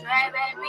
Right, baby.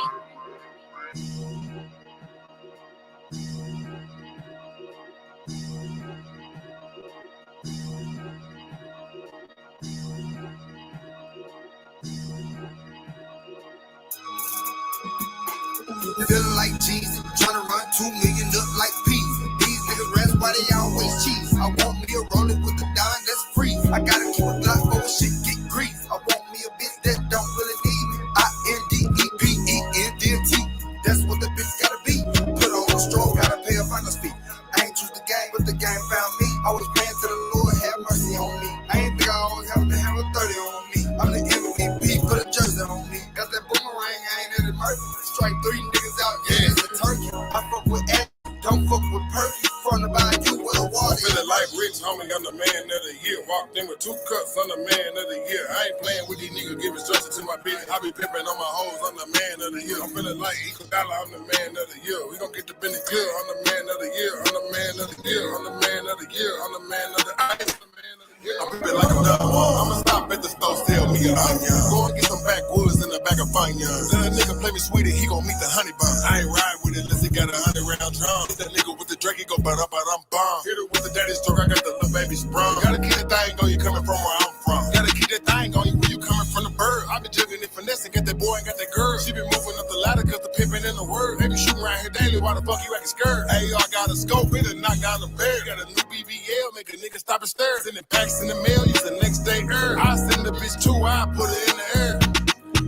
Feeling like Jesus, trying to run 2 million up like peas. These niggas rats, why they always cheese? I want me a rolling with the dime that's free. I gotta keep a block over shit, get grease. I want me a bitch that don't really need me. INDEPENDNT. That's what the bitch gotta be. Put on a stroll, gotta pay a finder's fee. I ain't choose the game, but the game found me. I was praying to the Lord, have mercy on me. I ain't think I always have to have a 30 on me. I'm the MVP, put a jersey on me. Got that boomerang, I ain't Eddie Murphy. Strike 3 niggas out, yeah, it's a turkey. I fuck with Ed, don't fuck with Perky. From the bayou with a water. Feeling like rich, homie, I'm the man of the year. Walked in with 2 cups, I'm the man of the year. I ain't playing with these niggas, giving instructions to my bitch. I be pimping on my hoes, I'm the man of the year. I'm feeling like equal dollar, I'm the man of the year. We gon' get the Benny clear, I'm the man of the year. I'm the man of the year, I'm the man of the year. I'm the man of the ice, the man of the year. I'm feeling like I'm done. I'ma stop at the store, sell me a onion. Go and get some backwoods in the back of Funyuns. Let a nigga play me sweetie, he gon' meet the honey bun. I ain't ride with it unless he got 100 round drum. Hit that nigga with the Drake, he go ba-da-ba-dum bomb. Hit it with the daddy stroke, I got the little baby sprung. Gotta keep that thing on you coming from where I'm from. Gotta keep that thing on you when you coming from the bird. I been jugging and finessing, got that boy and got that girl. She been moving up the ladder cause the pimpin' in the word. They be shooting around here daily, why the fuck you acting scared? Hey, I got a scope, it'll knock down the bear. Got a new BBL, make a nigga stop and stare. Sending packs in the mail, use the next day air. I send the bitch too, I put it in the air.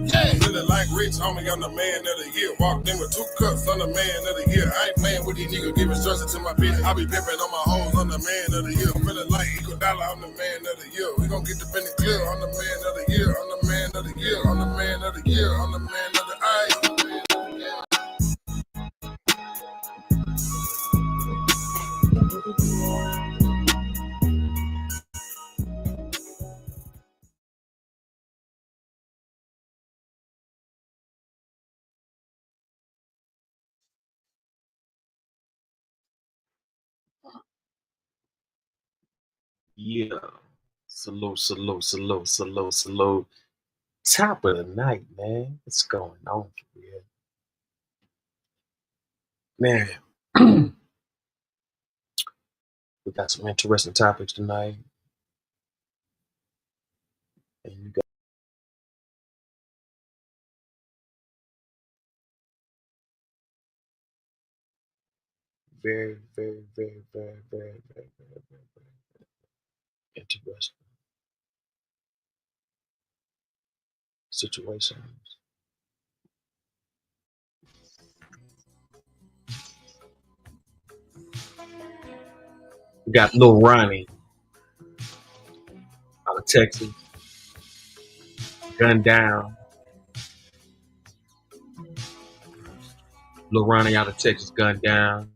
Yeah, feeling like rich, homie, I'm the man of the year. Walked in with 2 cups, I'm the man of the year. I ain't playing with these niggas, giving instructions to my bitch. I be pimping on my hoes, I'm the man of the year. I'm feeling like equal dollar, I'm the man of the year. We gon' get the Benny clear, I'm the man of the year. I'm the man of the year, I'm the man of the year. I'm the man of the ice. Yeah. Salute. Top of the night, man. What's going on for real? Man, we got some interesting topics tonight. And you got very interesting situations. We got Lil Ronnie out of Texas, gunned down. Lil Ronnie out of Texas, gunned down.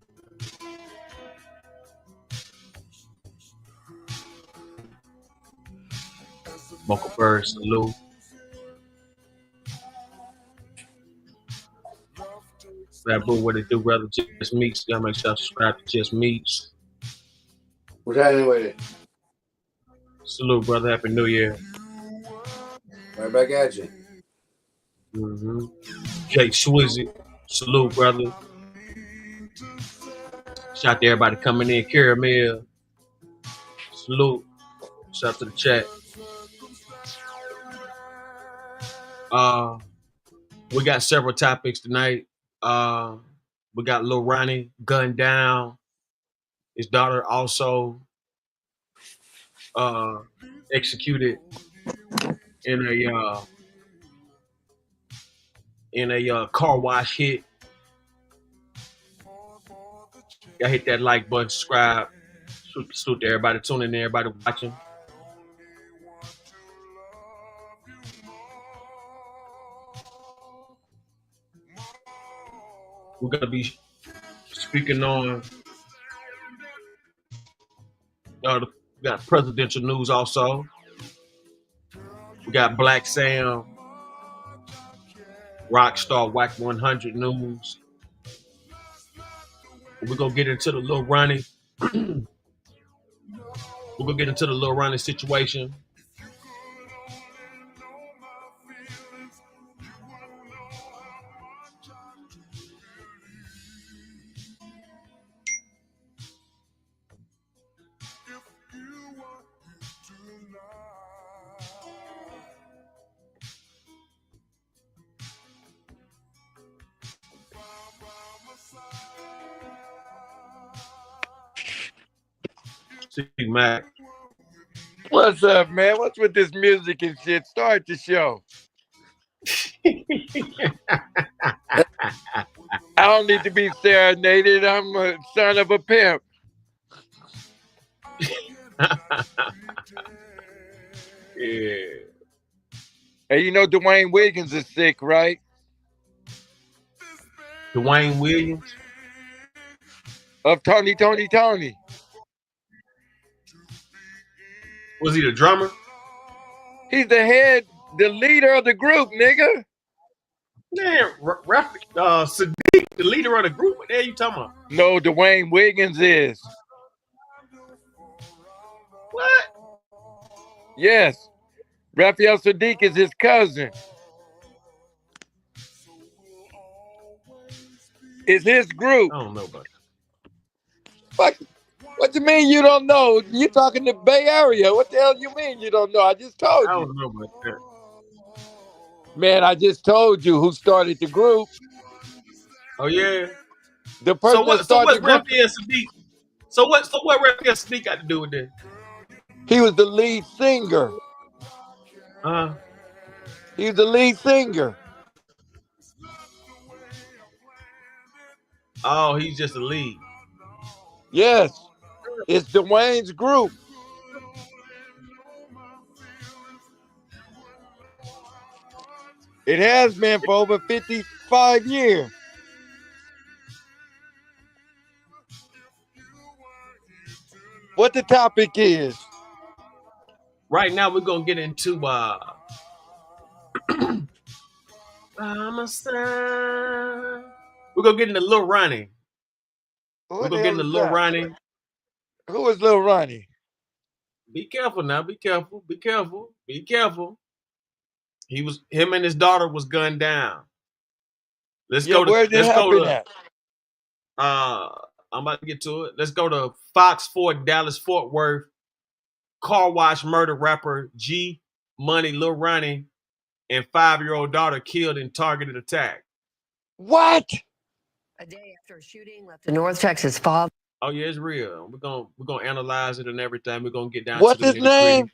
Mocha Bird, salute. That boo, what it do, brother? Just Meats. Gotta make sure I subscribe to Just Meats. What's happening with it? Salute, brother. Happy New Year. Right back at you. Jake Swizzy. Salute, brother. Shout out to everybody coming in. Caramel. Salute. Shout out to the chat. We got several topics tonight. We got Lil Ronnie gunned down. His daughter also executed in a car wash hit. Y'all hit that like button, subscribe. Salute to everybody tuning in, everybody watching. We're gonna be speaking on we got presidential news also. We got Black Sam, Rockstar Whack 100 news. We're gonna get into the Lil Ronnie. We're gonna get into the Lil Ronnie situation. C-Mac. What's up, man? What's with this music and shit? Start the show. I don't need to be serenaded. I'm a son of a pimp. Yeah. Hey, you know Dwayne Wiggins is sick, right? Dwayne Williams. Of Tony. Was he the drummer? He's the leader of the group, nigga. Man, Sadiq, the leader of the group. What the hell you talking about? No, Dwayne Wiggins is. What? Yes. Raphael Sadiq is his cousin. It's his group. I don't know about Fuck. What you mean you don't know? You talking the Bay Area. What the hell you mean you don't know? I just told that. I you. don't know about that. Man, I just told you who started the group. Oh yeah. The person that started the group. Raphael Sadiq? So what Raphael Sadiq got to do with this? He was the lead singer. He was the lead singer. Oh, he's just a lead. Yes. It's Dwayne's group. It has been for over 55 years. What the topic is? Right now we're gonna get into I'm a star. We're gonna get into Lil Ronnie. We're gonna get into Lil Ronnie. Who is Lil Ronnie? Be careful now. Be careful. Be careful. Be careful. Him and his daughter was gunned down. Where did it happen at? I'm about to get to it. Let's go to Fox 4, Dallas, Fort Worth. Car wash murder rapper G Money, Lil Ronnie, and 5-year-old daughter killed in targeted attack. What? A day after a shooting left a North Texas father. Oh yeah, it's real. We're gonna analyze it and everything. We're gonna get down What's to the his name?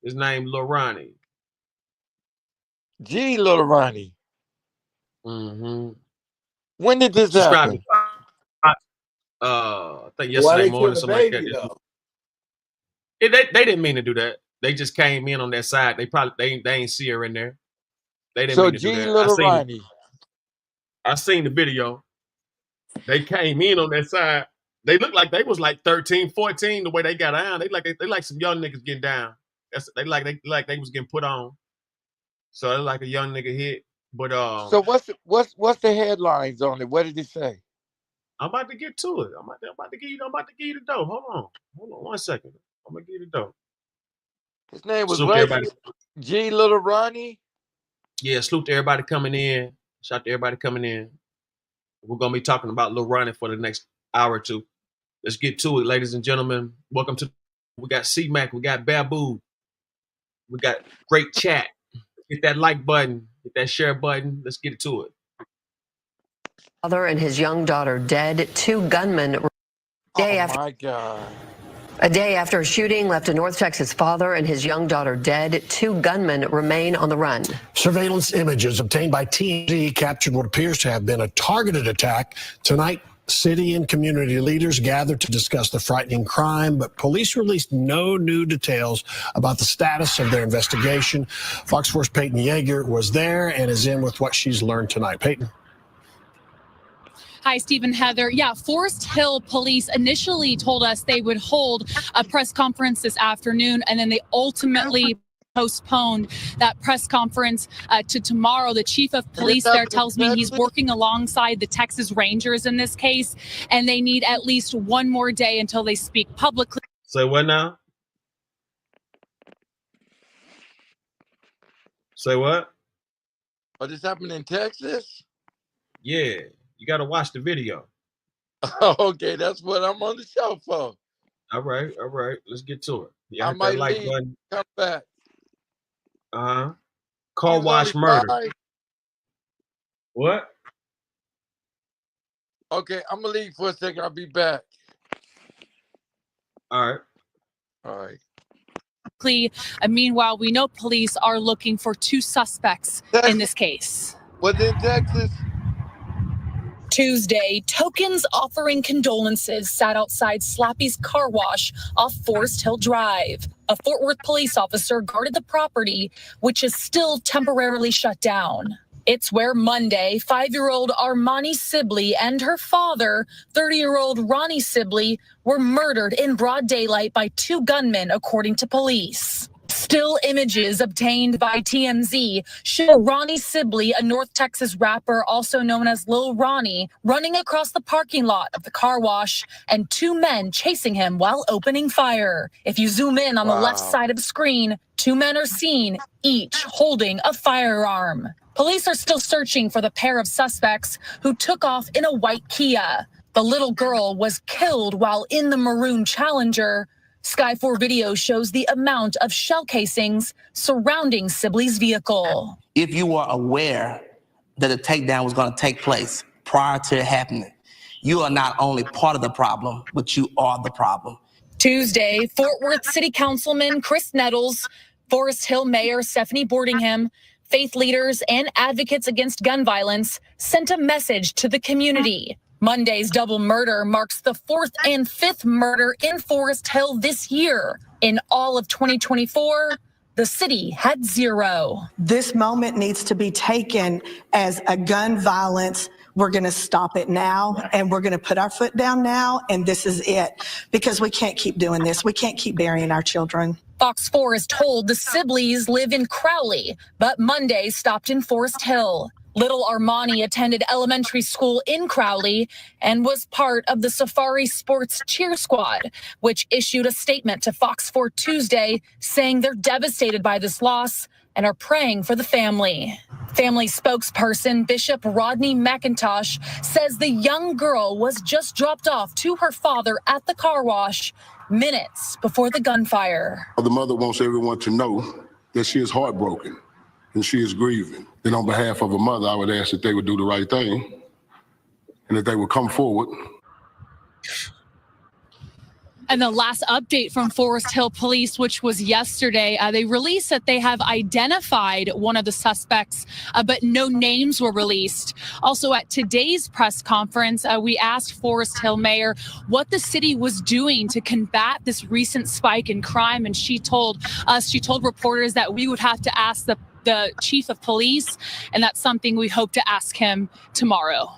His name Lil Ronnie. G Lil Ronnie. Mm-hmm. When did this happen? I think yesterday morning, something like that. They didn't mean to do that. They just came in on that side. They ain't see her in there. They didn't mean to do that. Lil Ronnie. I seen the video. They came in on that side. They looked like they was like 13, 14 the way they got down. They like some young niggas getting down. They was getting put on. So it's like a young nigga hit. But so what's the headlines on it? What did it say? I'm about to get to it. I'm about to give you the dope. Hold on 1 second. I'm gonna give you the dope. His name was G Lil Ronnie. Yeah, salute to everybody coming in. Shout out to everybody coming in. We're gonna be talking about Lil Ronnie for the next hour or two. Let's get to it, ladies and gentlemen. Welcome to. We got C-Mac. We got Babu. We got great chat. Hit that like button. Hit that share button. Let's get to it. Father and his young daughter dead. 2 gunmen. My God. A day after a shooting left a North Texas father and his young daughter dead. 2 gunmen remain on the run. Surveillance images obtained by TMZ captured what appears to have been a targeted attack. Tonight, city and community leaders gathered to discuss the frightening crime, but police released no new details about the status of their investigation. Fox 4's Peyton Yeager was there and is in with what she's learned tonight. Peyton. Hi, Steve and Heather. Yeah, Forest Hill police initially told us they would hold a press conference this afternoon, and then they ultimately postponed that press conference to tomorrow. The chief of police there tells me he's working alongside the Texas Rangers in this case, and they need at least 1 more day until they speak publicly. Say what now? Say what? Oh, this happened in Texas? Yeah. You got to watch the video. Okay, that's what I'm on the show for. All right. Let's get to it. I might like leave, button. Come back. Car wash murder. What? Okay, I'm going to leave for a second. I'll be back. All right. All right. Meanwhile, we know police are looking for 2 suspects in this case. Was in Texas? Tuesday, tokens offering condolences sat outside Slappy's car wash off Forest Hill Drive. A Fort Worth police officer guarded the property, which is still temporarily shut down. It's where Monday, 5-year-old Armani Sibley and her father, 30-year-old Ronnie Sibley, were murdered in broad daylight by 2 gunmen, according to police. Still images obtained by TMZ show Ronnie Sibley, a North Texas rapper also known as Lil Ronnie, running across the parking lot of the car wash and 2 men chasing him while opening fire. If you zoom in on the left side of the screen, 2 men are seen, each holding a firearm. Police are still searching for the pair of suspects who took off in a white Kia. The little girl was killed while in the maroon Challenger. Sky 4 video shows the amount of shell casings surrounding Sibley's vehicle. If you were aware that a takedown was going to take place prior to it happening, you are not only part of the problem, but you are the problem. Tuesday, Fort Worth City Councilman Chris Nettles, Forest Hill Mayor Stephanie Boardingham, faith leaders and advocates against gun violence sent a message to the community. Monday's double murder marks the 4th and 5th murder in Forest Hill this year. In all of 2024, the city had 0. This moment needs to be taken as a gun violence. We're going to stop it now, and we're going to put our foot down now, and this is it. Because we can't keep doing this. We can't keep burying our children. Fox 4 is told the Sibleys live in Crowley, but Monday stopped in Forest Hill. Little Armani attended elementary school in Crowley and was part of the Safari Sports Cheer Squad, which issued a statement to Fox 4 Tuesday saying they're devastated by this loss and are praying for the family. Family spokesperson Bishop Rodney McIntosh says the young girl was just dropped off to her father at the car wash minutes before the gunfire. The mother wants everyone to know that she is heartbroken and she is grieving. And on behalf of a mother, I would ask that they would do the right thing and that they would come forward. And the last update from Forest Hill Police, which was yesterday, they released that they have identified one of the suspects, but no names were released. Also, at today's press conference, we asked Forest Hill Mayor what the city was doing to combat this recent spike in crime. And she told reporters that we would have to ask the chief of police, and that's something we hope to ask him tomorrow.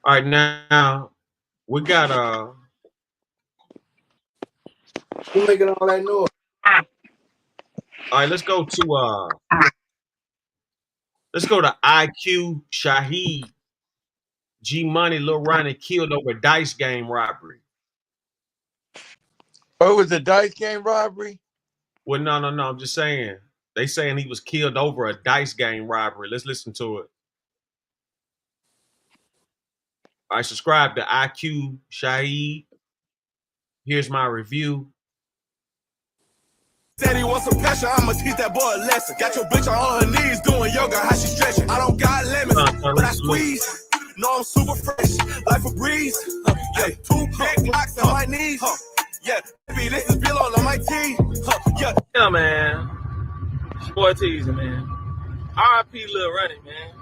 All right, now we got Who making all that noise? all right, let's go to IQ Shaheed. G Money, Lil Ronnie killed over dice game robbery. Oh, it was a dice game robbery? Well, no. I'm just saying. They saying he was killed over a dice game robbery. Let's listen to it. All right, subscribe to IQ Shaheed. Here's my review. Said he wants some pressure, I'ma teach that boy a lesson. Got your bitch on her knees doing yoga, how she stretching. I don't got lemons, but I squeeze. No, I'm super fresh, life a breeze. Yeah, 2 big blocks on my knees. Yeah, baby, this is Bill on my team. Yeah, man. Boy teasing, man. R.I.P. Lil Ronnie, man.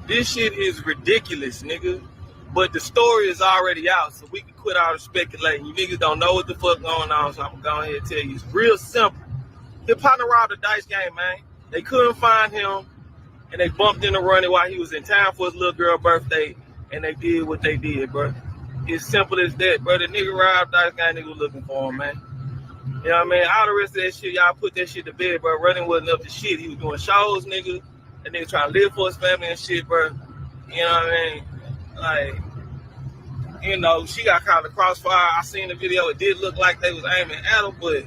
This shit is ridiculous, nigga. But the story is already out, so we can quit all the speculating. You niggas don't know what the fuck going on, so I'm gonna go ahead and tell you. It's real simple. His partner robbed a dice game, man. They couldn't find him, and they bumped into Ronnie while he was in town for his little girl's birthday, and they did what they did, bro. It's simple as that, bro. The nigga robbed dice game, nigga was looking for him, man. You know what I mean? All the rest of that shit, y'all put that shit to bed, bro. Ronnie wasn't up to shit. He was doing shows, nigga. That nigga trying to live for his family and shit, bro. You know what I mean? Like, you know, she got caught in the crossfire. I seen the video. It did look like they was aiming at her, but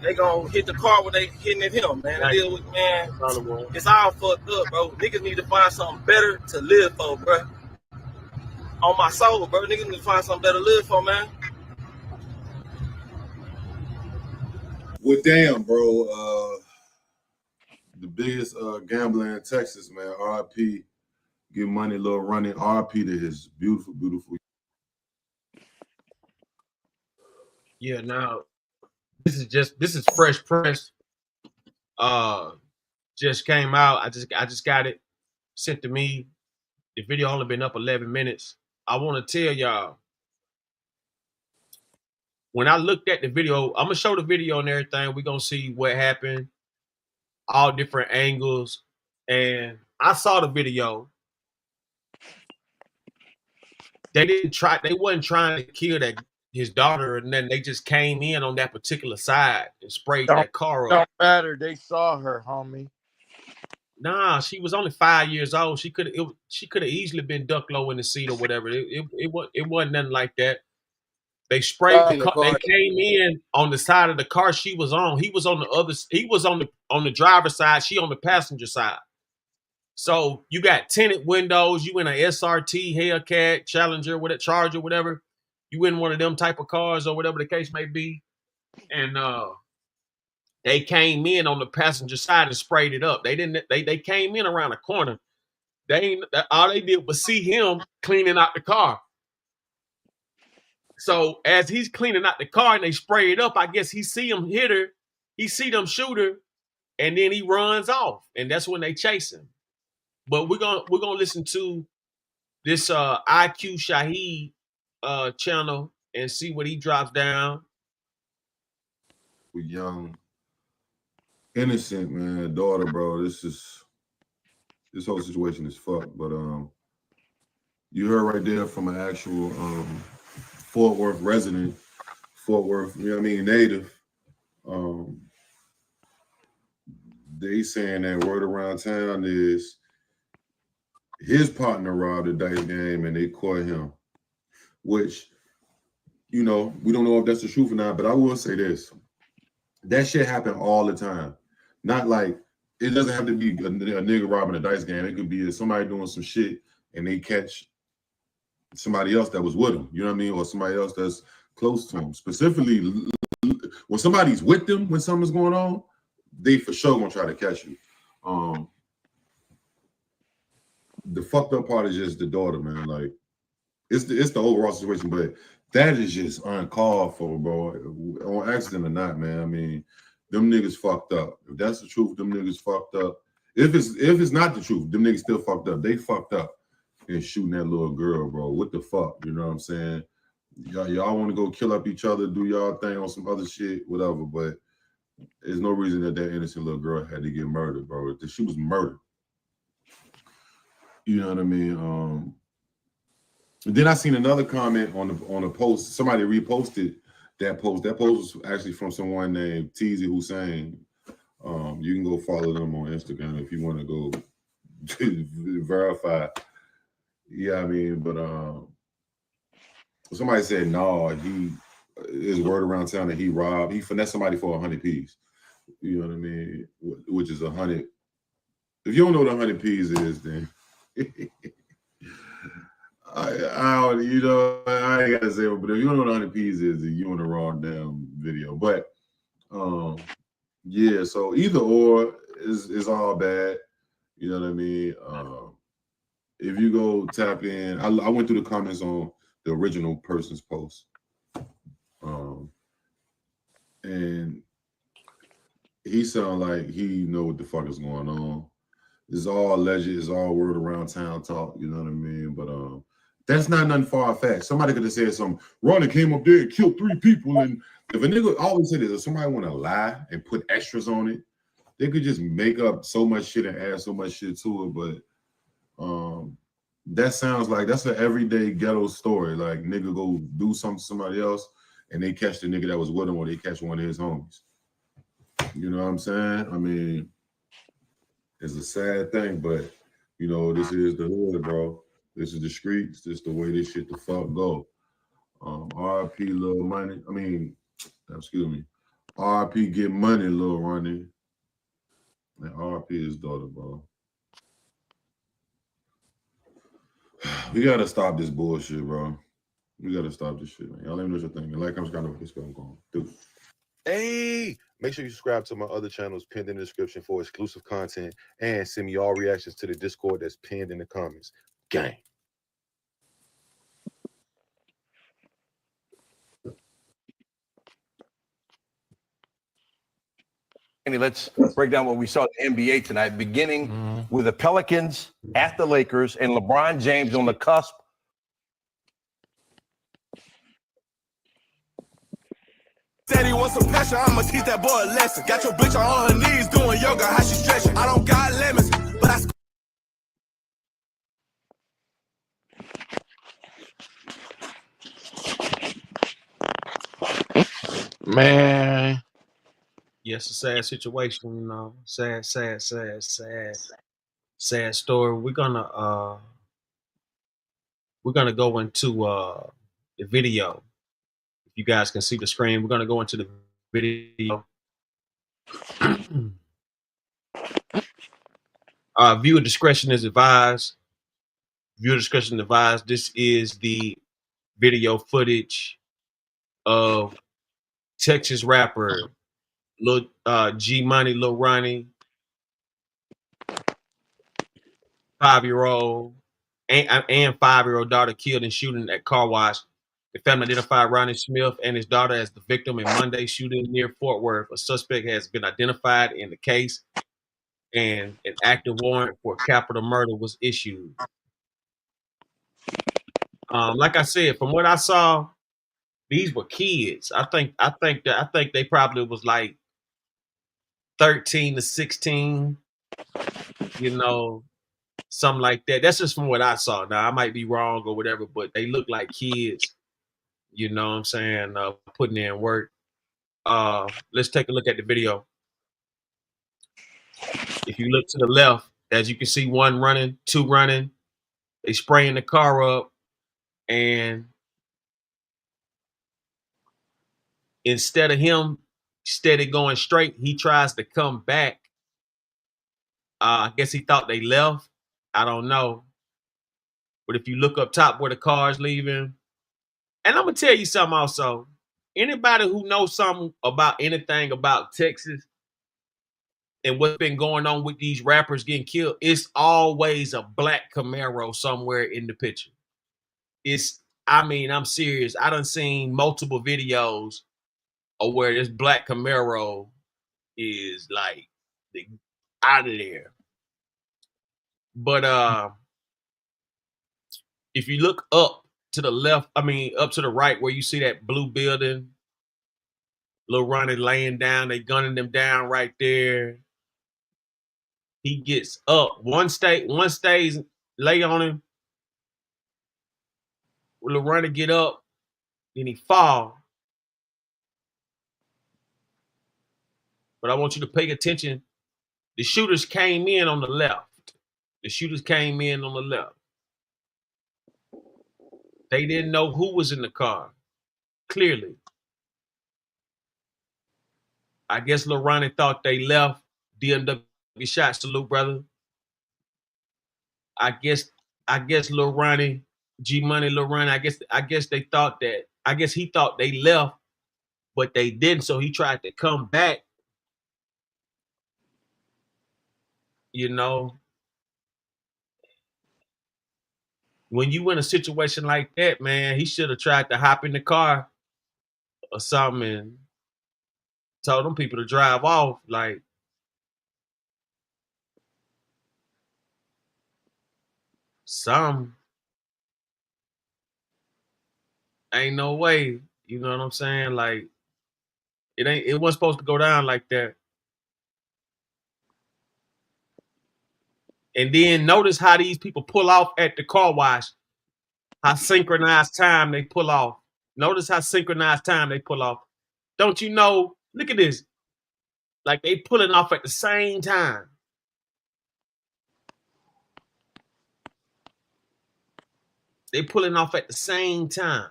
they gonna hit the car when they hitting at him, man. Right. Deal with, man. That's all it was. It's all fucked up, bro. Niggas need to find something better to live for, bro. On my soul, bro. Niggas need to find something better to live for, man. Well, damn, bro. The biggest gambler in Texas, man. RIP. Give money, little running. RIP to his beautiful, beautiful. Yeah, now this is fresh press. Just came out. I just got it sent to me. The video only been up 11 minutes. I want to tell y'all, when I looked at the video, I'm gonna show the video and everything. We're gonna see what happened, all different angles. And I saw the video. They wasn't trying to kill his daughter, and then they just came in on that particular side and sprayed that car up. Don't matter. They saw her, homie. Nah, she was only 5 years old. She could have easily been ducked low in the seat or whatever. It wasn't nothing like that. They sprayed the car. They came in on the side of the car she was on. He was on the other. He was on the driver's side. She on the passenger side. So you got tinted windows. You in a SRT, Hellcat, Challenger, whatever, Charger, whatever. You in one of them type of cars or whatever the case may be, and they came in on the passenger side and sprayed it up. They didn't. They came in around the corner. All they did was see him cleaning out the car. So as he's cleaning out the car and they spray it up, I guess he see him hit her, he see them shoot her, and then he runs off, and that's when they chase him. But we're gonna listen to this IQ Shaheed channel and see what he drops down. With young, innocent, man, daughter, bro. This whole situation is fucked. But you heard right there from an actual Fort Worth resident, Fort Worth, you know what I mean, native. They saying that word around town is his partner robbed a dice game and they caught him, which, you know, we don't know if that's the truth or not, but I will say this. That shit happen all the time. Not like, it doesn't have to be a nigga robbing a dice game. It could be somebody doing some shit and they catch somebody else that was with him, you know what I mean? Or somebody else that's close to him. Specifically, when somebody's with them when something's going on, they for sure gonna try to catch you. The fucked up part is just the daughter, man. Like, it's the overall situation, but that is just uncalled for, bro. On accident or not, man. I mean, them niggas fucked up. If that's the truth, them niggas fucked up. If it's not the truth, them niggas still fucked up. They fucked up and shooting that little girl, bro. What the fuck? You know what I'm saying? Y'all want to go kill up each other, do y'all thing on some other shit, whatever. But there's no reason that innocent little girl had to get murdered, bro. She was murdered. You know what I mean? Then I seen another comment on a post. Somebody reposted that post. That post was actually from someone named Teezy Hussein. You can go follow them on Instagram if you want to go verify. Yeah, I mean, but somebody said no. His word around town that he finessed somebody for 100 P's. You know what I mean? Which is 100. If you don't know what 100 P's is, then I ain't gotta say it, but if you don't know what 100 P's is, then you on the wrong damn video. But yeah, so either or is all bad. You know what I mean? If you go tap in, I went through the comments on the original person's post. And he sound like he know what the fuck is going on. It's all alleged, it's all word around town talk, you know what I mean? But that's not nothing far-fetched. Somebody could have said something, Ronnie came up there and killed 3 people. And if a nigga always said this, if somebody want to lie and put extras on it, they could just make up so much shit and add so much shit to it. But that sounds like that's an everyday ghetto story. Like, nigga go do something to somebody else and they catch the nigga that was with him, or they catch one of his homies. You know what I'm saying? I mean, it's a sad thing, but, you know, this is the hood, bro. This is the streets. This is the way this shit the fuck go. RIP Lil Money. I mean, excuse me. RP get money, Lil Ronnie. And RP his daughter, bro. We gotta stop this bullshit, bro. We gotta stop this shit, man. Y'all let me know what you're thinking. Like, I'm kind of what's going on. Dude. Hey, make sure you subscribe to my other channels pinned in the description for exclusive content and send me all reactions to the Discord that's pinned in the comments. Gang. Let's break down what we saw in the NBA tonight, beginning with the Pelicans at the Lakers and LeBron James on the cusp. Said he wants some pressure, I'ma teach that boy a lesson. Got your bitch on her knees doing yoga, how she stretching. I don't got lemons, but Man. Yes, a sad situation, you know. Sad story. We're gonna go into the video. If you guys can see the screen, we're gonna go into the video. Viewer discretion is advised. Viewer discretion advised. This is the video footage of Texas rapper Lil G Money, Lil Ronnie, 5-year-old and 5-year-old daughter killed in shooting at car wash. The family identified Ronnie Smith and his daughter as the victim in Monday's shooting near Fort Worth. A suspect has been identified in the case, and an active warrant for capital murder was issued. Like I said, from what I saw, these were kids. I think they probably was like 13 to 16, you know, something like that. That's just from what I saw. Now I might be wrong or whatever, but they look like kids. You know what I'm saying? Putting in work. Let's take a look at the video. If you look to the left, as you can see, one running, two running. They spraying the car up, and instead of him steady going straight, he tries to come back. I guess he thought they left. I don't know. But if you look up top where the car's leaving, and I'm gonna tell you something also. Anybody who knows something about anything about Texas and what's been going on with these rappers getting killed, it's always a black Camaro somewhere in the picture. I'm serious. I done seen multiple videos of where this black Camaro is like out of there. But if you look up to the left, up to the right where you see that blue building, Lil Ronnie laying down, they gunning them down right there. He gets up. One stays, lay on him. Lil Ronnie get up, then he fall. But I want you to pay attention. The shooters came in on the left. They didn't know who was in the car. Clearly. I guess Lil Ronnie thought they left. DMW shots, salute, brother. I guess Lil Ronnie, G Money, Lil Ronnie, I guess he thought they left, but they didn't. So he tried to come back. You know, when you in a situation like that, man, he should have tried to hop in the car or something and told them people to drive off. Like, some ain't no way. You know what I'm saying? Like, it wasn't supposed to go down like that. And then notice how these people pull off at the car wash. How synchronized time they pull off. Notice how synchronized time they pull off. Don't you know? Look at this. Like they pulling off at the same time. They pulling off at the same time.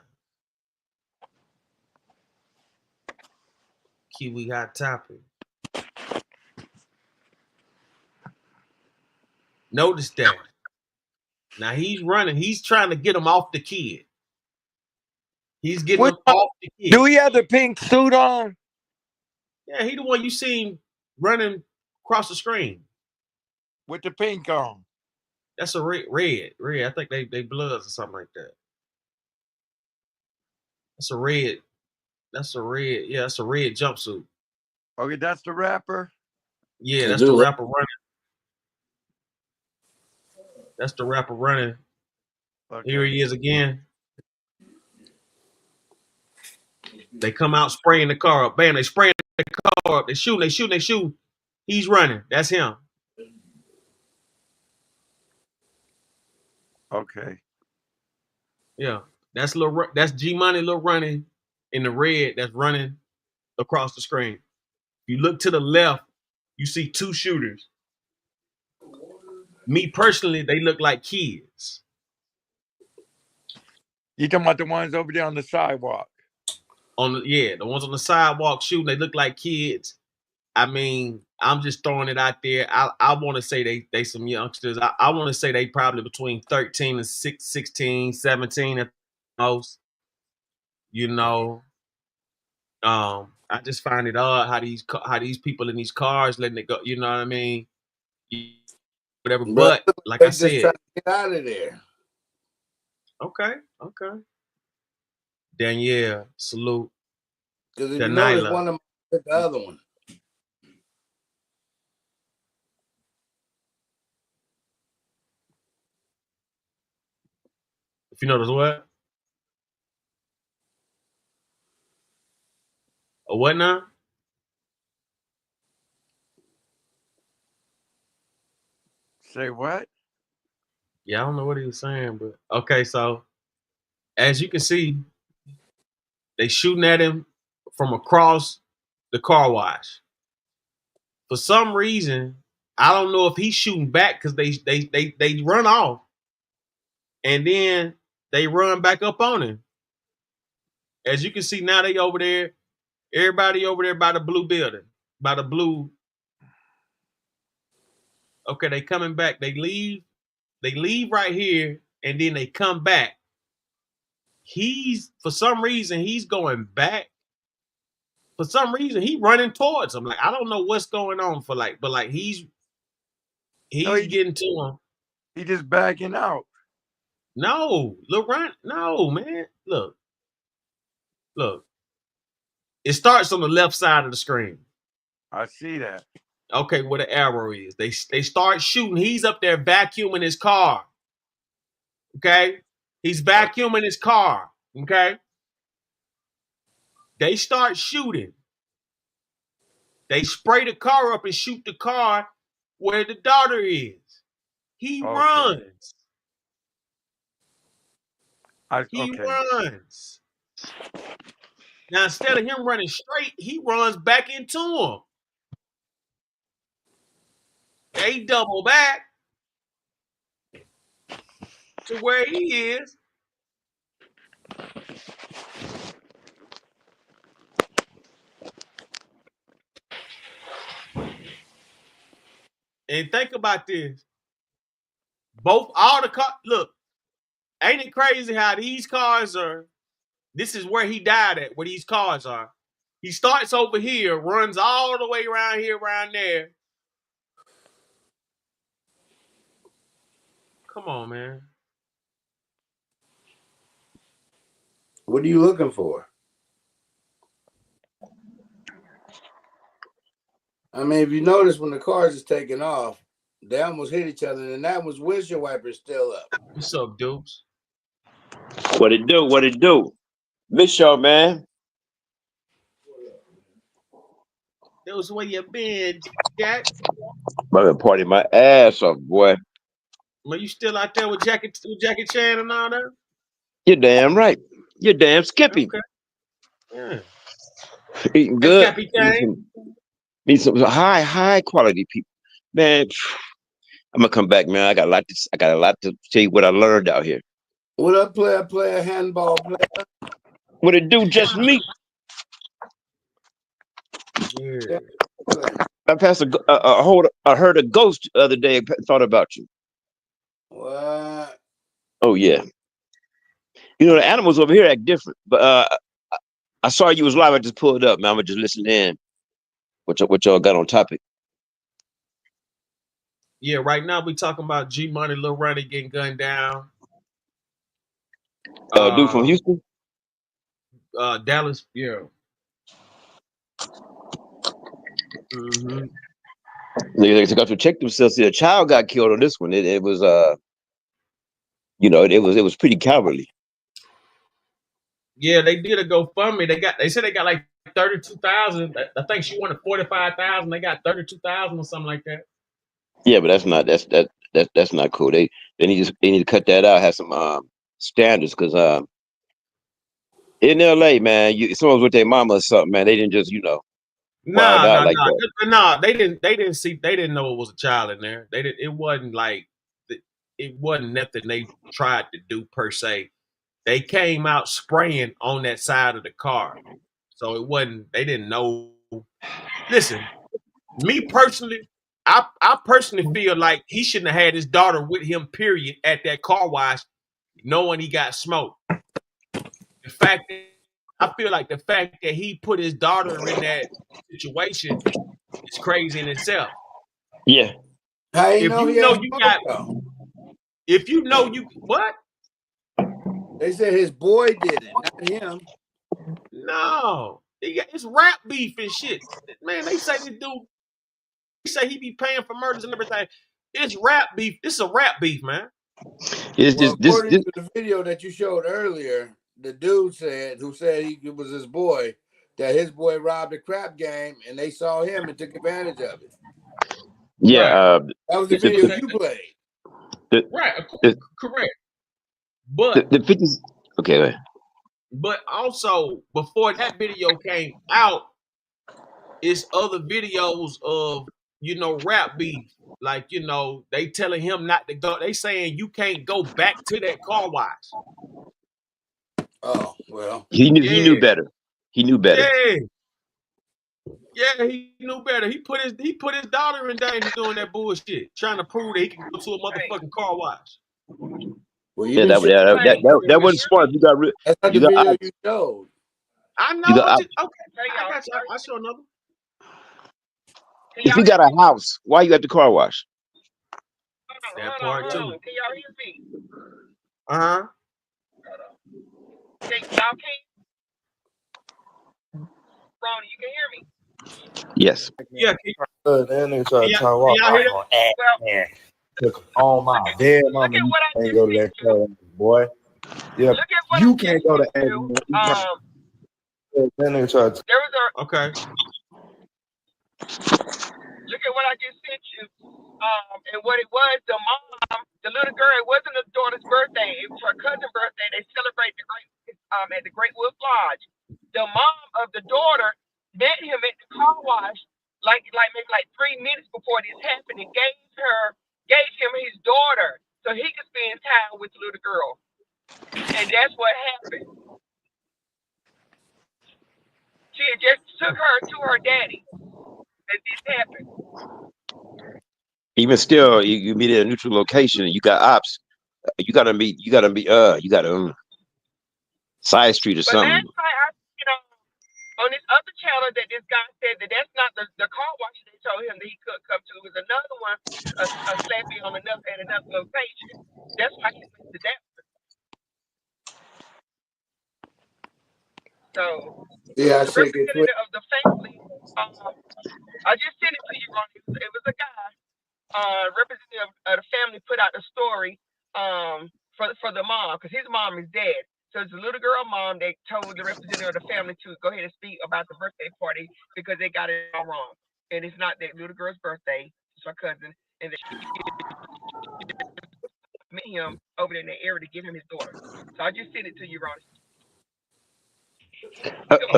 Kiwi Hot Topic. Notice that. Now he's running. He's trying to get him off the kid. He's getting him off the kid. Do he have the pink suit on? Yeah, he the one you seen running across the screen. With the pink on. That's a red. I think they bloods or something like that. That's a red. Yeah, that's a red jumpsuit. Okay, that's the rapper? Yeah, that's the rapper running. That's the rapper running. Okay. Here he is again. They come out spraying the car up. Bam, they spraying the car up. They shooting. He's running. That's him. Okay. Yeah. That's G Money Lil running in the red that's running across the screen. If you look to the left, you see two shooters. Me personally, they look like kids. You talking about the ones over there on the sidewalk? The ones on the sidewalk shooting, they look like kids. I mean, I'm just throwing it out there. I want to say they some youngsters. I want to say they probably between 13 and 16, 17 at most. You know, I just find it odd how these people in these cars letting it go. You know what I mean? Whatever. But like I said, trying to get out of there. Okay. Danielle, salute. Because if you notice, one of them hit the other one. If you notice what? A what now? Say what? Yeah, I don't know what he was saying, but okay, so as you can see, they shooting at him from across the car wash. For some reason, I don't know if he's shooting back because they run off and then they run back up on him. As you can see now, they over there. Everybody over there by the blue building, by the blue. Okay, they coming back. They leave right here, and then they come back. For some reason, he's going back. For some reason, he running towards him. Like, I don't know what's going on but he's getting to him. He just backing out. No, no, man. Look. It starts on the left side of the screen. I see that. Okay, where the arrow is. They start shooting. He's up there vacuuming his car. Okay? He's vacuuming his car. Okay? They start shooting. They spray the car up and shoot the car where the daughter is. He runs. He runs. Now, instead of him running straight, he runs back into him. They double back to where he is. And think about this. All the cars, look, ain't it crazy how these cars are? This is where he died at, where these cars are. He starts over here, runs all the way around here, around there. Come on, man. What are you looking for? I mean, if you notice when the cars is taking off, they almost hit each other, and that was windshield wipers still up. What's up, Dukes? What it do? Miss Show, man. That was where you been, Jack. I've been partying my ass off, boy. Well, you still out there with Jackie Chan and all that? You're damn right. You're damn skippy. Okay. Yeah. Eating good. Need some high quality people. Man, I'm gonna come back, man. I got a lot to tell you what I learned out here. What up, player, handball player? What it do, just me? shit. I passed I heard a ghost the other day. Thought about you. What? Oh yeah. You know the animals over here act different, but I saw you was live. I just pulled up, man. I'm gonna just listen in. What y'all got on topic? Yeah, right now we talking about G Money, Lil Ronnie getting gunned down. Dude from Houston. Dallas, yeah. Mm-hmm. They got to check themselves. See, a child got killed on this one. It was it was pretty cowardly. Yeah, they did a GoFundMe. They said they got like 32,000. I think she wanted 45,000. They got 32,000 or something like that. Yeah, but that's not cool. They need to cut that out. Have some standards because in LA, man, someone's with their mama or something, man. They didn't just wild out like that. No. They didn't know it was a child in there. They didn't. It wasn't like it wasn't nothing they tried to do per se. They came out spraying on that side of the car, so it wasn't. They didn't know. Listen, me personally, I personally feel like he shouldn't have had his daughter with him. Period. At that car wash, knowing he got smoked. The fact that I feel like the fact that he put his daughter in that situation is crazy in itself. Yeah. How you If know you he know had you smoke, got, though? if you know you what? They said his boy did it, not him. No, it's rap beef and shit. Man, they say this dude. They say he be paying for murders and everything. It's rap beef. It's a rap beef, man. According to the video that you showed earlier, the dude who said it was his boy, that his boy robbed a crap game and they saw him and took advantage of it. Yeah, that was the video you played. Right, correct. But the 50s. Okay, go ahead. But also before that video came out, it's other videos of rap beef. Like, they telling him not to go. They saying you can't go back to that car wash. Oh, well. He knew better. He knew better. Yeah, he knew better. He put his daughter in danger doing that bullshit, trying to prove that he can go to a motherfucking car wash. Well, yeah, that wasn't smart. You got that's not the video you showed. I know. I got you. I show another. If you got a house, why you at the car wash? That part too. Can y'all hear me? Uh-huh. Y'all can? Ronnie, you can hear me? Yes. Yeah. That nigga try to talk on my dead mama. You can't go to that car, boy. Yeah, you can't go to that. That nigga try to. There was okay. Look at what I just sent you. And what it was, the little girl, it wasn't her daughter's birthday. It was her cousin's birthday. They celebrate at the Great Wolf Lodge. The mom of the daughter met him at the car wash, maybe 3 minutes before this happened, and gave him his daughter so he could spend time with the little girl. And that's what happened. She had just took her to her daddy. And this happened. Even still, you meet at a neutral location. You got ops. You gotta side street or but something. last night, on this other channel that this guy said that's not the car wash they told him that he could come to. It was another one, a slapping on another location. That's why he went to that one. So yeah, the representative of the family, I just sent it to you, Ronnie. It was a guy, representative of the family, put out a story for the mom, because his mom is dead. So it's a little girl mom. They told the representative of the family to go ahead and speak about the birthday party because they got it all wrong. And it's not that little girl's birthday. It's her cousin. And they met him over there in the area to give him his daughter. So I just sent it to you, Ronnie.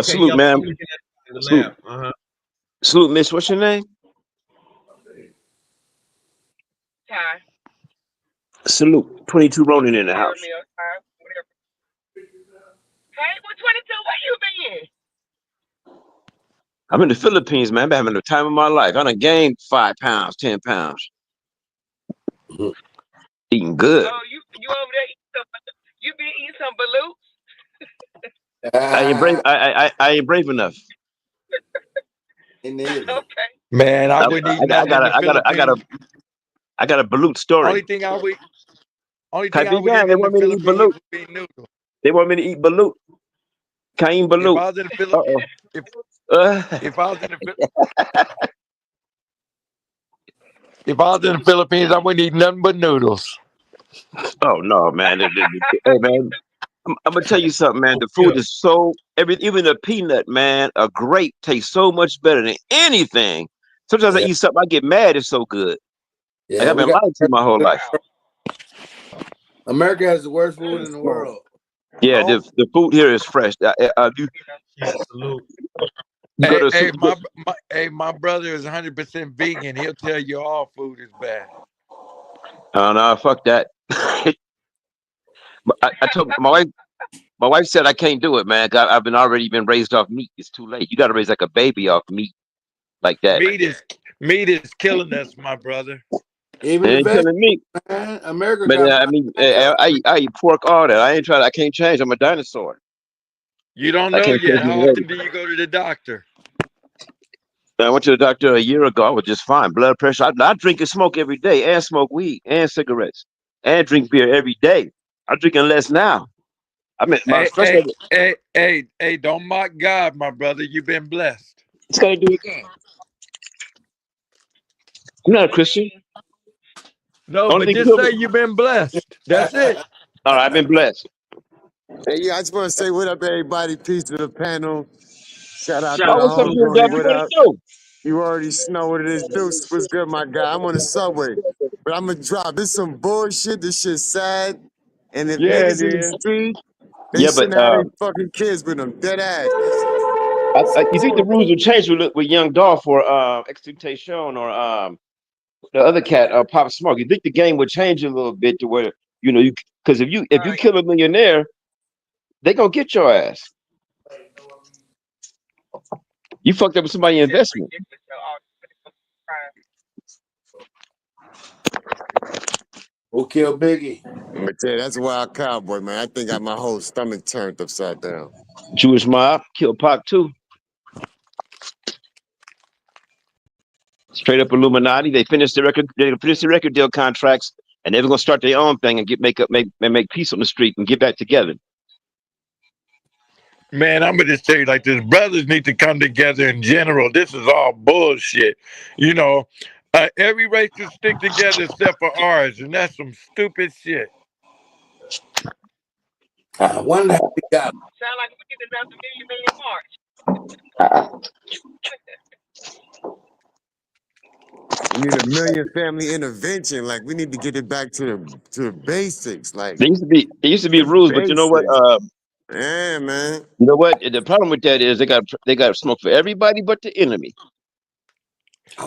Salute, man. Salute. Salute, miss. What's your name? Ty. Salute. 22 Ronin in the house. Hey, 22, where you been? I'm in the Philippines, man. I'm having the time of my life. I done gained 5 pounds, 10 pounds. Eating good. Oh, you over there eating some? You been eating some balut? I ain't brave. I ain't brave enough. Okay. Man, I wouldn't eat nothing in the Philippines. I got a balut story. Only thing I would eat They in want the me to eat Philippines balut. would be noodles. They want me to eat balut. Kain If balut. I was in the Philippines, if I was in the if I was in the Philippines, I wouldn't eat nothing but noodles. Oh no, man! Hey, man, I'm gonna tell you something, man. The food is so even a peanut, man, a grape tastes so much better than anything. Sometimes I eat something, I get mad. It's so good. Like Yeah, I've been lied to my whole life. America has the worst food in the world. Yeah, the food here is fresh. Salute. You go to My brother is 100% vegan. He'll tell you all food is bad. Oh no, fuck that. I told my wife. My wife said I can't do it, man. I've already been raised off meat. It's too late. You got to raise like a baby off meat, like that. Meat is killing us, my brother. Even It ain't killing me. man, America But got. I mean, I eat pork all that. I can't change. I'm a dinosaur. You don't I know can't yet. change How my often do you go to the doctor? I went to the doctor a year ago. I was just fine. Blood pressure. I drink and smoke every day, and smoke weed and cigarettes, and drink beer every day. I'm drinking less now. I mean, my stress level. Hey! Don't mock God, my brother. You've been blessed. It's got to do with God. I'm not a Christian. No, but just say you've been blessed. That's it. All right, I've been blessed. Hey, yeah, I just want to say what up, everybody. Peace to the panel. Shout out to the What's up, you homeboy. Dubby? What What up? it do? You already know what it is. Deuce, what's good, my guy? I'm on the subway, but I'm gonna drop. This some bullshit. This shit's sad. And if Yeah, it niggas in the is. street, they Yeah, but shouldn't have their fucking kids with them. Dead ass. you think the rules will change with Young Dolph or Extentation or the other cat, Pop Smoke? You think the game would change a little bit to where you because if you kill a millionaire, they gonna get your ass. You fucked up with somebody's investment. Who killed Biggie? I'm gonna tell you, that's a wild cowboy, man. I think I got my whole stomach turned upside down. Jewish mob killed Pop too. Straight up Illuminati. They finished the record. They finished the record deal contracts, and they're gonna start their own thing and make peace on the street and get back together. Man, I'm gonna just tell you like this: brothers need to come together in general. This is all bullshit. Every race should stick together except for ours, and that's some stupid shit. I wonder how we got. Sound like we need another million march. We need a million family intervention. Like we need to get it back to the basics. Like There used to be rules, but you know what? Yeah, man. You know what? The problem with that is they got smoke for everybody but the enemy.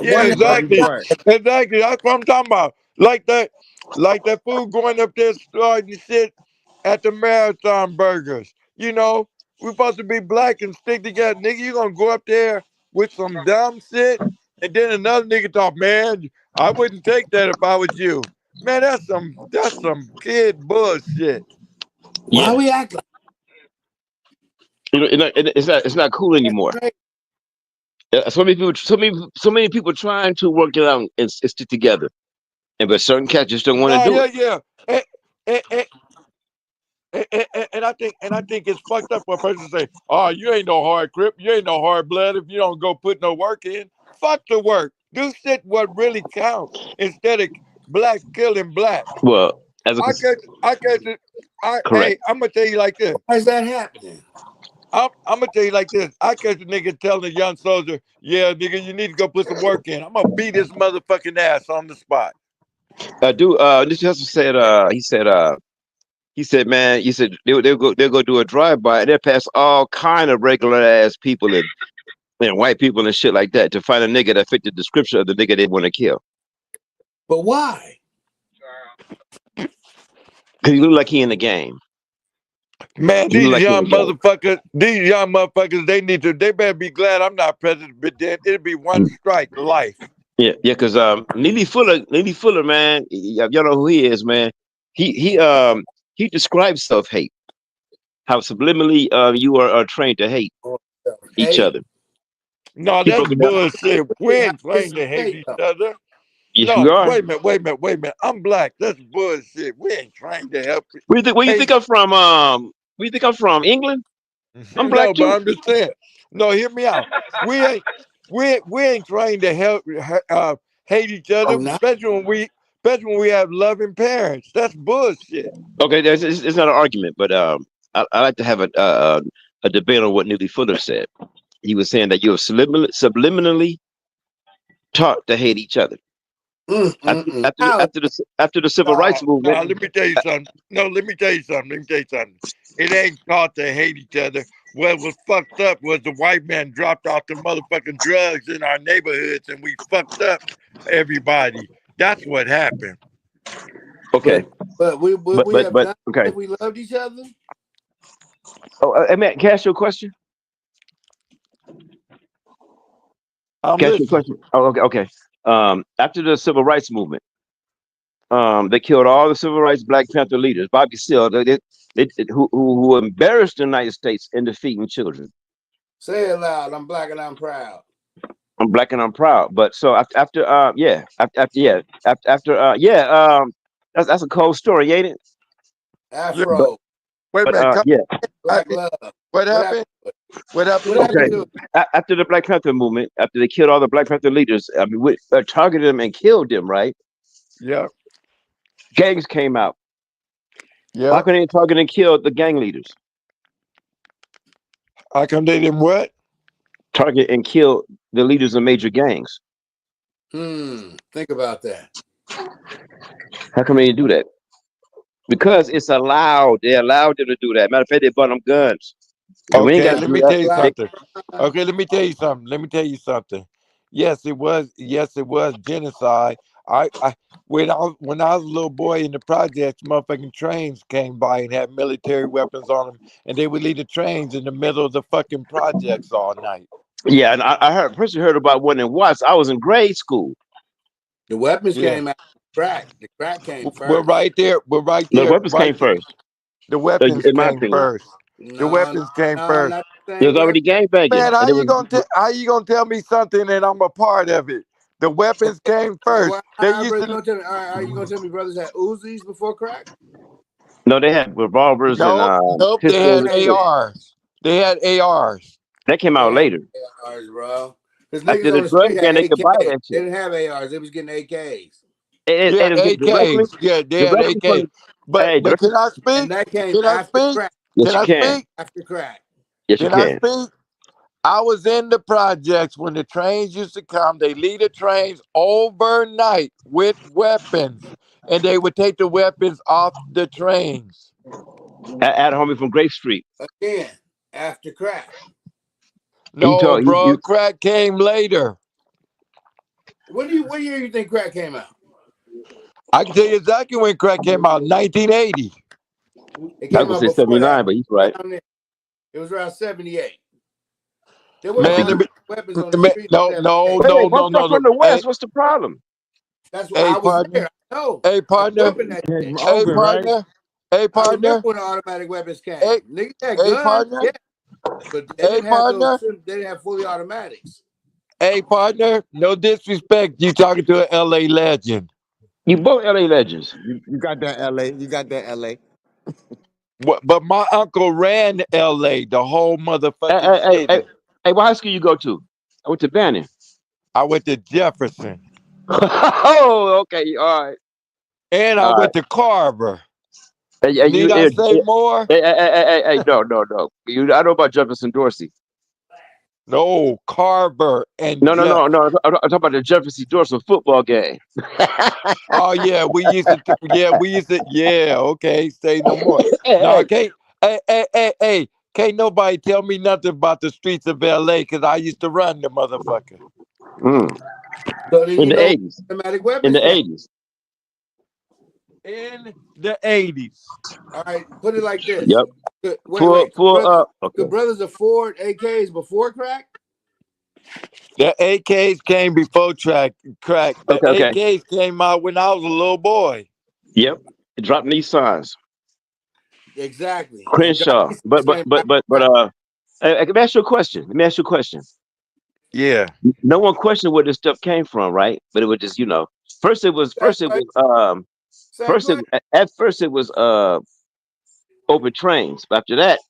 Yeah, exactly. Exactly. That's what I'm talking about. Like that fool going up there starting shit at the Marathon Burgers. We're supposed to be black and stick together. Nigga, you gonna go up there with some dumb shit, and then another nigga talk, man, I wouldn't take that if I was you. Man, that's some kid bullshit. Why we act like It's not cool anymore. So many people trying to work it out and stick together, but certain cats just don't want to do it. Yeah. And I think it's fucked up for a person to say, "Oh, you ain't no hard crip, you ain't no hard blood if you don't go put no work in." Fuck the work. Do shit what really counts instead of blacks killing blacks. Well, as a Hey, I'm gonna tell you like this. Why is that happening? I'm gonna tell you like this. I catch a nigga telling a young soldier, "Yeah, nigga, you need to go put some work in." I'm gonna beat his motherfucking ass on the spot. This hustle said, he said, man, he said they'll go do a drive-by and they'll pass all kind of regular ass people and white people and shit like that to find a nigga that fit the description of the nigga they want to kill. But why? Because he look like he in the game. Man, You look these like an young adult. motherfuckers, they better be glad I'm not president, but then it'll be one strike life. Yeah, yeah, because Neely Fuller, man, y'all know who he is, man. He describes self-hate, how subliminally you are trained to hate each Hate. other. No, He that's broke it down. bullshit. We ain't trained to hate each other. Yes, we No, are. wait a minute. I'm black. That's bullshit. We ain't trained to help Where you hate. think I'm from? Where you think I'm from? England? I'm black No, but too. I'm just saying. No, hear me out. We ain't we ain't trying to help hate each other, I'm not. especially when we have loving parents. That's bullshit. Okay, it's not an argument, but I like to have a debate on what Neely Fuller said. He was saying that you're subliminally taught to hate each other. After the civil rights movement. Let me tell you something. No, let me tell you something. It ain't taught to hate each other. What was fucked up was the white man dropped off the motherfucking drugs in our neighborhoods and we fucked up everybody. That's what happened. Okay. But we have done okay. if we loved each other. Oh, hey man, can I ask you a question? I'm Can I ask you a listening. question? Oh, okay. After the civil rights movement, they killed all the civil rights Black Panther leaders. Bobby Seale, who embarrassed the United States in defeating children. Say it loud. I'm black and I'm proud. I'm black and I'm proud. But so after that's a cold story, ain't it? Afro. Wait a minute. Black love. What happened? What happened? Okay. After the Black Panther movement, after they killed all the Black Panther leaders, I mean, we targeted them and killed them, right? Yeah. Gangs came out. Yeah. How come they targeted and killed the gang leaders? How come they didn't what? Target and kill the leaders of major gangs. Think about that. How come they didn't do that? Because it's allowed. They allowed them to do that. Matter of fact, they bought them guns. We ain't Okay, got to let do me that. tell you something. Okay, let me tell you something. Yes, it was. Yes, it was genocide. When I was a little boy in the projects, motherfucking trains came by and had military weapons on them, and they would leave the trains in the middle of the fucking projects all night. Yeah, and I heard about one in Watts. I was in grade school. The weapons came out. Crack. The crack came first. We're right there. The weapons came first. The weapons in my came opinion. first. The weapons came first. Not the There was already gang banging. Man, how you gonna tell me something and I'm a part of it? The weapons came first. They used to. Are you gonna tell me brothers had Uzis before crack? No, they had revolvers Nope. They pistols. had ARs. They had ARs. That came out later. ARs, bro. Because After niggas the on the drug street ban, had they could buy AKs. that They shit. didn't have ARs. They was getting AKs. And Yeah, it was AKs. Yeah, they had AKs. But can I speak? And that came Can I after speak? crack. Yes, Can you I can. speak? After crack. Yes, you Can I can. speak? I was in the projects when the trains used to come. They lead the trains overnight with weapons, and they would take the weapons off the trains. At homie from Grape Street. Again, after crack. No, bro, crack came later. What year you think crack came out? I can tell you exactly when crack came out. 1980. It came out say before 79, that. but he's right. It was around 78. There Man, wasn't weapons on the street. no. From the West, what's the problem? That's what I was there. No. Hey, partner. Hey, partner. Hey, I remember partner. when the automatic weapons came. Hey, Niggas had hey, guns, partner. yeah, but they Hey, didn't have partner. those. They didn't have fully automatics. Hey, partner. No disrespect. You talking to an LA legend. You both LA legends. You got that LA. You got that LA. But my uncle ran LA, the whole motherfucking city. Hey, what high school you go to? I went to Bannon. I went to Jefferson. Oh, okay, all right. And I went to Carver. Need I say more? Hey, no. I know about Jefferson Dorsey. No, Carver and No. I'm talking about the Jefferson Dorsey football game. Oh yeah, we used to. Yeah, okay. Say no more. No, I can't. Hey. Can't nobody tell me nothing about the streets of LA because I used to run the motherfucker. So then In the 80s. automatic weapons. In the 80s. in the 80s. All right, put it like this. Yep. Wait. Okay. Could brothers afford AKs before crack? The AKs came before crack. The Okay. AKs came out when I was a little boy. Yep. Drop Nissans. Exactly. And Crenshaw. Let me ask you a question. Yeah. No one questioned where this stuff came from, right? But it was just, first it was Same place. at first it was open trains. But after that,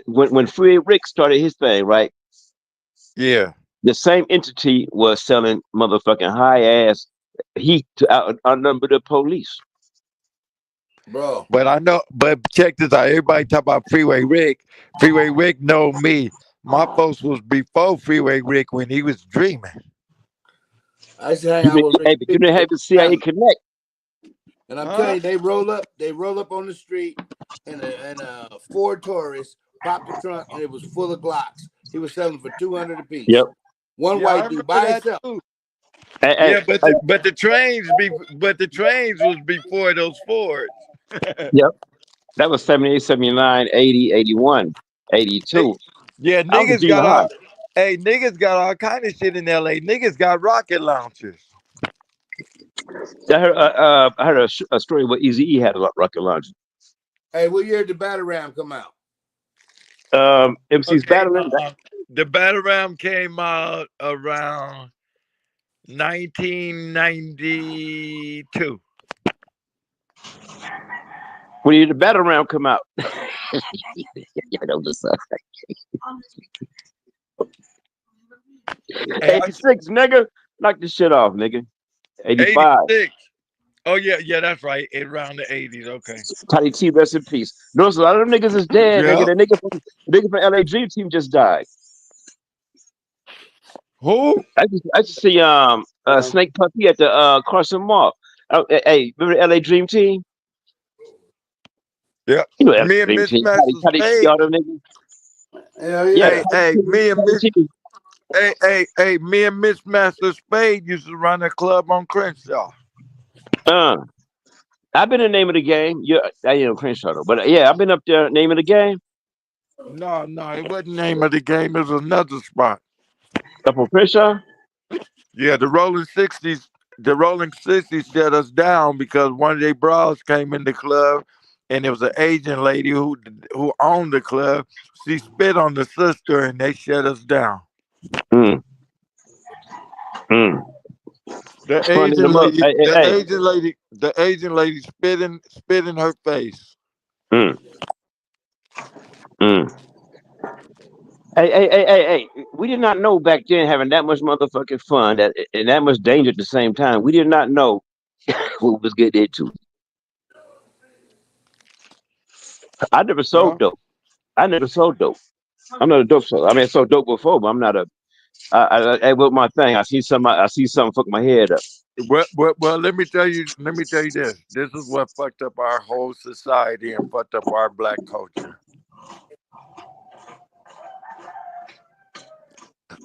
when Free Rick started his thing, right? Yeah. The same entity was selling motherfucking high ass heat to outnumber the police. Bro. But check this out. Everybody talk about Freeway Rick. Freeway Rick know me. My folks was before Freeway Rick when he was dreaming. I used to hang out with Rick. But you didn't have the CIA connect. And I'm telling you, they roll up on the street in a Ford Taurus, pop the trunk, and it was full of Glocks. He was selling for $200 a piece. Yep. One white dude by himself. But the trains was before those Fords. Yep. That was 78, 79, 80, 81, 82. Yeah, I was a niggas junior high. niggas got all kind of shit in LA. Niggas got rocket launchers. I heard a story where Eazy-E had a rocket launcher. Hey, what year did the Batarang come out? MC's battling. The Batarang came out around 1992. When did the Batarang come out? You know this. 86, nigga. Knock this shit off, nigga. 85. 86. Oh yeah, that's right. Around the 80s. Okay. Tiny T, rest in peace. Notice a lot of them niggas is dead, Yep. nigga. The nigga from LA Dream Team just died. Who? I just see Snake Puppy at the Carson Mall. Hey, remember the LA Dream Team? Yeah. You know LA Me and Dream Miss Team. Master Tiny T, Spade. all them niggas. Hell yeah. Hey, me and Miss me and Miss Master Spade used to run a club on Crenshaw. I've been in Name of the Game. Yeah, I ain't Crenshaw though, but yeah, I've been up there. Name of the Game. No, it wasn't name of the game. It was another spot. Up on Crenshaw. Yeah, the Rolling 60s. The Rolling 60s shut us down because one of their bras came in the club, and it was an Asian lady who owned the club. She spit on the sister, and they shut us down. The Asian lady, the Asian lady spit in her face. Hey, we did not know back then having that much motherfucking fun and that much danger at the same time. We did not know what was getting into. I never sold dope. I'm not a dope seller. I mean, I sold dope before, but I'm not a. I with my thing. I see something fuck my head up. Well, let me tell you this. This is what fucked up our whole society and fucked up our black culture.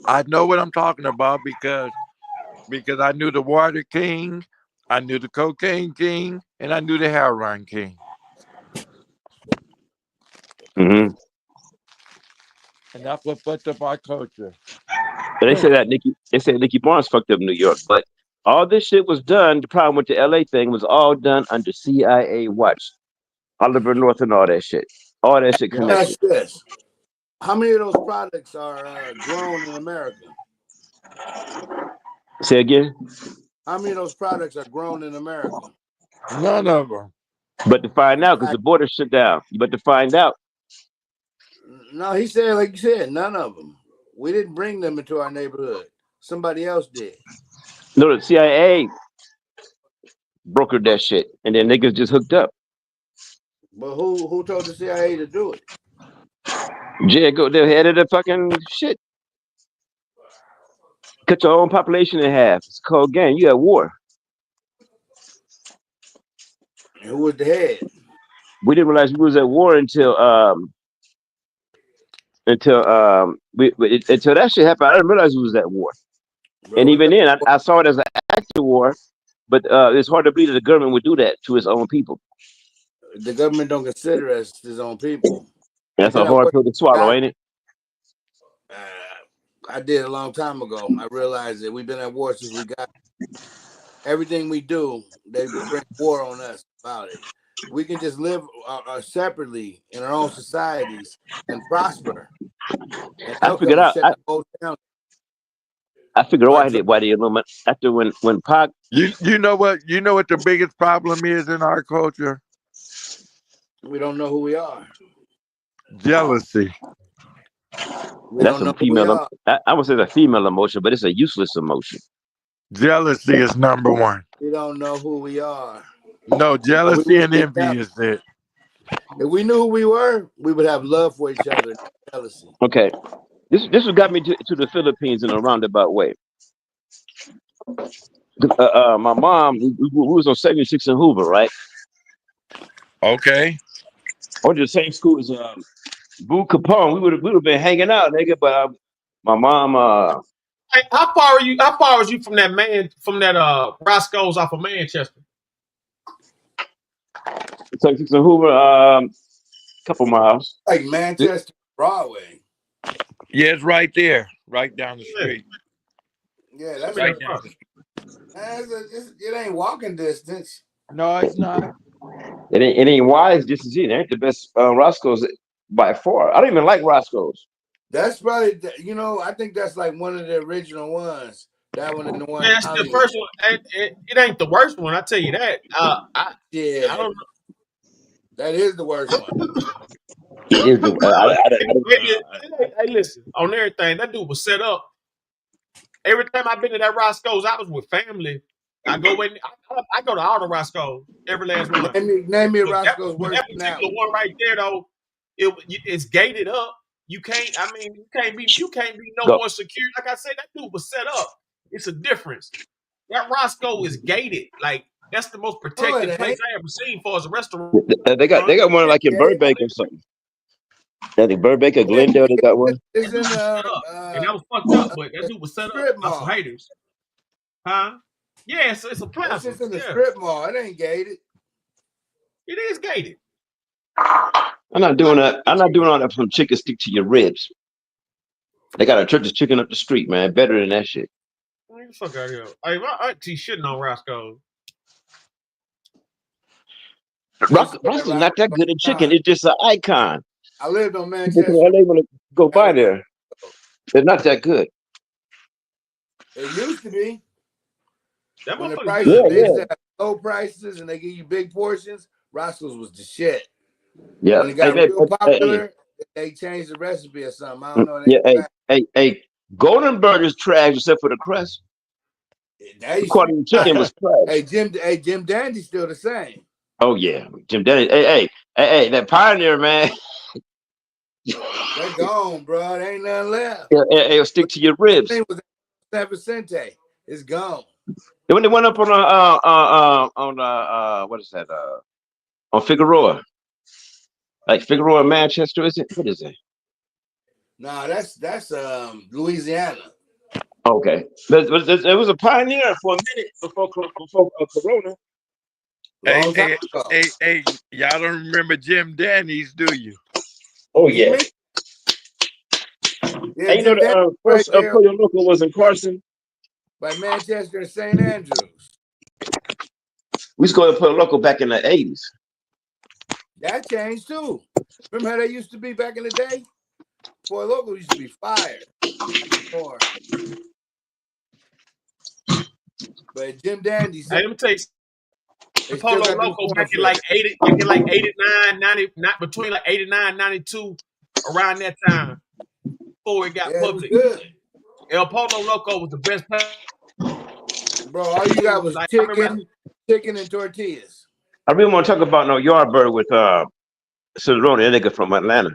I know what I'm talking about because I knew the water king, I knew the cocaine king, and I knew the heroin king. Mm-hmm. And that's what fucked up our culture. But they said Nicky Barnes fucked up New York, but all this shit was done. The problem with the LA thing was all done under CIA watch. Oliver North and all that shit. All that shit connected. Ask this. How many of those products are grown in America? Say again? How many of those products are grown in America? None of them. But to find out, because the border shut down. But to find out. No, he said, like you said, none of them. We didn't bring them into our neighborhood. Somebody else did. No, the CIA brokered that shit, and then niggas just hooked up. But who told the CIA to do it? Jago, the head of the fucking shit. Cut your own population in half. It's a cold game. You at war. And who was the head? We didn't realize we was at war until that shit happened. I didn't realize we was at war. Bro, and even then, I saw it as an active war but it's hard to believe that the government would do that to its own people. The government don't consider us his own people. That's a hard pill to swallow, ain't it? I did a long time ago. I realized that we've been at war since we got everything we do. They bring war on us about it. We can just live separately in our own societies and prosper. And I they'll figured come and out. shut the whole town. I figured why the Illuminati after when Pac. You know what the biggest problem is in our culture? We don't know who we are. Jealousy. That's a female. I would say it's a female emotion, but it's a useless emotion. Jealousy is number one. We don't know who we are. No, jealousy and envy is it. If we knew who we were, we would have love for each other, not jealousy. Okay, this what got me to the Philippines in a roundabout way. My mom, we was on 76 in Hoover, right? Okay. I went to the same school as Boo Capone. We would have been hanging out, nigga. But my mom. Hey, how far was you from that Roscoe's off of Manchester? 76 in Hoover, couple miles. Like Manchester Broadway. Yeah, it's right there, right down the street. Yeah, that's right down the street. It ain't walking distance. No, it's not. It ain't wise distance either. It ain't the best Roscoe's by far. I don't even like Roscoe's. That's probably, I think that's like one of the original ones. That one and the one. That's the first one. It ain't the worst one. I tell you that. I don't know. That is the worst one. It is the. Hey, listen. On everything, that dude was set up. Every time I've been to that Roscoe's, I was with family. I go to all the Roscoe's, every last one. Name me a Roscoe's worse that than that particular one right there, though. It's gated up. You can't be no more secure. Like I said, that dude was set up. It's a difference. That Roscoe is gated. Like, that's the most protected place I ever seen for as a restaurant. They got one like in Burbank or something. I think Burbank or Glendale, they got one. It's in and that was fucked up, but that dude was set up by some haters. Huh? Yeah, it's a plaza. It's just in the strip mall. It ain't gated. It is gated. I'm not doing that. I'm not doing all that from chicken stick to your ribs. They got a church's chicken up the street, man. Better than that shit. Get the fuck out of here. Hey, my auntie shitting on Roscoe. Roscoe's not that good at chicken. It's just an icon. I lived on Manchester. They want to go by there. They're not that good. It used to be. When the prices, they used to have low prices and they give you big portions, Roscoe's was the shit. Yeah. When it got real popular, they changed the recipe or something. I don't know. Hey, Golden Burger's trash except for the crust. The chicken was trash. Jim Dandy's still the same. Oh yeah, Jim Dandy. Hey, that Pioneer, man. They're gone, bro. There ain't nothing left. It'll stick to your ribs. It was 7 It's gone. When they went up on what is that? On Figueroa, like Figueroa, Manchester, is it? What is it? Nah, that's Louisiana. Okay, it was a Pioneer for a minute before Corona. Hey, y'all don't remember Jim Danny's, do you? Oh yeah. You know the first Pollo Loco was in Carson. By Manchester and St. Andrews. We used to go to Pollo Loco back in the 80s. That changed too. Remember how they used to be back in the day? Pollo Loco used to be fire. But Jim Dandy said, let me tell you, Pollo Loco back in like 89, 90, not between like 89, 92, around that time, before it got public. El Pollo Loco was the best. Bro, all you got was chicken and tortillas. I really want to talk about no Yardbird with SendaRoni, that nigga from Atlanta.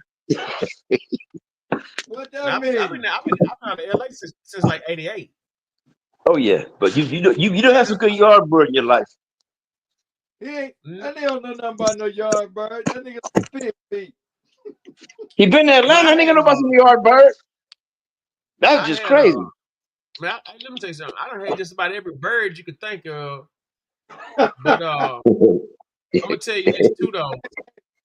What that mean? I've been out of LA since like 88. Oh yeah, but you don't have some good Yardbird in your life. That nigga don't know nothing about no Yardbird. That nigga like pig feet. He been to Atlanta. I nigga know about some Yardbird. That's just crazy. Man, let me tell you something. I done had just about every bird you could think of. But I'm gonna tell you this too, though.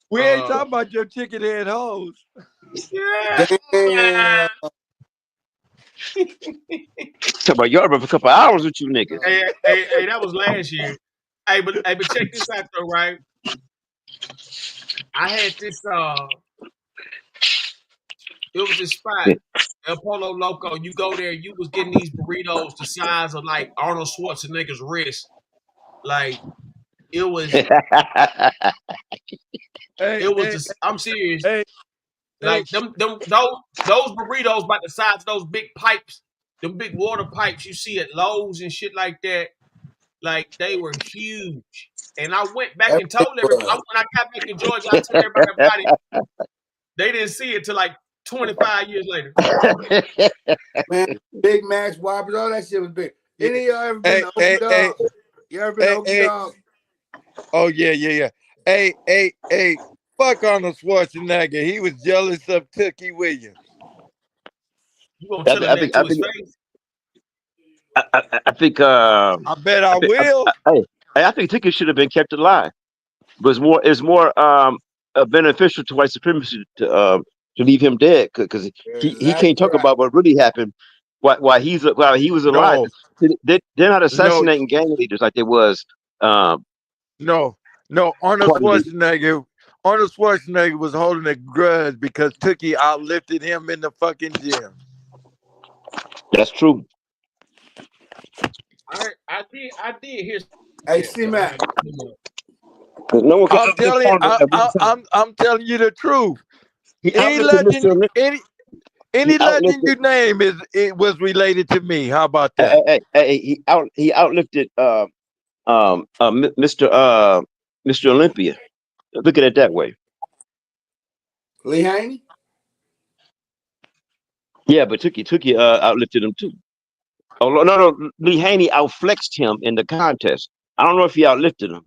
We ain't talking about your chicken head hoes. Yeah. Damn. Talk about y'all for a couple hours with you niggas. Hey, that was last year. Hey, but check this out though, right? I had this. It was this spot, El Polo Loco. You go there, you was getting these burritos the size of like Arnold Schwarzenegger's wrist. Like it was. It was just. I'm serious. Like those burritos about the size of those big pipes, them big water pipes you see at Lowe's and shit like that. Like they were huge. And I went back and told everybody. When I got back in Georgia, I told everybody about it. They didn't see it till like 25 years later. Man, Big Macs, Whoppers, all that shit was big. Any of y'all ever been to Okie Dog? You ever been to Okie Dog? Oh yeah. Hey, fuck Arnold Schwarzenegger. He was jealous of Tookie Williams. You gonna tell him that to his face? I think. I bet I will. I think Tookie should have been kept alive. But it's more beneficial to white supremacy to leave him dead because he can't talk about what really happened while he was alive. They're not assassinating gang leaders like they was. No, Arnold Schwarzenegger was holding a grudge because Tookie outlifted him in the fucking gym. That's true. I did hear. Hey, C-Mac. No one I'm telling you the truth. Any legend you name was related to me. How about that? Hey, he outlifted Mr. Olympia. Look at it that way. Lee Haney? Yeah, but Tookie outlifted him too. Oh no, Lee Haney outflexed him in the contest. I don't know if he outlifted him.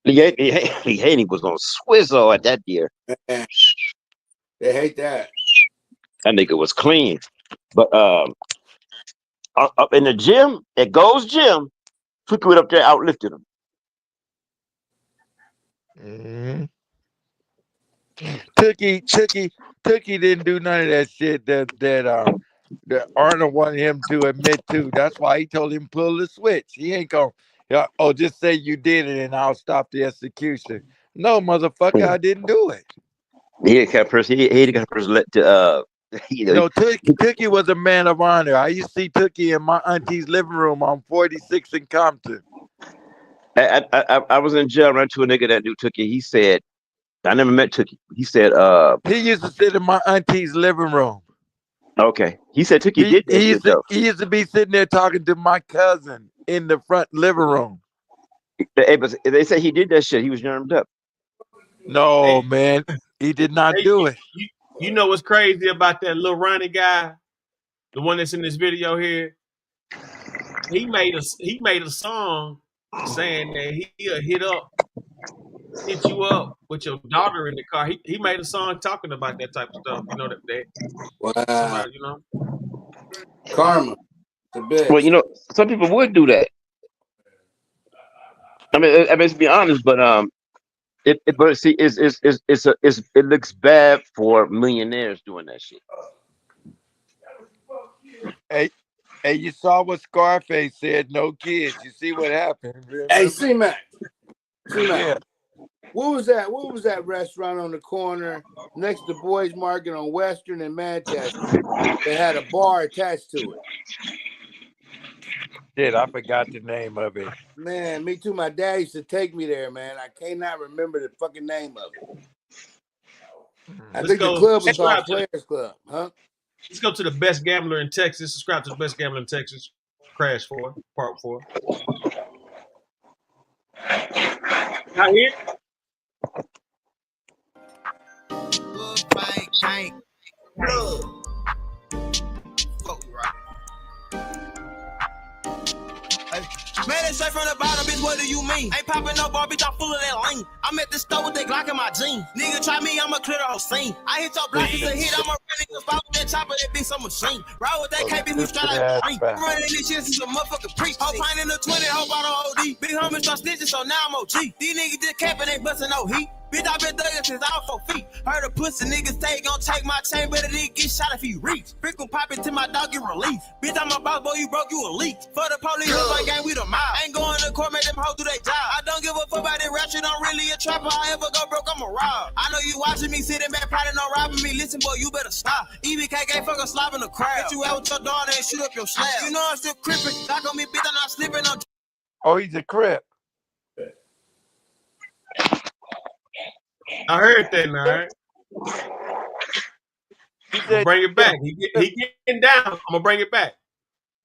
Lee Haney was on Swizzle at that year. They hate that. That nigga was clean. But up in the gym, at Gold's Gym, Tookie went up there, outlifted him. Mm-hmm. Tookie didn't do none of that shit that Arnold wanted him to admit to. That's why he told him pull the switch. He ain't gonna just say you did it and I'll stop the execution. No, motherfucker, I didn't do it. He ain't got person. He ain't got person let to No, Tookie was a man of honor. I used to see Tookie in my auntie's living room on 46 in Compton. I was in jail, ran to a nigga that knew Tookie. He said, I never met Tookie. He said, he used to sit in my auntie's living room. Okay. He said Tookie did that shit, though. He used to be sitting there talking to my cousin in the front living room. Hey, but they say he did that shit. He was yarmed up. No, man. He did not do it. You know what's crazy about that little Ronnie guy? The one that's in this video here? He made a song saying that he'll hit you up with your daughter in the car. He made a song talking about that type of stuff. You know that wow. Somebody, you know. Karma. The bitch. Well, you know, some people would do that. I mean, to be honest, but it looks bad for millionaires doing that shit. Hey, you saw what Scarface said? No kids. You see what happened? Remember? Hey, C-Mac. Yeah. What was that? What was that restaurant on the corner next to Boys Market on Western and Manchester that had a bar attached to it? Shit, I forgot the name of it. Man, me too. My dad used to take me there, man. I cannot remember the fucking name of it. I think the club was called Players Club, huh? Let's go to the best gambler in Texas. Subscribe to the best gambler in Texas. Crash 4, Part 4. Not here. Man, it's straight from the bottom, bitch, what do you mean? Ain't popping no bar, bitch, I'm full of that lean. I'm at the store with that Glock in my jeans. Nigga try me, I'ma clear the whole scene. I hit your block, it's a hit, I'ma run niggas out with that chopper, that bitch some machine. Ride with that KB, we straight like green. Running this shit since a motherfucking preach. Whole pint in the 20, whole bottle OD. Big homies start snitching, so now I'm OG. These niggas just capping, ain't busting no heat. Bitch, I been thugging since I was 4 feet. Heard a pussy niggas say gon' take my chain, better than get shot if he reach. Brick gon' pop it till my dog get released. Bitch, I'm a boss, boy, you broke, you a leak. For the police, like gang, we the mob. Ain't going to court, make them hoes do their job. I don't give a fuck about that rap shit, I'm really a trapper. I ever go broke, I'm a rob. I know you watching me, sitting back, plotting on robbing me. Listen, boy, you better stop. EBK can't fuck a slob in the crowd. Get you out with your daughter and shoot up your slab. You know I'm still crippin'. Knock on me, bitch, I'm not slipping on. Oh, he's a crip. I heard that, man. He I'm gonna bring it back. He getting down. I'm gonna bring it back.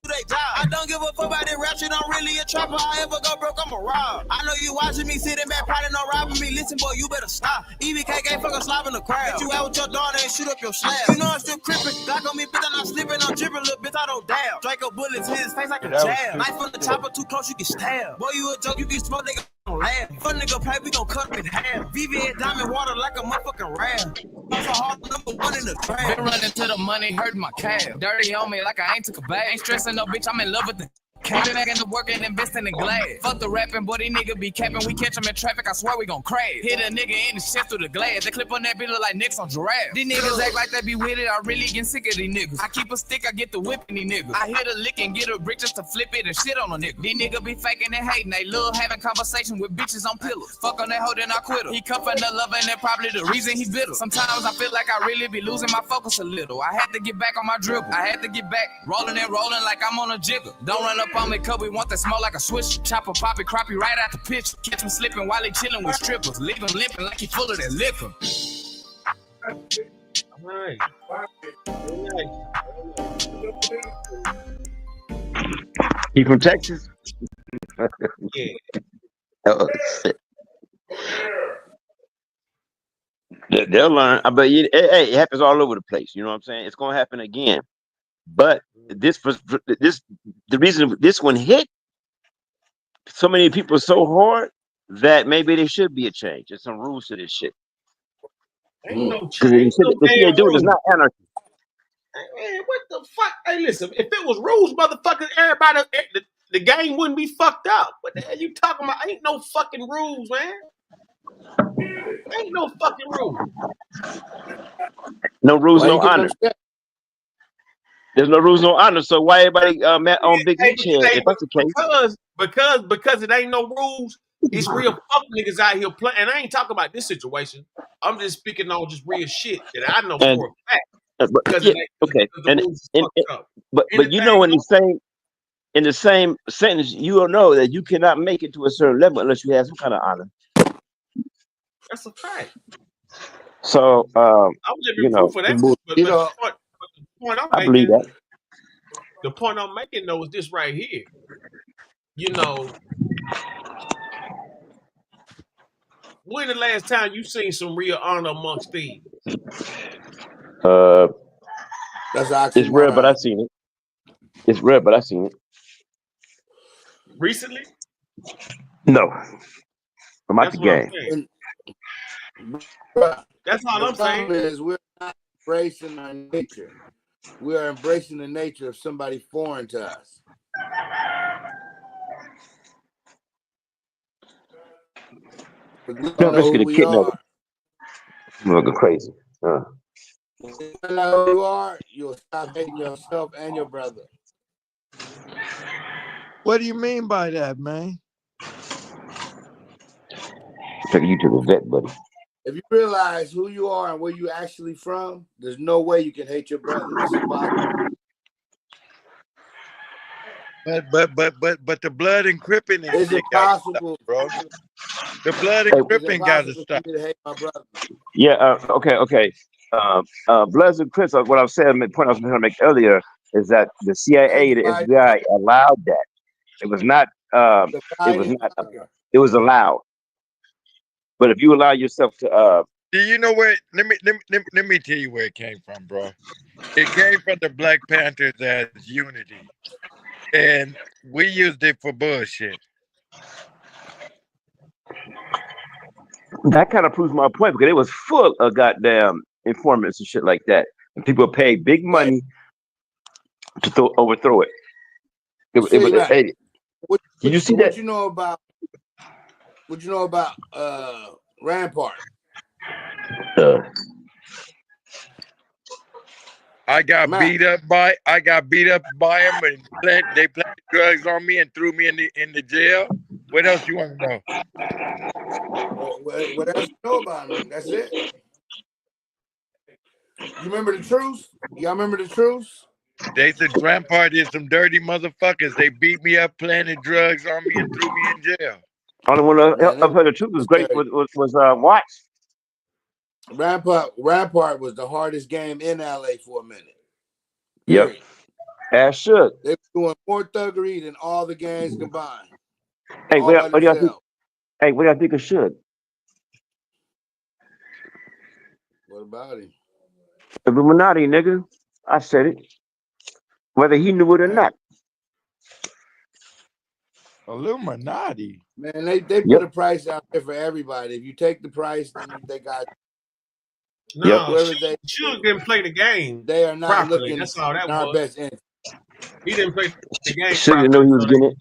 I don't give a fuck about that rap shit, I'm really a trapper. I ever go broke, I'm a rob. I know you watching me, sitting back, plotting on robbing me. Listen, boy, you better stop. EBK can't fuck a slob in the crowd. Get you out with your daughter and shoot up your slab. You know I'm still crippin'. Glock on me, bitch, I'm not slipping, I'm dripping, little bitch, I don't dab. Draco bullets hit his face like a jab. Knife on the chopper, too close, you get stabbed. Boy, you a joke, you get smoked, nigga. Laugh. Fuck nigga play, we gon' cut him in half. VVS diamond water like a motherfucking raft. Also hard #1 in the trap. Been running to the money, hurting my calf. Dirty on me like I ain't took a bath. Ain't stressing no bitch, I'm in love with the Been back in the work and investing in glass. Fuck the rapping, boy, these niggas be capping. We catch them in traffic, I swear we gon' crash. Hit a nigga in the shit through the glass. They clip on that bitch look like Nicks on giraffe. These niggas act like they be with it, I really get sick of these niggas. I keep a stick, I get the whipping these niggas. I hit a lick and get a brick just to flip it and shit on a nigga. These niggas be faking and hating, they love having conversation with bitches on pillows. Fuck on that hoe, then I quit her. He cuffing the lover and that probably the reason he bitter. Sometimes I feel like I really be losing my focus a little. I had to get back on my dribble. I had to get back, rolling and rolling like I'm on a jigger. Don't run up on me, cause we want that smell like a swish. Chopper, poppy, crappie right out the pitch. Catch him slipping while he chilling with strippers. Leave him limping like he full of that liquor. Right. He from Texas? Yeah. Oh, shit. They'll learn. But hey, it happens all over the place. You know what I'm saying? It's gonna happen again. But the reason this one hit so many people so hard that maybe there should be a change. There's some rules to this shit. Ain't no Because change. the shit they do is not anarchy. Man, what the fuck? Hey, listen, if it was rules, motherfuckers, everybody, the game wouldn't be fucked up. What the hell you talking about? Ain't no fucking rules, man. Ain't no fucking rules. No rules, no honor. There's no rules, no honor. So why everybody on Big Meech here? If that's the case, because it ain't no rules. It's real fuck niggas out here playing. And I ain't talking about this situation. I'm just speaking on just real shit that I know for a fact. But you know, in the same sentence, you will know that you cannot make it to a certain level unless you have some kind of honor. That's a fact. So you know, for that. But the point I'm I believe making, that. the point I'm making though is this right here. You know, when the last time you seen some real honor amongst thieves? It's rare, but I've seen it. It's rare, but I've seen it. Recently? No. I'm out the game. That's all I'm saying. Is we're not embracing our nature. We are embracing the nature of somebody foreign to us. But we don't know who we are. I'm looking crazy. When you find out who you are, you'll stop hating yourself and your brother. What do you mean by that, man? Taking you to the vet, buddy. If you realize who you are and where you actually from, there's no way you can hate your brother. It's impossible. But the blood and cripping and it's shit impossible, bro. The blood and cripping got to stop. To hate my brother. Yeah. Okay. Bloods and Crips. What I was saying, the point I was going to make earlier is that the CIA, the FBI allowed that. It was not. It was allowed. But if you allow yourself to, do you know where? Let me tell you where it came from, bro. It came from the Black Panthers as unity, and we used it for bullshit. That kind of proves my point because it was full of goddamn informants and shit like that. People pay big money to overthrow it. Hey, Did you see what that? you know about Rampart? I got beat up by him, and they planted drugs on me and threw me in the jail. What else you want to know? What else you know about him? That's it. You remember the truth? Y'all remember the truth? They said Rampart is some dirty motherfuckers. They beat me up, planted drugs on me, and threw me in jail. Only one I've heard the truth was great was Watts. Rampart was the hardest game in LA for a minute. Yep. As should. They were doing more thuggery than all the gangs combined. Hey, all what do y'all think? Hey, what do y'all think it should? What about him? Illuminati, nigga. I said it. Whether he knew it or not. Illuminati. Man, they put a price out there for everybody. If you take the price, then they got. No, Suge didn't play the game. They are not properly. looking. That's all that in our was. best interest. He didn't play the game. Suge didn't know he was getting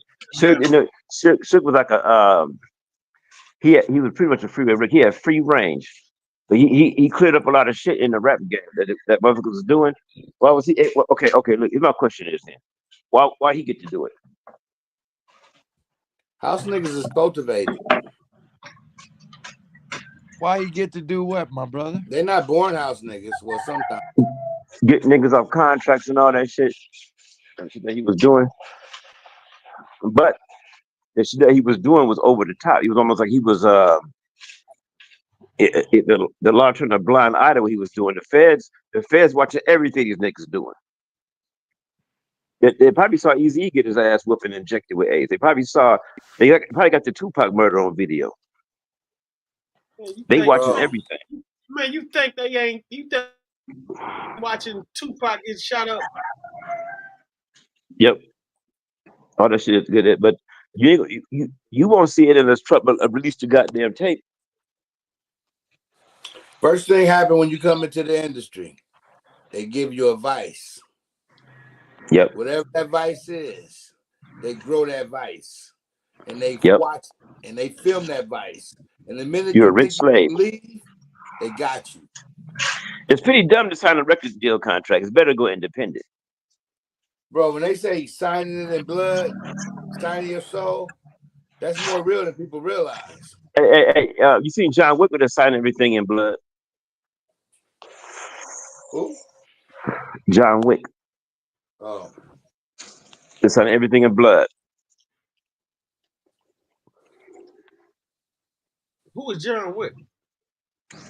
it. Suge was like a he was pretty much a freeway Rick. He had free range. But he cleared up a lot of shit in the rap game that motherfucker was doing. Why was he? Okay. Look, my question is then, why he get to do it? House niggas is cultivated. Why you get to do what, my brother? They're not born house niggas. Well, sometimes get niggas off contracts and all that shit. That shit that he was doing, but the shit that he was doing was over the top. He was almost like he was the law turned a blind eye to what he was doing. The feds watching everything these niggas doing. They probably saw Eazy get his ass whooped and injected with AIDS. They probably got the Tupac murder on video. They watching everything. Man, you think they ain't? You think watching Tupac get shot up? Yep. All that shit is good, but you won't see it in this truck, but release the goddamn tape. First thing happened when you come into the industry, they give you a vice. Yep. Whatever that vice is, they grow that vice, and they watch and they film that vice. And the minute you're you a rich slave, leave, they got you. It's pretty dumb to sign a record deal contract. It's better to go independent. Bro, when they say signing it in blood, signing your soul, that's more real than people realize. Hey, you seen John Wick with us sign everything in blood? Who? John Wick. Oh. They sign everything in blood. Who was John Wick?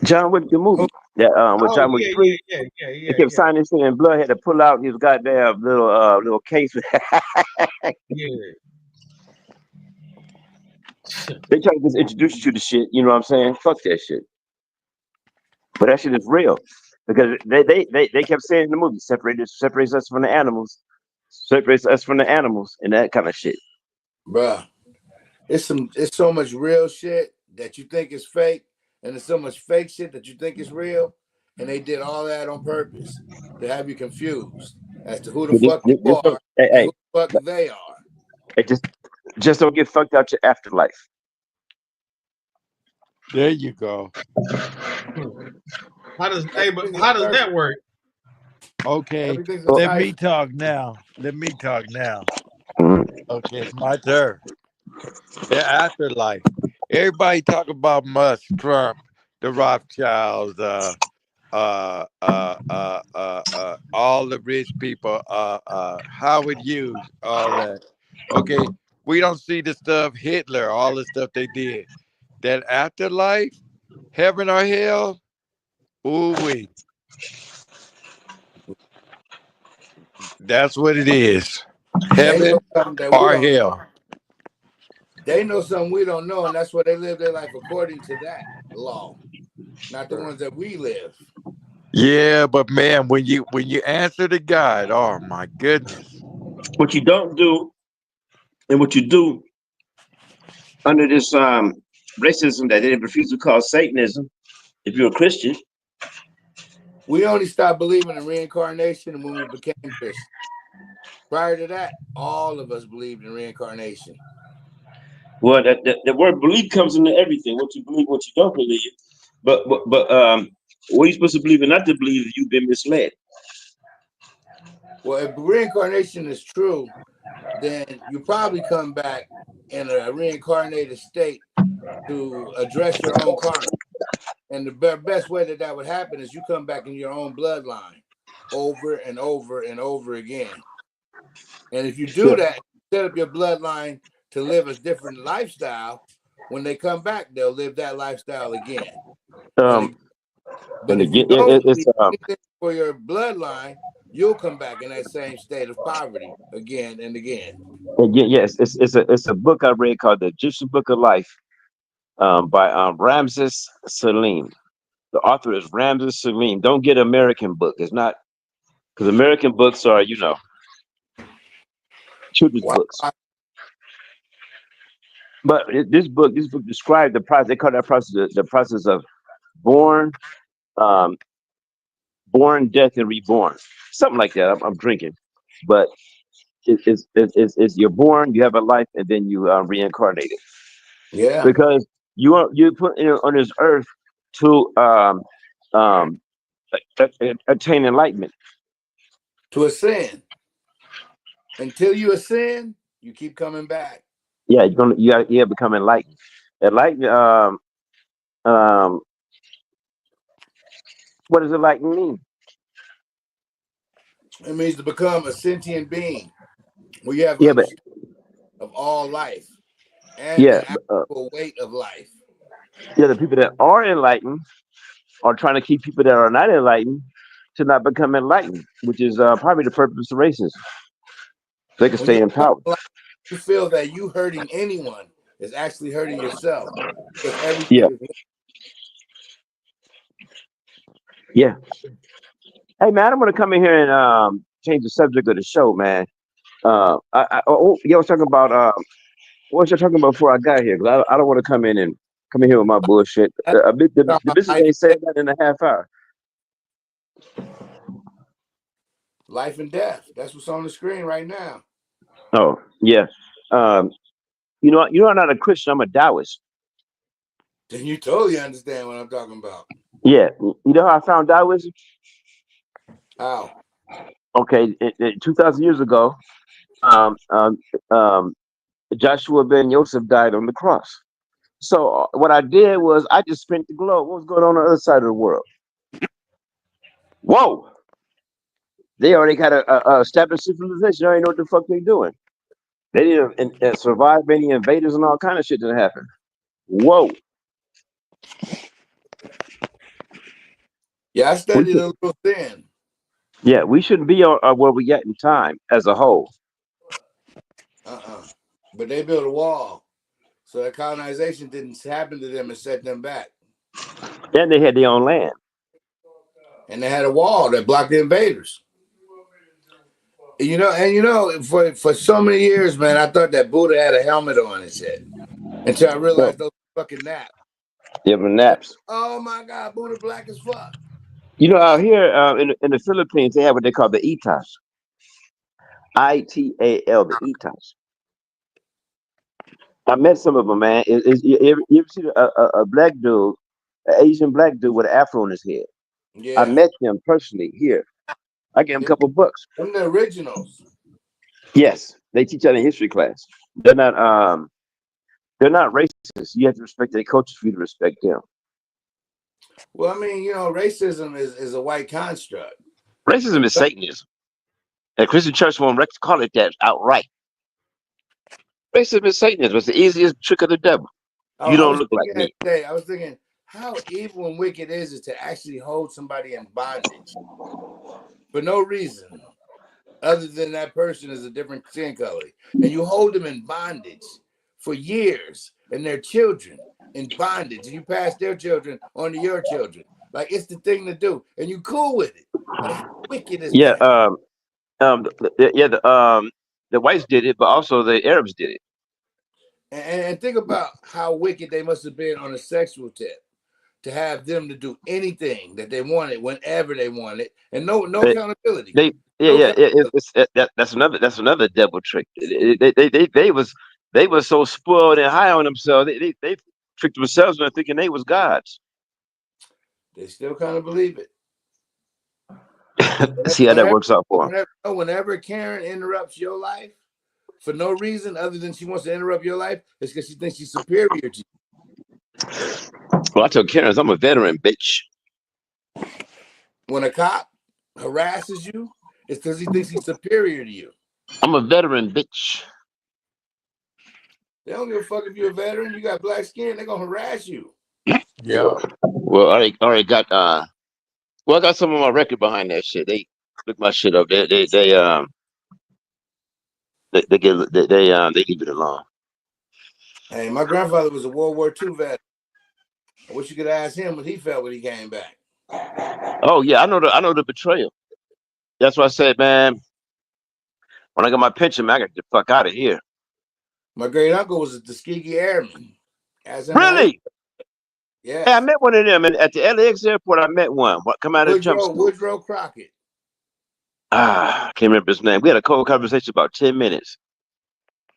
John Wick, the movie. With John Wick 3. Yeah. He kept signing this thing in blood, had to pull out his goddamn little case. Yeah. They try to just introduce you to the shit, you know what I'm saying? Fuck that shit. But that shit is real. Because they kept saying in the movie, separates us from the animals. Separates us from the animals and that kind of shit. Bruh. It's so much real shit that you think is fake, and there's so much fake shit that you think is real, and they did all that on purpose to have you confused as to who the fuck you are and who the fuck they are. Hey, just don't get fucked out your afterlife. There you go. How does that work? Okay, let me talk now. Okay, it's my turn. The afterlife. Everybody talk about Musk, Trump, the Rothschilds, all the rich people, Howard Hughes, all that. Okay, we don't see the stuff Hitler, all the stuff they did. That afterlife, heaven or hell, ooh-wee. That's what it is. Heaven or hell. They know something we don't know, and that's why they live their life according to that law, not the ones that we live. Yeah, but man, when you answer to God, oh my goodness. What you don't do, and what you do under this racism that they refuse to call Satanism, if you're a Christian, We only stopped believing in reincarnation when we became Christians. Prior to that, all of us believed in reincarnation. Well, the word belief comes into everything. What you believe, what you don't believe. But what are you supposed to believe and not to believe if you've been misled? Well, if reincarnation is true, then you probably come back in a reincarnated state to address your own karma. And the best way that would happen is you come back in your own bloodline over and over and over again. And if you do that, set up your bloodline to live a different lifestyle, when they come back, they'll live that lifestyle again. But if you don't leave anything for your bloodline, you'll come back in that same state of poverty again and again. Yes, it's a book I read called The Egyptian Book of Life by Ramses Salim. The author is Ramses Salim. Don't get American book. It's not, because American books are, children's books. But this book described the process. They call that process the process of born, death, and reborn. Something like that. I'm drinking, but it's you're born, you have a life, and then you reincarnated. Yeah. Because you put on this earth to attain enlightenment. To ascend. Until you ascend, you keep coming back. Yeah, you become enlightened. Enlightenment. What does enlightenment mean? It means to become a sentient being where you have understanding of all life and the actual weight of life. Yeah, the people that are enlightened are trying to keep people that are not enlightened to not become enlightened, which is probably the purpose of racism. They can stay in power. You feel that you hurting anyone is actually hurting yourself, because everything is. Yeah. Hey man, I'm gonna come in here and change the subject of the show, man. I was talking about what was I talking about before I got here? Because I don't want to come in here with my bullshit. The business ain't said that in a half hour. Life and death. That's what's on the screen right now. Oh yeah. I'm not a Christian. I'm a Taoist. Then you totally understand what I'm talking about. Yeah. You know how I found Taoism? How? Okay, 2,000 years ago, Joshua ben Joseph died on the cross. So what I did was I just spent the globe. What was going on the other side of the world? Whoa! They already got a established civilization. I already know what the fuck they're doing. They didn't survive any invaders and all kind of shit that happened. Whoa! Yeah, I studied a little thin. Yeah, we shouldn't be where we at in time as a whole. But they built a wall, so that colonization didn't happen to them and set them back. And they had their own land. And they had a wall that blocked the invaders. For so many years, man, I thought that Buddha had a helmet on his head until I realized those fucking naps. Yeah, but naps. Oh my God, Buddha black as fuck. Out here in the Philippines, they have what they call the Itas. ITAL, the Itas. I met some of them, man. You ever see a black dude, an Asian black dude with an afro on his head? Yeah. I met them personally here. I gave him a couple bucks. Them the originals. Yes, they teach that in history class. They're not racist. You have to respect their culture for you to respect them. Well, I mean, racism is a white construct. Racism is Satanism. And Christian church won't call it that outright. Racism is Satanism. It's the easiest trick of the devil. You don't look like me. I was thinking, how evil and wicked is it to actually hold somebody in bondage for no reason other than that person is a different skin color, and you hold them in bondage for years, and their children in bondage, and you pass their children on to your children. Like, it's the thing to do, and you cool with it. Like, how wicked is that? The whites did it, but also the Arabs did it. And think about how wicked they must have been on a sexual tip. to have them to do anything that they wanted whenever they wanted, and no accountability. That's another devil trick. They were so spoiled and high on themselves. They tricked themselves into thinking they was gods. They still kind of believe it. See how that works out for them. Whenever Karen interrupts your life for no reason other than she wants to interrupt your life, it's because she thinks she's superior to you. Well, I tell Karen, I'm a veteran, bitch. When a cop harasses you, it's because he thinks he's superior to you. I'm a veteran, bitch. They don't give a fuck if you're a veteran. You got black skin, they're gonna harass you. Yeah. Well, I already got I got some of my record behind that shit. They look my shit up. They leave it alone. Hey, my grandfather was a World War II vet. I wish you could ask him what he felt when he came back. Oh yeah, I know the betrayal. That's why I said, man, when I got my pension, man, I got the fuck out of here. My great uncle was a Tuskegee Airman. Really? Yeah. Hey, I met one of them at the LAX airport. I met one. What come out of jump school? Woodrow Crockett. I can't remember his name. We had a cold conversation about 10 minutes.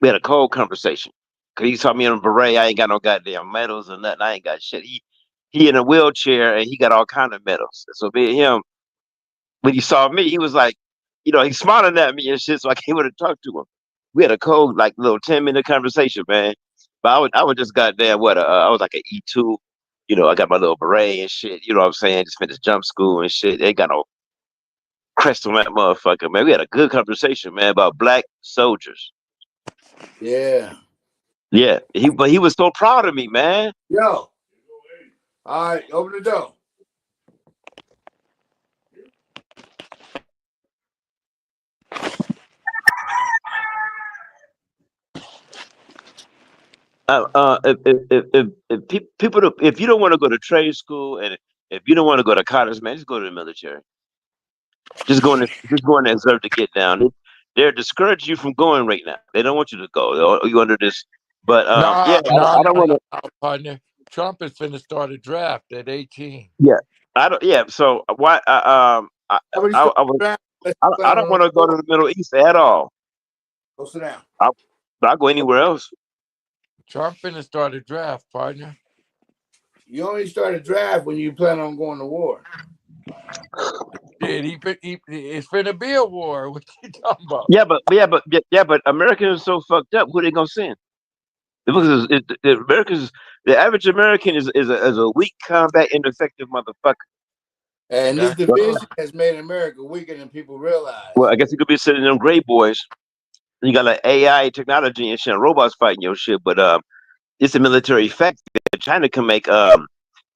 We had a cold conversation. Cause he saw me in a beret. I ain't got no goddamn medals or nothing. I ain't got shit. He in a wheelchair and he got all kind of medals. So me and him, when he saw me, he was like, he's smiling at me and shit. So I came over to talk to him. We had a cold, like, little 10-minute conversation, man. But I was just goddamn I was like an E2. I got my little beret and shit. You know what I'm saying? Just finished jump school and shit. They got no crest on that motherfucker, man. We had a good conversation, man, about black soldiers. Yeah. Yeah. But he was so proud of me, man. Yo. All right, open the door. If you don't want to go to trade school and if you don't want to go to college, man, just go to the military. Just go in there and serve to get down. They're discouraging you from going right now. They don't want you to go. You under this, but I don't want to. Partner. Trump is finna start a draft at 18. Yeah, I don't. Yeah, so why? I don't want to go to the Middle East at all. Go sit down. I'll go anywhere else. Trump finna start a draft, partner. You only start a draft when you plan on going to war. It's finna be a war. What you talking about? Yeah, but Americans are so fucked up. Who they gonna send? Because the average American is a weak, combat, ineffective motherfucker. And this division has made America weaker than people realize. Well, I guess you could be sending them gray boys. You got like AI technology and shit, and robots fighting your shit, but it's a military fact that China can make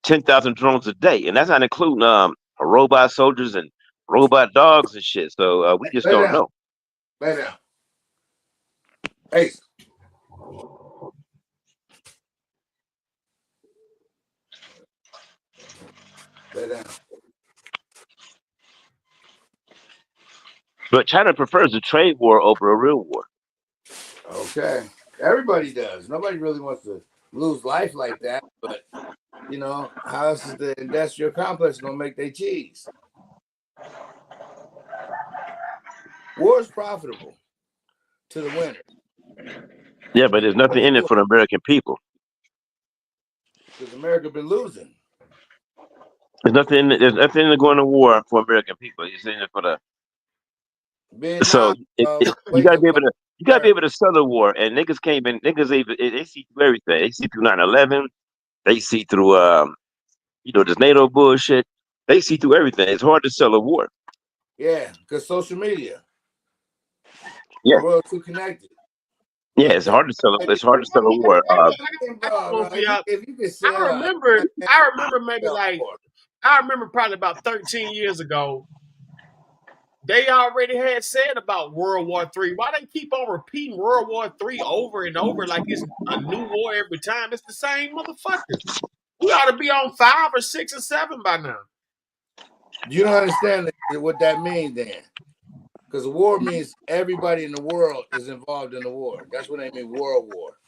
10,000 drones a day, and that's not including robot soldiers and robot dogs and shit. So we just don't know. Lay down. Hey. Lay down. But China prefers a trade war over a real war. Okay. Everybody does. Nobody really wants to lose life like that. But, how else is the industrial complex going to make their cheese? War is profitable to the winner. Yeah, but there's nothing in it for the American people. Because America been losing. There's nothing in going to war for American people. You're saying it for the Vietnam, so you gotta be able to sell the war, and niggas came in. They see through everything. They see through 9/11. They see through this NATO bullshit. They see through everything. It's hard to sell a war. Yeah, because social media. Yeah, the world too connected. Yeah, it's hard to sell. It's hard to sell a war. If you could sell, I remember maybe I remember probably about 13 years ago. They already had said about World War III. Why they keep on repeating World War III over and over like it's a new war every time? It's the same motherfuckers. We ought to be on 5 or 6 or 7 by now. You don't understand what that means then. Because a war means everybody in the world is involved in the war. That's what they mean, world war.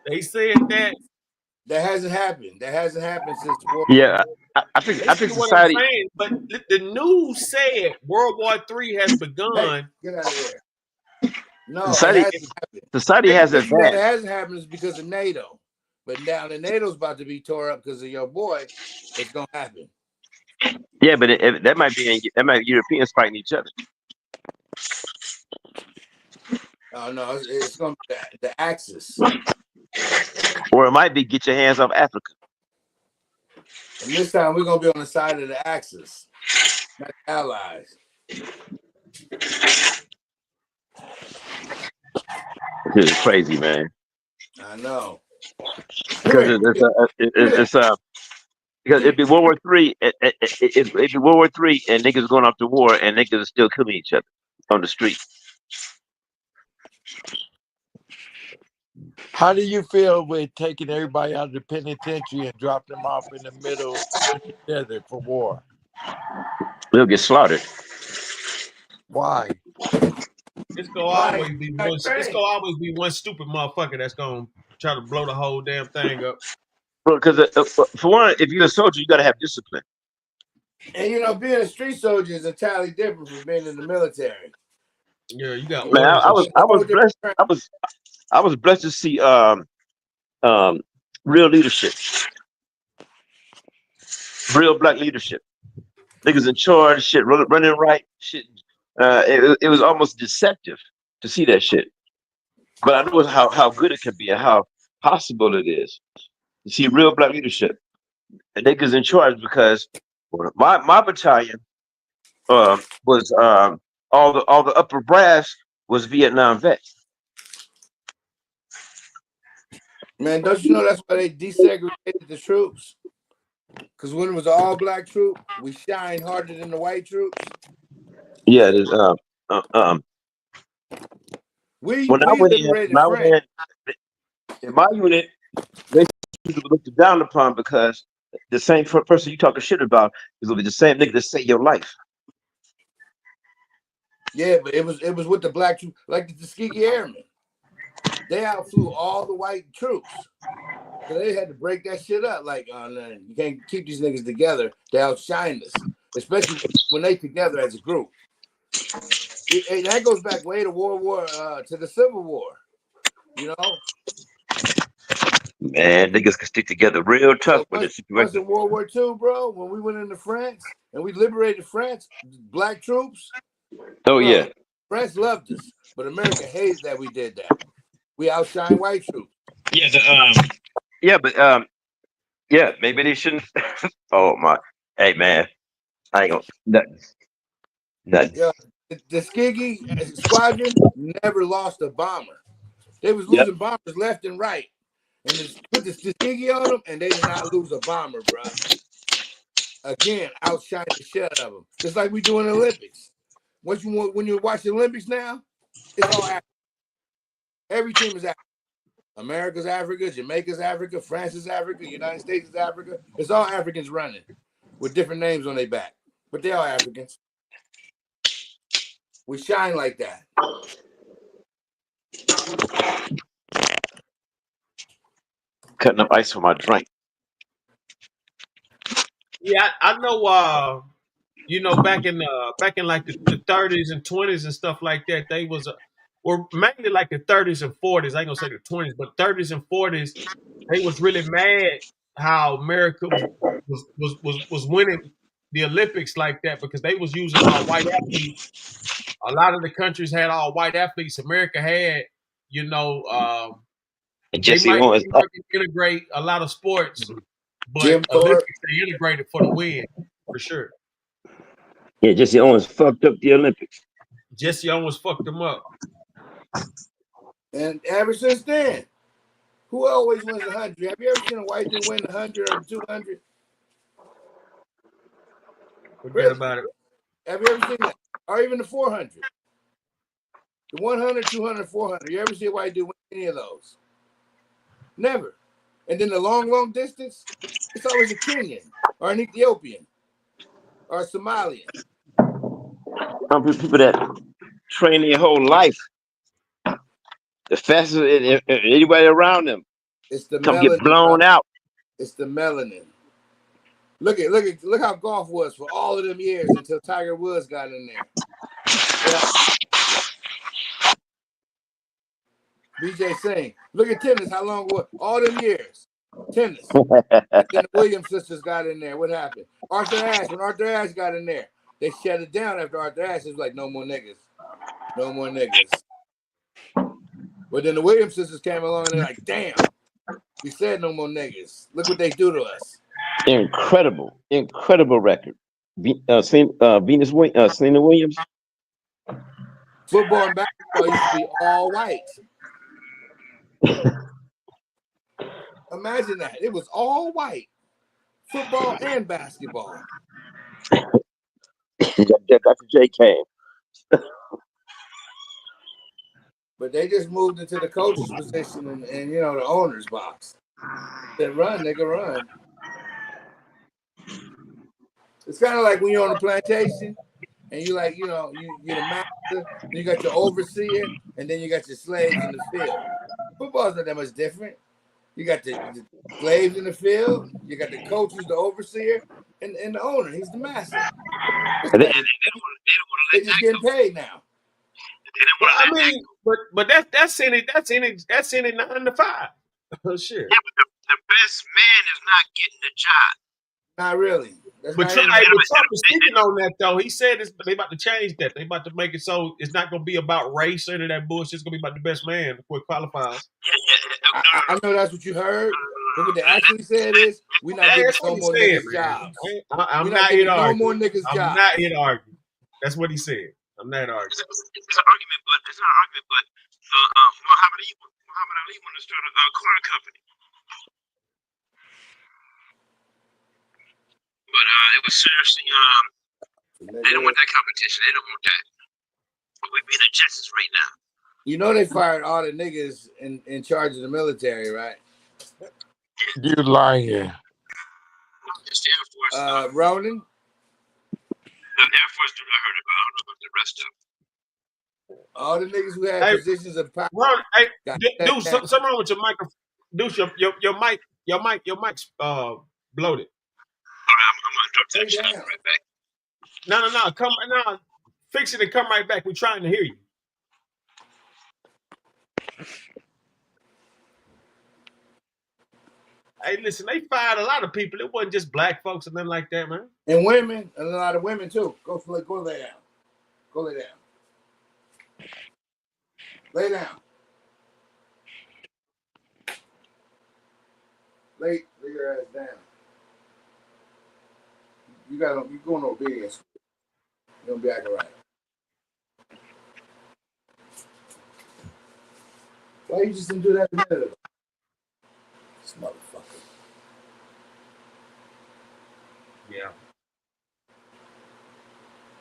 They said that That hasn't happened. That hasn't happened since World Yeah, I think What I'm society. saying. But the news said World War III has Hey, begun. get out of there. No, it Society, hasn't happened. society Only has reason that it advanced. hasn't happened is because of NATO. But now that NATO's about to be tore up because of your boy, it's gonna happen. Yeah, but that might be Europeans fighting each other, Oh no, it's gonna be the Axis. or it might be get your hands off Africa. And this time we're gonna be on the side of the Axis, not the Allies. This is crazy, man. I know. Because because it'd be World War III. It'd be World War III, and niggas going off to war, and niggas are still killing each other on the street. How do you feel with taking everybody out of the penitentiary and dropping them off in the middle in the desert for war? They'll get slaughtered. Why? It's gonna always be one. It's gonna always be one stupid motherfucker that's gonna try to blow the whole damn thing up. Because for one, if you're a soldier, you got to have discipline. And you know, being a street soldier is entirely different from being in the military. Yeah, you got Man, orders I and was shit. blessed. I was blessed to see real leadership, real black leadership. Niggas in charge, shit, running right, shit. It was almost deceptive to see that shit. But I know how good it can be and how possible it is to see real black leadership. And niggas in charge because my battalion was all the upper brass was Vietnam vets. Man, don't you know that's why they desegregated the troops? Because when it was an all-black troop, we shine harder than the white troops. Yeah, there's We when I went liberated France. in my unit, they looked down upon because the same person you talking shit about is gonna be the same nigga that saved your life. Yeah, but it was with the black troops, like the Tuskegee Airmen. They outflew all the white troops. So they had to break that shit up. Like, oh no, you can't keep these niggas together. They outshine us, especially when they together as a group. That goes back way to to the Civil War. You know, Man, niggas can stick together real tough when the once situation. in World War II, bro, when we went into France and we liberated France, black troops. Oh bro, yeah, France loved us, but America hated that we did that. We outshine white troops. Yeah, but yeah, maybe they shouldn't. Oh my, hey man, I ain't gonna nothing. Yeah, the Tuskegee squadron never lost a bomber. They was Yep. losing bombers left and right, and put the Tuskegee on them, and they did not lose a bomber, bro. Again, outshine the shit out of them, just like we do in the Olympics. When you watch the Olympics now, it's all Africa. Every team is Africa. America's Africa, Jamaica's Africa, France is Africa, United States is Africa. It's all Africans running with different names on their back, but they are Africans. We shine like that. Cutting up ice for my drink. Yeah, I know. You know, back in like the 30s and 20s and stuff like that, they was or mainly like the 30s and 40s. I ain't gonna say the 20s, but 30s and 40s, they was really mad how America was winning the Olympics like that because they was using all white athletes. A lot of the countries had all white athletes. America had, you know, they Jesse might Owens. integrate a lot of sports, but Jim Thorpe. Olympics they integrated for the win for sure. Yeah, Jesse Owens fucked up the Olympics. Jesse Owens fucked them up. And ever since then, who always wins the 100? Have you ever seen a white dude win the 100 or the 200? Forget about it. Have you ever seen that? Or even the 400? The 100, 200, 400. You ever see a white dude win any of those? Never. And then the long distance, it's always a Kenyan or an Ethiopian or a Somalian. People that train their whole life, the fastest anybody around them, It's the come get melanin, blown bro. out. It's the melanin. Look how golf was for all of them years until Tiger Woods got in there. Yeah. BJ Singh. Look at tennis. How long it was? All them years. Tennis. And then the Williams sisters got in there. What happened? Arthur Ashe. When Arthur Ashe got in there, they shut it down after Arthur Ashe. It was like, no more niggas. No more niggas. But then the Williams sisters came along and they're like, damn. We said no more niggas. Look what they do to us. Incredible record. Serena Williams. Football and basketball used to be all white. Imagine that. It was all white. Football and basketball. Dr. J came. But they just moved into the coach's position and the owner's box. They run, they can run. It's kind of like when you're on a plantation and you you're the master, and you got your overseer, and then you got your slaves in the field. Football's not that much different. You got the slaves in the field, you got the coach who's the overseer, and the owner, he's the master. They're just getting paid now. Well, I mean, but that's in it 9 to 5. Oh shit. Yeah, but the best man is not getting the job. Not really. But Trump is speaking on that though. He said they about to change that. They about to make it so it's not going to be about race or any of that bullshit. It's going to be about the best man who qualifies. I know that's what you heard. But what they actually said is, we're not getting no more niggas jobs. I'm not here to argue. No more niggas jobs. I'm not here to argue. That's what he said. I'm not arguing. It's an argument, but it's not an argument. But Muhammad Ali wanted to start a car company, but it was seriously they don't want that competition. They don't want that. But we be the justice right now. You know they fired all the niggas in charge of the military, right? You lying. It's the Air Force. Ronan? The Air Force, I heard about. I don't know about the rest of them. All the niggas who had positions of power. Ron, dude, something wrong with your microphone. Dude, your mic's bloated. All right, I'm gonna drop that shit. I'll be right back. No. Fix it and come right back. We're trying to hear you. Hey, listen, they fired a lot of people. It wasn't just black folks and nothing like that, man. And women, and a lot of women too. Go lay down. Go lay down. Lay down. Lay your ass down. You going to obedience. You're gonna be acting right. Why you just didn't do that a minute ago? This motherfucker. Yeah.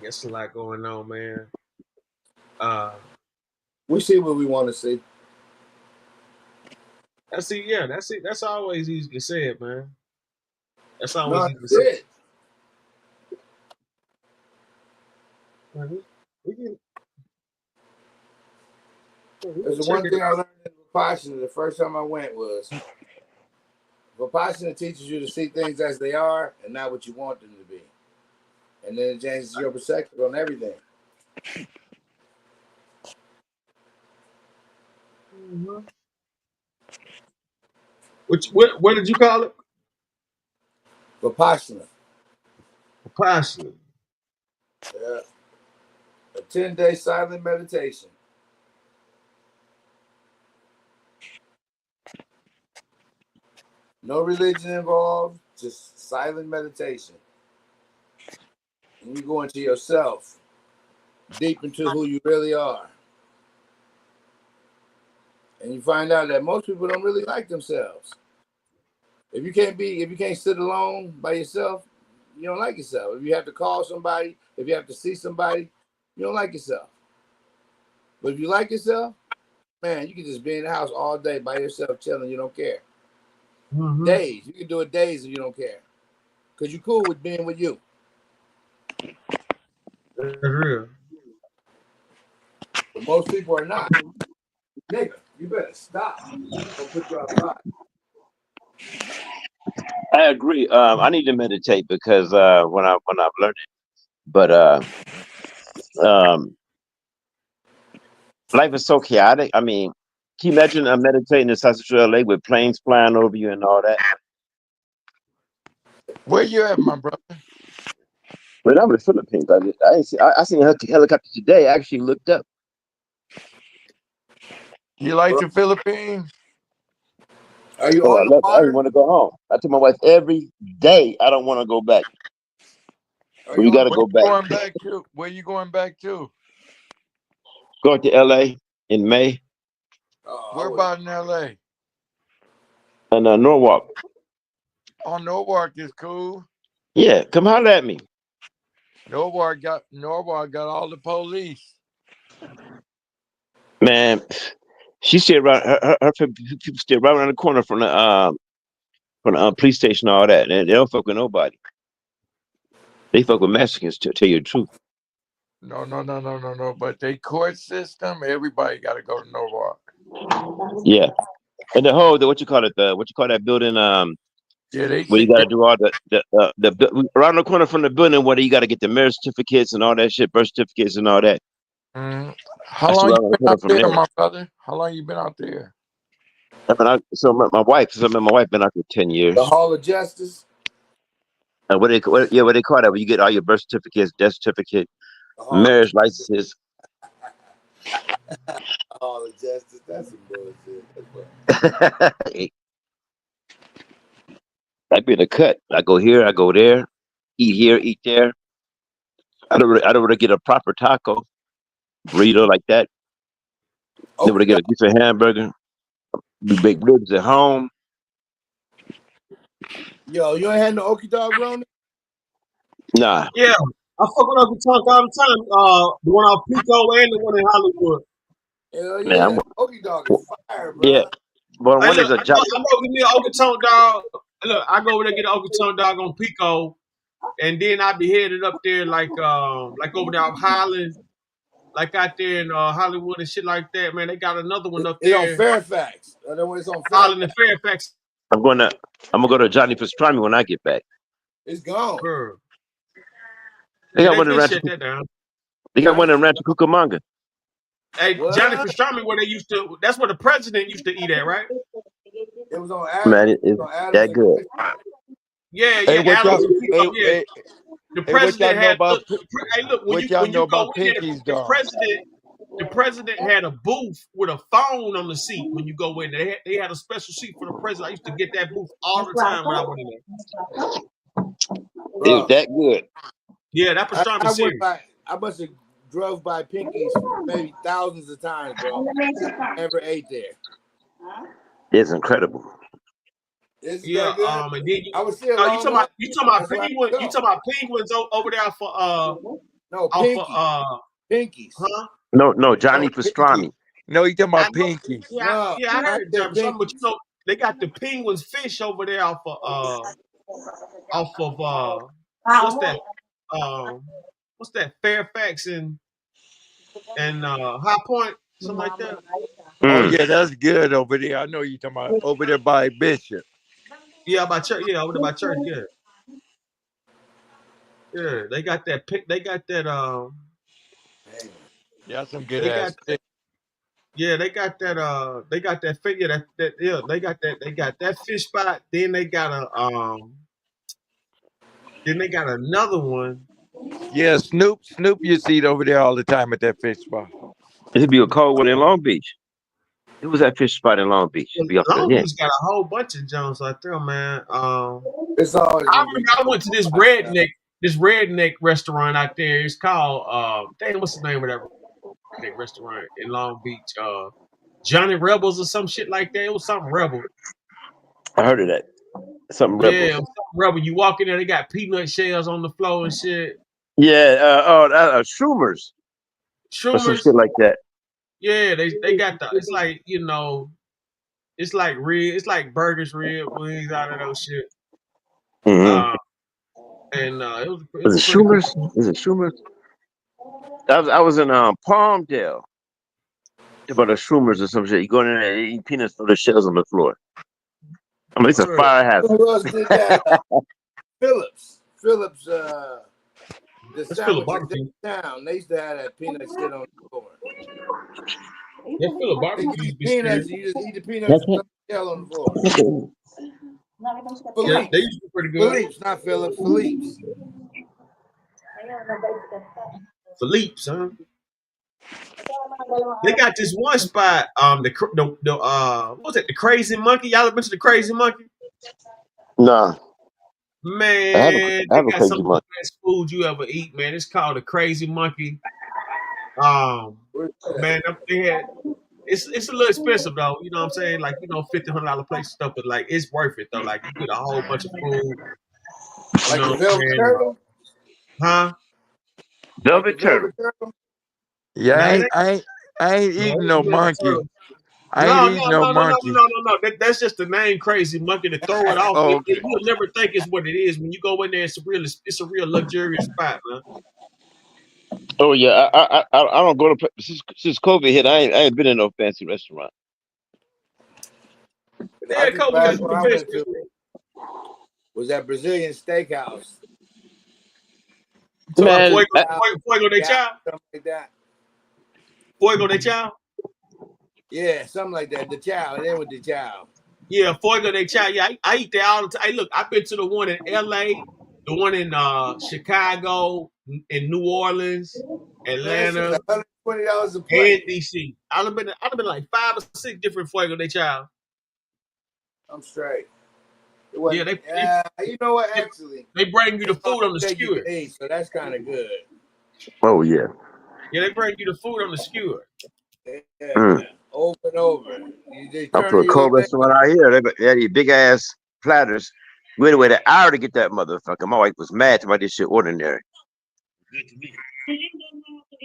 Guess a lot going on, man. We see what we want to see. That's it. That's always easy to say it, man. That's always easy to say it. There's the one thing I learned in Vipassana the first time I went was Vipassana teaches you to see things as they are and not what you want them to be. And then it changes your perspective on everything. Mm-hmm. What did you call it? Vipassana. Vipassana. Yeah. A 10-day silent meditation. No religion involved, just silent meditation. And you go into yourself, deep into who you really are. And you find out that most people don't really like themselves. If you can't sit alone by yourself, you don't like yourself. If you have to call somebody, if you have to see somebody, you don't like yourself. But if you like yourself, man, you can just be in the house all day by yourself chilling, you don't care. Mm-hmm. Days. You can do it days and you don't care. Because you're cool with being with you. That's real. But most people are not. Nigga, you better stop. Don't put you outside. I agree. I need to meditate because when I've learned it, but um, life is so chaotic. I mean, can you imagine meditating in South Central LA with planes flying over you and all that? Where you at, my brother? But I'm in the Philippines. I seen a helicopter today. I actually looked up. You like the Philippines? Are you Oh, I on the love it. I water? want to go home. I tell my wife every day I don't want to go back. Are But you we on got the to Where go you back. going back to? Where you going back to? Going to LA in May Where about in L.A.? and Norwalk. Oh, Norwalk is cool. Yeah, come holler at me, Norwalk got all the police. man. She stay around. Her people stay right around the corner from the police station, and all that, and they don't fuck with nobody. They fuck with Mexicans, to tell you the truth. No. But they court system, everybody got to go to Norwalk. Yeah, and what you call it, what you call that building, Yeah, they where you see. got to do all around the corner from the building where you got to get the marriage certificates and all that shit, birth certificates and all that. How I still long you around the been corner out from there, there. my brother? How long you been out there? So my wife, my wife been out for 10 The years. Hall of Justice? What they call that? When you get all your birth certificates, death certificate, The Hall of marriage licenses. Hall of Justice. That's some bullshit. I be in a cut. I go here, I go there, eat here, eat there. I don't really get a proper taco, burrito like that. Never Okay, get a decent hamburger. We bake ribs at home. yo, you ain't had no okie dog, Rona? Nah, Yeah, I fuck with Uncle Tunk all the time. The one on Pico and the one in Hollywood. Hell man. yeah. Okie dog is fire, Yeah, bro. but Hey, one look, is a job. I know give me an Uncle Tunk dog. Look, I go over there get an Uncle Tunk dog on Pico, and then I be headed up there like over there off Highland, like out there in Hollywood and shit like that. Man, they got another one up It's on there, Fairfax. I know it's on Highland and Fairfax. Fairfax. I'm gonna go to Johnny Pastrami when I get back. It's gone. Bro. They Yeah, got they one in been Rancho. shut that down. They got Johnny one in Rancho Cucamonga. Hey, Johnny What? Pastrami, where they used to, that's where the president used to eat at, right? It was on Man, Adams. it's On Adams that and good. Clayton. Hey, Yeah, what Adams y'all? and Pico, yeah. Hey, The hey, what y'all president know had about? hey, look, What y'all when know you go about in there, Pinky's dog? the president had a booth with a phone on the seat when you go in there. They had a special seat for the president. I used to get that booth all the time when I went in there. It was Bro, that good. Yeah, that pastrami I went serious. by, I must have drove by Pinky's maybe thousands of times, bro. Never ate there. It's incredible. Is it Yeah, that good? and then I would see a long line. you talking about That's why I you go. talking about penguins over there for No, off for Pinky. Pinky's. huh? No, No, Johnny Pinky. Pastrami. No, you talking I about know. Pinky. No, I I heard said Jarvis Strong, but Pinky's. they got the penguins fish over there off of what's that what's that Fairfax and High Point, something like that. Oh Mm. yeah, that's good over there. I know you talking about over there by Bishop. Yeah, by church. Yeah, over there by church. Yeah, yeah. They got that. That's some good They ass got shit. yeah. They got that. They got that figure that yeah. They got that. They got that fish spot. Then they got a Then they got another one. Yeah, Snoop, you see it over there all the time at that fish spot. It'd be a cold one in Long Beach. It was that fish spot in Long Beach. It'd be off the Long yeah. Beach got a whole bunch of Jones out there, man. It's always I gonna be remember I went to this redneck restaurant out there. It's called dang, what's the name of that redneck restaurant in Long Beach? Johnny Rebels or some shit like that. It was something rebel. I heard of that. Something Yeah, rebels. it was something rebel. You walk in there, they got peanut shells on the floor and shit. Yeah. Schumer's or some Schumer's. shit like that. Yeah, they got the. It's like it's like it's like burgers, rib wings, out of those shit. Mm-hmm. Uh, and it Was was it a pretty Schumer's? cool. Is it Schumer's? I was in Palmdale. About a Schumer's or some shit. You go in there and eat peanuts, throw the shells on the floor. I mean, it's a fire hazard. Who else did that? Phillips. The sandwich in town. They used to have that peanut shit on the floor. That Philip They barbecue eat be peanuts. serious. You just eat the peanuts and throw the shell on the floor. Yeah, Phillips. they used to be pretty good. Phillips, not Phillips. Phillips. Philippe's, huh? They got this one spot. What was it? The Crazy Monkey. Y'all ever been to the Crazy Monkey? Nah, Man, I they have a got some crazy of the month. best food you ever eat, man. It's called the Crazy Monkey. Man, it's a little expensive though. You know what I'm saying? Like, $50-$100 plate stuff, but like it's worth it though. Like you get a whole bunch of food. You Like know the what I'm Velvet saying? Turtle? Huh? Velvet Turtle. Yeah, No, it ain't. I ain't No, eating it no ain't Velvet monkey. Turtle. I ain't No, eating no, no no, no, no, monkey. no, no, no. That's just the name, Crazy Monkey. To throw it off, Oh, okay. you'll never think it's what it is. When you go in there, it's a real luxurious spot, man. Oh yeah, I don't go to since COVID hit. I ain't been in no fancy restaurant. They I had a think couple last good one I events. went to was that Brazilian steakhouse. So Man, Fuego de Yeah, Chao? something like that. Fuego de Chao? Yeah, something like that. The chow. It ain't with the chow. Yeah, Fuego de Chao. Yeah, I eat there all the time. Hey, look, I've been to the one in L.A., the one in Chicago, in New Orleans, Man, that shit Atlanta, like $120 a and plate. D.C. I've been like 5 or 6 different Fuego de Chao. I'm straight. It Yeah, wasn't. You know what? Actually, they bring you the it's food on the steak you can skewer. eat, so that's kind of good. oh yeah. Yeah, they bring you the food on the skewer. Yeah, over and over. They I turn put a you cold up. restaurant out here. They had these big ass platters. We went an hour to get that motherfucker. My wife was mad about this shit ordinary.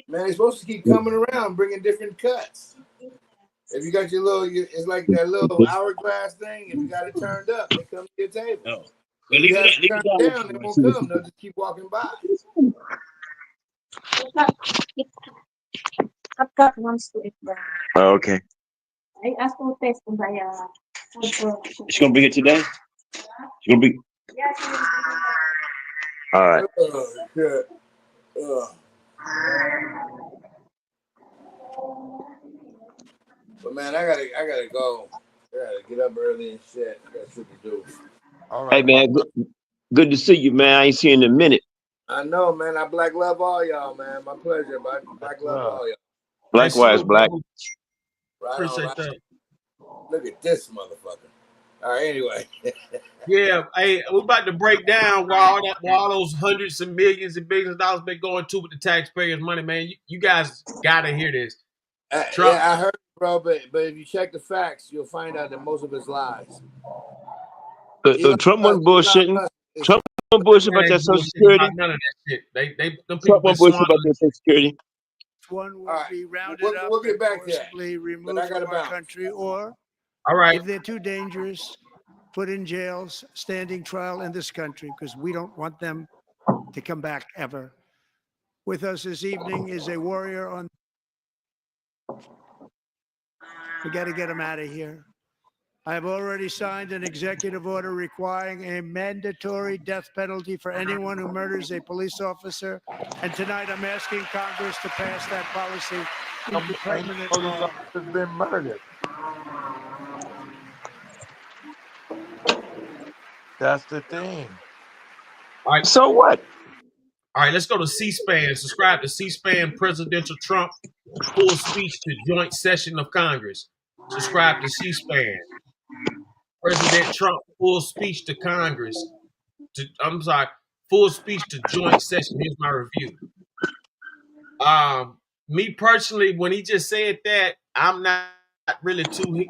Man, they're supposed to keep coming around, bringing different cuts. If you got your it's like that little hourglass thing. If you got it turned up, they come to your table. No. If you have it turned down, they won't come. They'll just keep walking by. Oh, okay. She's gonna bring it today. She's gonna bring. All right. Shit. But man, I gotta go. I gotta get up early and shit. I got shit to do. All Hey right, man, good to see you, man. I ain't seen you in a minute. I know, man. I black love all y'all, man. My pleasure, but black love all y'all. Likewise, Black. Right Appreciate on, right. that. Look at this motherfucker. All right, anyway. Yeah, hey, we're about to break down why all those hundreds and millions and billions of dollars been going to with the taxpayers' money, man. You guys gotta hear this. Trump, Yeah, I heard, bro, but if you check the facts, you'll find out that most of it's lies. Trump wasn't bullshitting. Trump wasn't bullshit about that Social Security. None of that shit. Them people Trump been wasn't bullshit about swindling. that Social Security. One will All right. be rounded up We'll get and back to that. forcibly removed But I gotta from our bounce. country, or All right. if they're too dangerous, put in jails, standing trial in this country, because we don't want them to come back ever. With us this evening is a warrior on. We got to get him out of here. I have already signed an executive order requiring a mandatory death penalty for anyone who murders a police officer. And tonight I'm asking Congress to pass that policy into permanent law. Has been murdered. That's the thing. All right. So what? All right, let's go to C-SPAN. Subscribe to C-SPAN Presidential Trump full speech to joint session of Congress. Subscribe to C-SPAN. President Trump full speech to Congress. Full speech to joint session. Here's my review. Me personally, when he just said that, I'm not really too.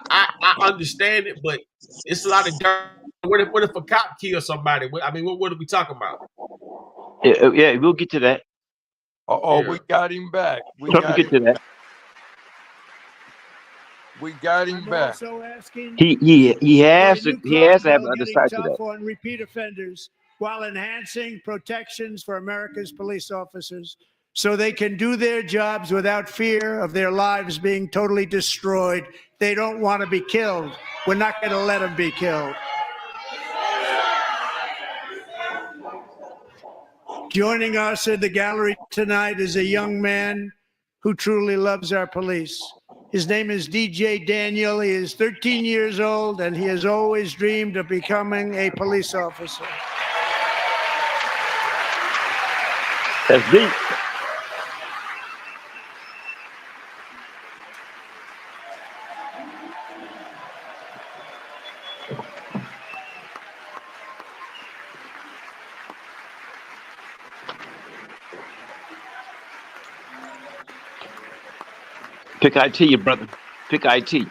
I understand it, but it's a lot of dirt. What if a cop kills somebody? What are we talking about? Yeah, we'll get to that. Oh, we got him back. We Trump will got get him to that. back. We got him I'm back. also asking He has for a to new crime have bill other getting side to that. tough on repeat offenders while enhancing protections for America's police officers so they can do their jobs without fear of their lives being totally destroyed. they don't want to be killed. We're not going to let them be killed. Joining us in the gallery tonight is a young man who truly loves our police. His name is DJ Daniel. He is 13 years old, and he has always dreamed of becoming a police officer. That's deep. Pick IT, brother. Pick IT.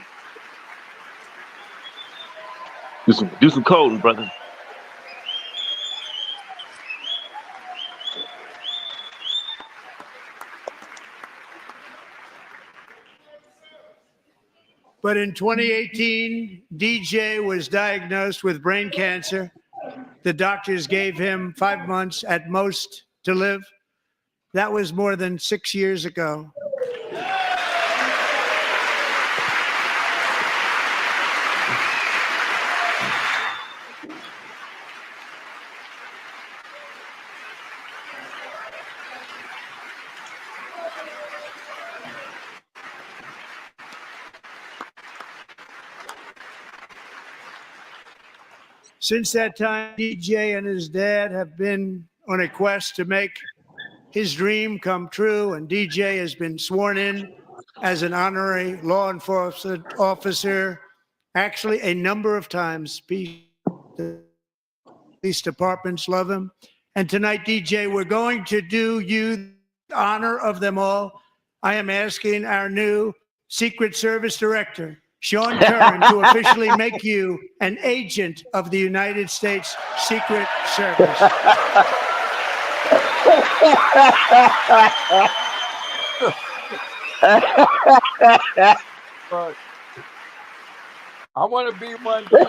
Do some coding, brother. But in 2018, DJ was diagnosed with brain cancer. The doctors gave him 5 months at most to live. That was more than 6 years ago. Since that time, DJ and his dad have been on a quest to make his dream come true, and DJ has been sworn in as an honorary law enforcement officer, actually a number of times. The police departments love him. And tonight, DJ, we're going to do you the honor of them all. I am asking our new Secret Service Director, Sean Curran, to officially make you an agent of the United States Secret Service. I want to be one too.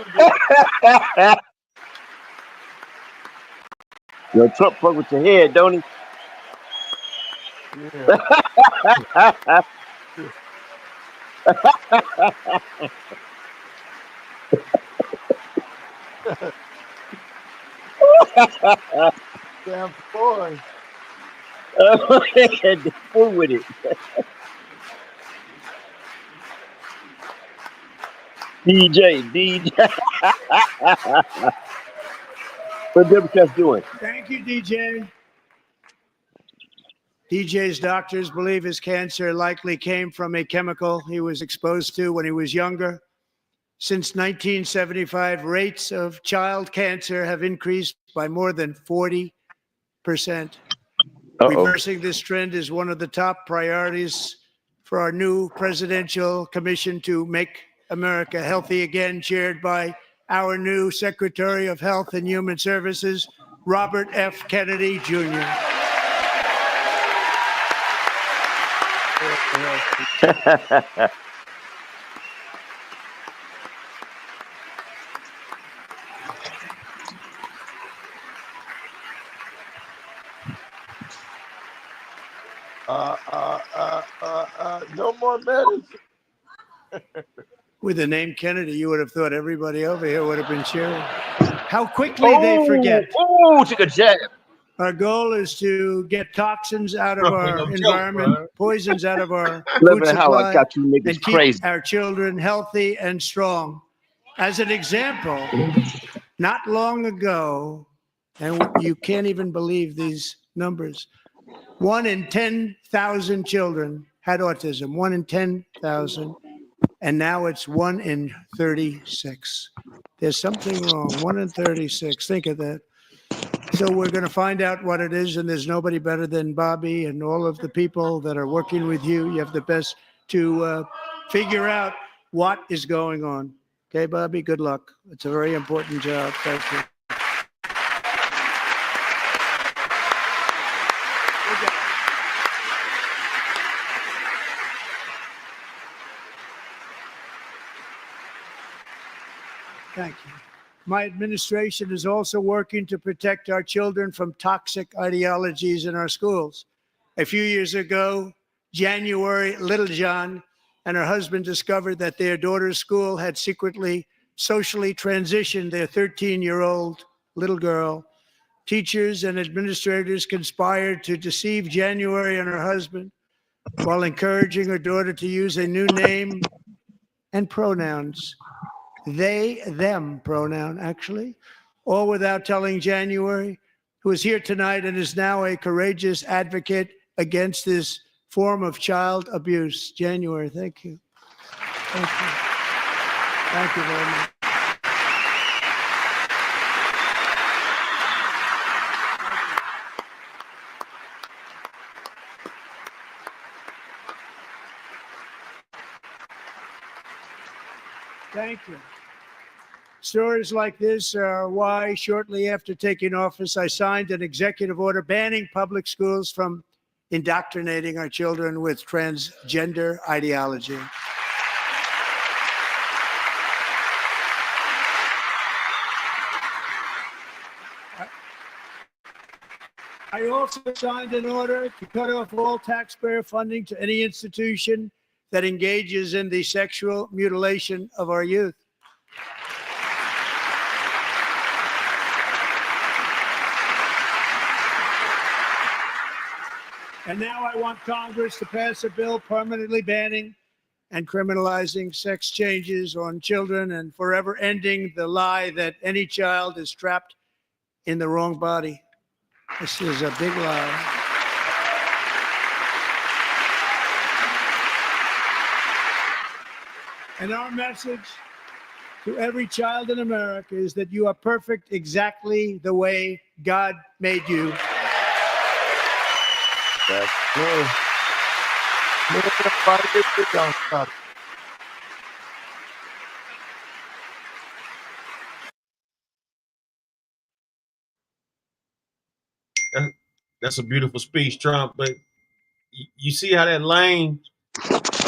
Yo, Trump fuck with your head, don't he? Yeah. Damn boy. The fool with it. DJ. What Democrats doing? Thank you, DJ. DJ's doctors believe his cancer likely came from a chemical he was exposed to when he was younger. Since 1975, rates of child cancer have increased by more than 40%. Reversing this trend is one of the top priorities for our new presidential commission to make America healthy again, chaired by our new Secretary of Health and Human Services, Robert F. Kennedy, Jr. No more medicine. With the name Kennedy, you would have thought everybody over here would have been cheering. How quickly they forget. Oh, took a jab. Our goal is to get toxins out of our environment, poisons out of our Look food at how I supply, got you niggas and keep crazy. our children healthy and strong. As an example, not long ago, and you can't even believe these numbers, 1 in 10,000 children had autism, 1 in 10,000, and now it's 1 in 36. There's something wrong, 1 in 36. Think of that. So we're going to find out what it is, and there's nobody better than Bobby and all of the people that are working with you. You have the best to figure out what is going on. Okay, Bobby, good luck. It's a very important job. Thank you. Thank you. My administration is also working to protect our children from toxic ideologies in our schools. A few years ago, January Littlejohn and her husband discovered that their daughter's school had secretly socially transitioned their 13-year-old little girl. Teachers and administrators conspired to deceive January and her husband while encouraging her daughter to use a new name and pronouns. They, them pronoun, actually, all without telling January, who is here tonight and is now a courageous advocate against this form of child abuse. January, thank you. Thank you. Thank you very much. Thank you. Stories like this are why, shortly after taking office, I signed an executive order banning public schools from indoctrinating our children with transgender ideology. I also signed an order to cut off all taxpayer funding to any institution that engages in the sexual mutilation of our youth. And now I want Congress to pass a bill permanently banning and criminalizing sex changes on children and forever ending the lie that any child is trapped in the wrong body. This is a big lie. And our message to every child in America is that you are perfect exactly the way God made you. That's true. Everybody get this on stuff. That's a beautiful speech, Trump. But you see how that lane,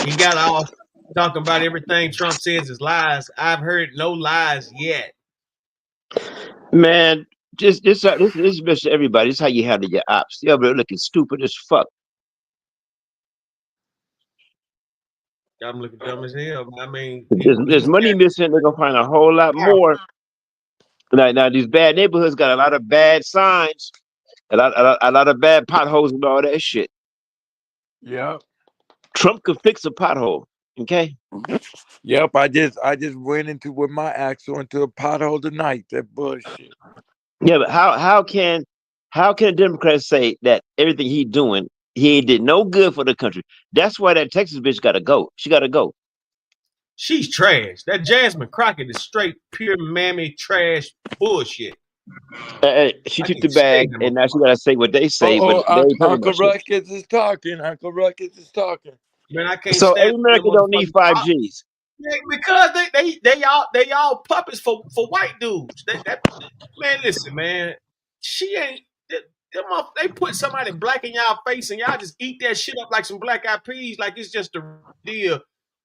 he got off talking about everything Trump says is lies. I've heard no lies yet. Man, this message to everybody. This is how you handle your ops. They're looking stupid as fuck. I'm looking dumb as hell. I mean, There's money missing. They're gonna find a whole lot more. Now these bad neighborhoods got a lot of bad signs, a lot of bad potholes and all that shit. Yep. Trump could fix a pothole. Okay. Yep. I just went into with my axle into a pothole tonight. That bullshit. Yeah, but how can Democrats say that everything he doing, he did no good for the country? That's why that Texas bitch got to go. She got to go. She's trash. That Jasmine Crockett is straight pure mammy trash bullshit. She took the bag, and now she got to say what they say. But they ain't talking Uncle about shit. Ruckus is talking. Uncle Ruckus is talking. Man, I can't So stand every American don't need 5Gs. because they all puppets for white dudes. Man, listen, man, she ain't. They put somebody black in y'all face and y'all just eat that shit up like some black eyed peas, like it's just a deal.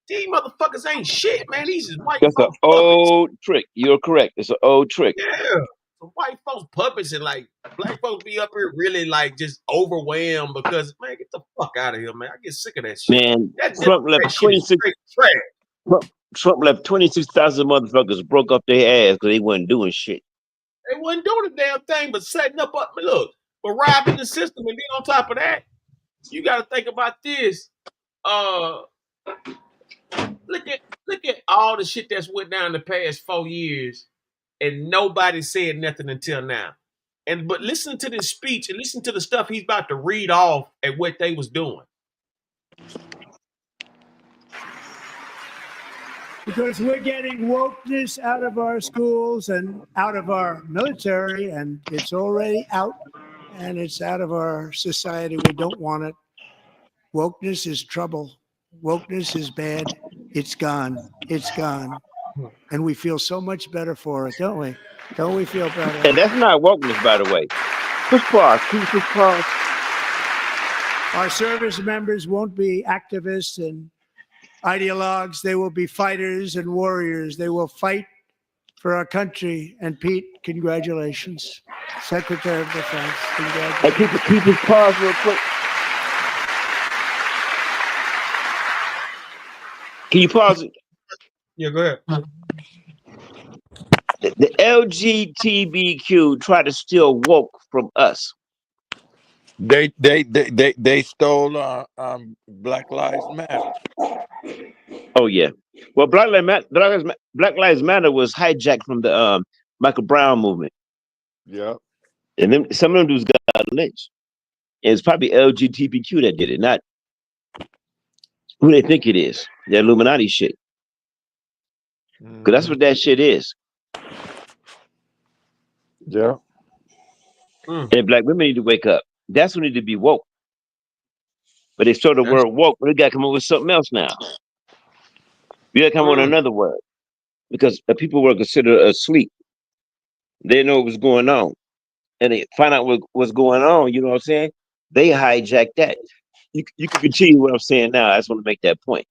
These motherfuckers ain't shit, man. These is white That's an folks old trick. You're correct. It's an old trick. Yeah, some white folks puppets and like black folks be up here really like just overwhelmed because man, get the fuck out of here, man. I get sick of that shit. Man, That Trump left shit is straight trash. Trump left 26,000 motherfuckers broke up their ass because they wasn't doing shit. They wasn't doing a damn thing but setting up. Look, but robbing the system, and then on top of that, you got to think about this. Look at all the shit that's went down the past 4 years, and nobody said nothing until now. But listen to this speech and listen to the stuff he's about to read off at what they was doing. Because we're getting wokeness out of our schools and out of our military, and it's already out, and it's out of our society. We don't want it. Wokeness is trouble. Wokeness is bad. It's gone. It's gone. And we feel so much better for it, don't we? Don't we feel better? And that's not wokeness, by the way. Push pause. Can you push pause? Our service members won't be activists and ideologues. They will be fighters and warriors. They will fight for our country. And Pete, congratulations. Secretary of Defense, congratulations. Hey, keep his pause real quick. Can you pause it? Yeah, go ahead. The LGBTQ try to steal woke from us. They stole Black Lives Matter. Oh yeah. Well, Black Lives Matter was hijacked from the Michael Brown movement, Yeah. and then some of them dudes got lynched. And it's probably LGBTQ that did it, not who they think it is. The Illuminati shit, because that's what that shit is. Yeah. And black women need to wake up. That's who need to be woke. But they stole the word woke, but they got to come up with something else now. We got to come up with another word because the people were considered asleep. They didn't know what was going on, and they find out what's going on. You know what I'm saying? They hijacked that. You can continue what I'm saying now. I just want to make that point.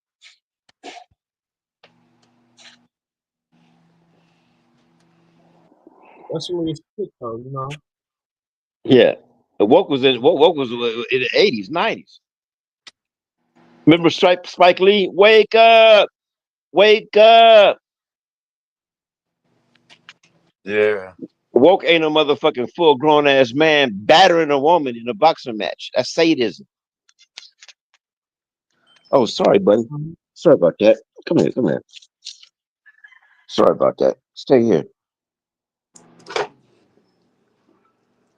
That's what it's though, you know. Yeah, the woke was in the 80s, 90s. Remember Spike Lee? Wake up, wake up. Yeah. Woke ain't no motherfucking full grown ass man battering a woman in a boxing match. That's sadism. Oh, sorry, buddy. Sorry about that. Come here, come here. Sorry about that. Stay here.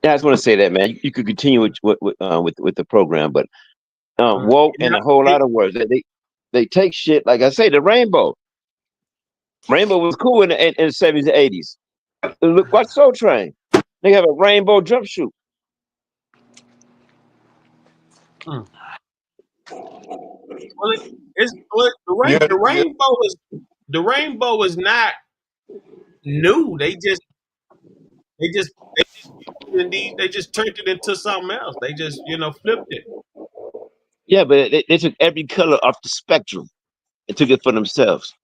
Yeah, I just want to say that, man. You could continue with the program, but woke and a whole lot of words. They take shit like I say. The rainbow was cool in the 70s and 80s. Look, watch Soul Train. They have a rainbow jump shoot. Well, the rainbow is not new. They just turned it into something else. They just flipped it. Yeah, but they took every color off the spectrum and took it for themselves.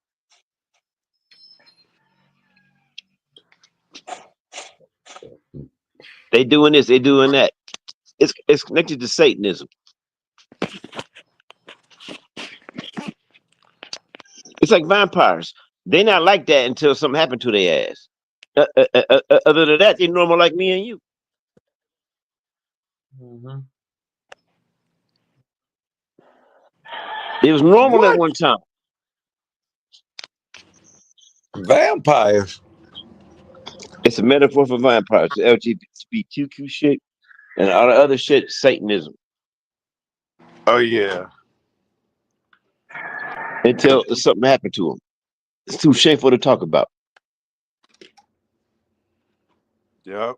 They doing this, they doing that. It's connected to Satanism. It's like vampires. They not like that until something happened to their ass. Other than that, they normal like me and you. Mm-hmm. It was normal at one time. Vampires. It's a metaphor for vampires. The LGBTQ shit and all the other shit, Satanism. Oh yeah. Until something happened to them. It's too shameful to talk about. Yep.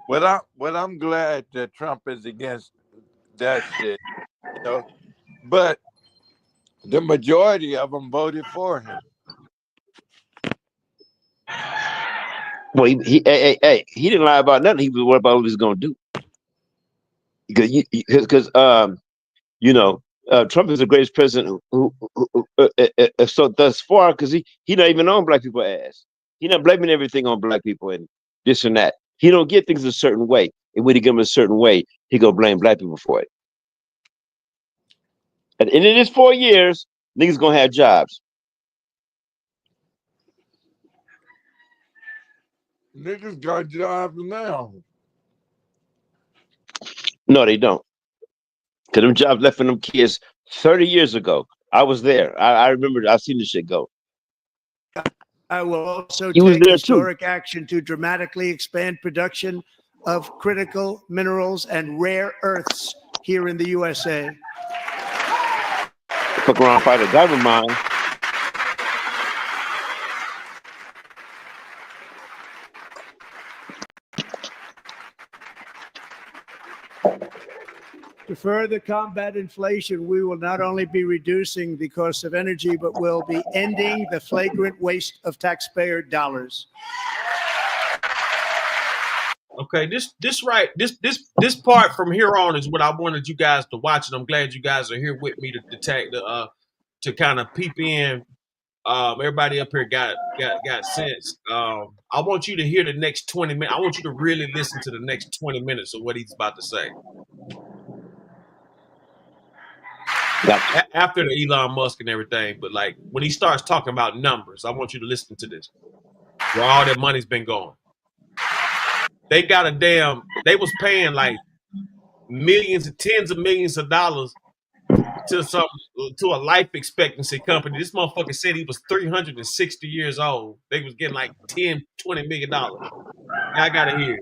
Well, I'm glad that Trump is against that shit, But the majority of them voted for him. Well, he didn't lie about nothing. He was worried about what he was going to do. Because Trump is the greatest president who so thus far, because he not even on black people ass. He not blaming everything on black people and this and that. He don't get things a certain way, and when he get them a certain way, he gonna blame black people for it. At the end of this 4 years, niggas gonna have jobs. Niggas got jobs now. No, they don't. Because them jobs left for them kids 30 years ago. I was there. I remember. I seen this shit go. I will also He was take there historic action to dramatically expand production of critical minerals and rare earths here in the USA. Fuck around, fight a diamond mine. To further combat inflation, we will not only be reducing the cost of energy, but will be ending the flagrant waste of taxpayer dollars. Okay, this part from here on is what I wanted you guys to watch, and I'm glad you guys are here with me to kind of peep in. Everybody up here got sense. I want you to hear the next 20 minutes. I want you to really listen to the next 20 minutes of what he's about to say. after the Elon Musk and everything. But like when he starts talking about numbers, I want you to listen to this. Where all that money's been going. They got they was paying like millions and tens of millions of dollars to a life expectancy company. This motherfucker said he was 360 years old. They was getting like $10, $20 million. I gotta hear it.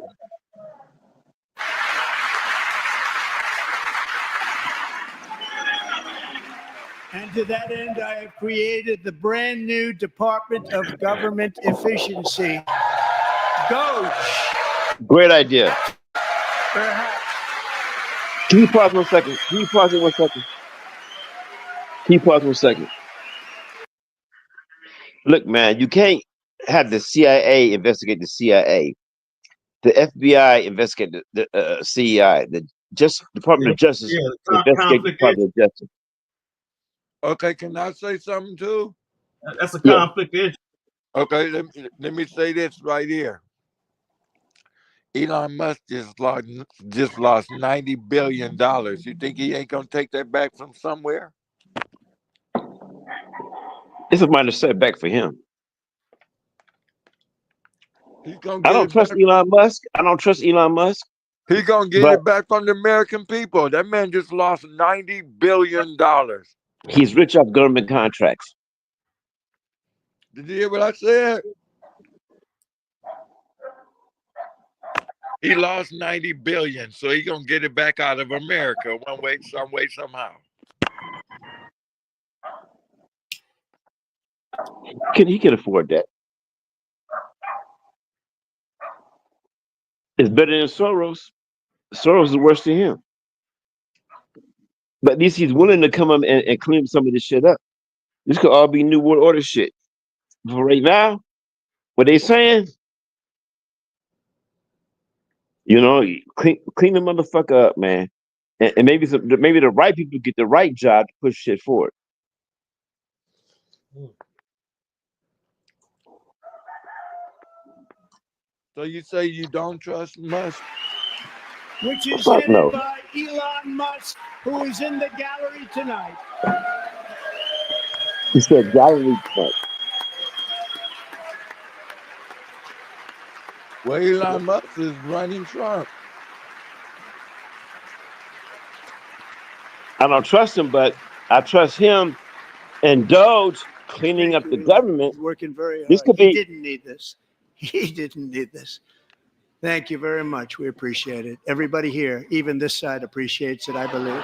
And to that end, I have created the brand new Department of Government Efficiency. Go! Great idea. Can you pause 1 second? Look, man, you can't have the CIA investigate the CIA, the FBI investigate the CEI, the Department of Justice investigate the Department of Justice. Okay, can I say something too? That's a conflict of interest. Okay, let me say this right here. Elon Musk just lost $90 billion. You think he ain't gonna take that back from somewhere? It's a minor setback for him. He's gonna I don't trust Elon Musk. He's gonna get it back from the American people. That man just lost $90 billion. He's rich off government contracts. Did you hear what I said? He lost $90 billion, so he's gonna get it back out of America one way, some way, somehow. He can afford that. It's better than Soros. Soros is worse than him. But at least he's willing to come up and clean some of this shit up. This could all be New World Order shit. But right now, what they saying, clean the motherfucker up, man. And maybe the right people get the right job to push shit forward. So you say you don't trust Musk? Which is headed by Elon Musk, who is in the gallery tonight. He said gallery tonight. Well, Elon Musk is running Trump. I don't trust him, but I trust him and Doge cleaning up the government. He's working very hard. This could He be. didn't need this. He didn't need this. Thank you very much. We appreciate it. Everybody here, even this side, appreciates it, I believe.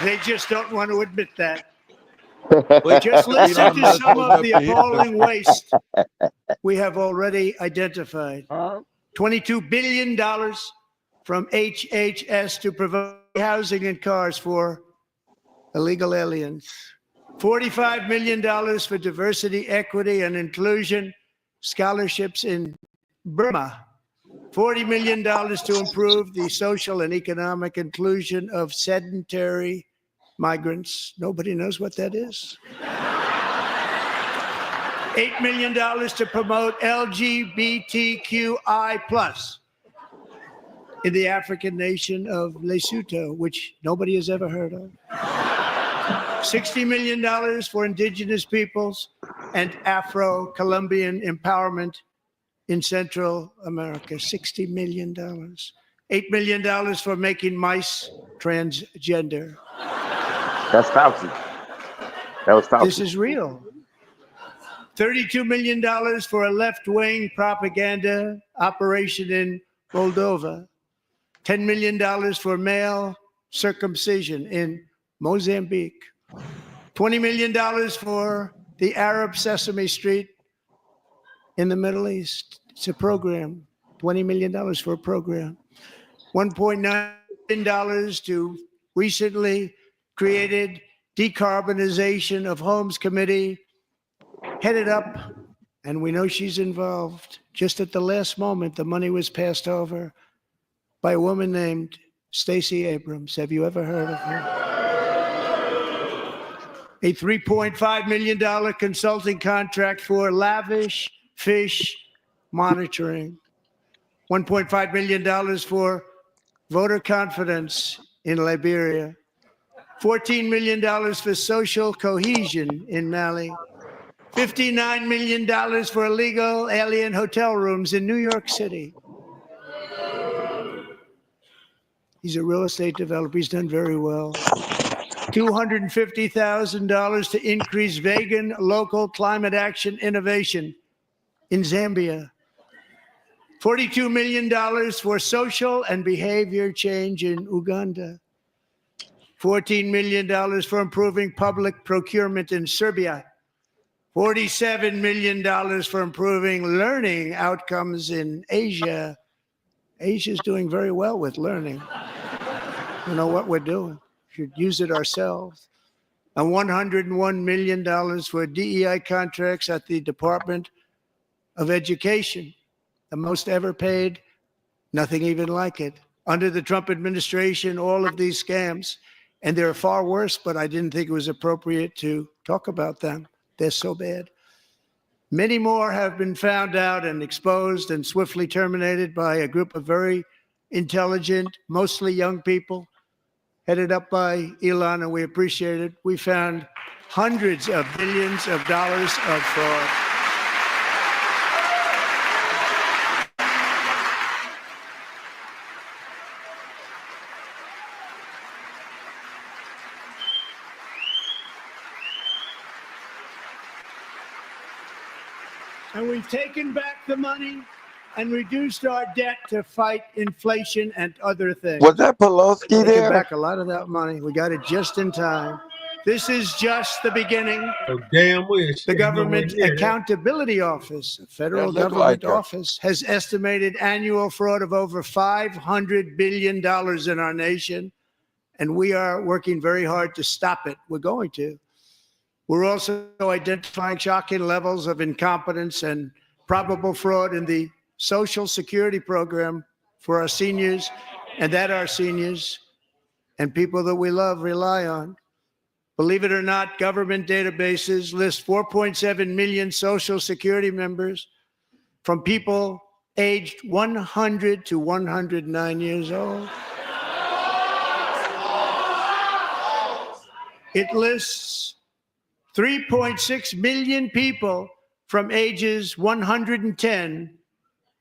They just don't want to admit that. Just listen to some of the appalling waste we have already identified. $22 billion from HHS to provide housing and cars for illegal aliens. $45 million for diversity, equity, and inclusion scholarships in Burma. $40 million to improve the social and economic inclusion of sedentary migrants. Nobody knows what that is. $8 million to promote LGBTQI+ in the African nation of Lesotho, which nobody has ever heard of. $60 million for indigenous peoples and Afro-Colombian empowerment in Central America. $60 million. $8 million for making mice transgender. That's Fauci. That was Fauci. This is real. $32 million for a left-wing propaganda operation in Moldova. $10 million for male circumcision in Mozambique. $20 million for the Arab Sesame Street in the Middle East. It's a program. $20 million for a program. $1.9 billion to recently created Decarbonization of Homes Committee, headed up, and we know she's involved. Just at the last moment, the money was passed over by a woman named Stacey Abrams. Have you ever heard of her? A $3.5 million consulting contract for lavish fish monitoring. $1.5 million for voter confidence in Liberia, $14 million for social cohesion in Mali, $59 million for illegal alien hotel rooms in New York City. He's a real estate developer. He's done very well. $250,000 to increase vegan local climate action innovation in Zambia. $42 million for social and behavior change in Uganda. $14 million for improving public procurement in Serbia. $47 million for improving learning outcomes in Asia. Asia's doing very well with learning. You know what we're doing. We should use it ourselves. And $101 million for DEI contracts at the Department of Education, the most ever paid, nothing even like it. Under the Trump administration, all of these scams, and they're far worse, but I didn't think it was appropriate to talk about them. They're so bad. Many more have been found out and exposed and swiftly terminated by a group of very intelligent, mostly young people, headed up by Elon, and we appreciate it. We found hundreds of billions of dollars of fraud. And we've taken back the money and reduced our debt to fight inflation and other things. Was that Pelosi Taken there? back a lot of that money. We got it just in time. This is just the beginning. Oh, damn wish. The Government Accountability Office, a federal government office, has estimated annual fraud of over $500 billion in our nation, and we are working very hard to stop it. We're going to. We're also identifying shocking levels of incompetence and probable fraud in the Social Security program for our seniors, and that our seniors and people that we love rely on. Believe it or not, government databases list 4.7 million Social Security members from people aged 100 to 109 years old. It lists 3.6 million people from ages 110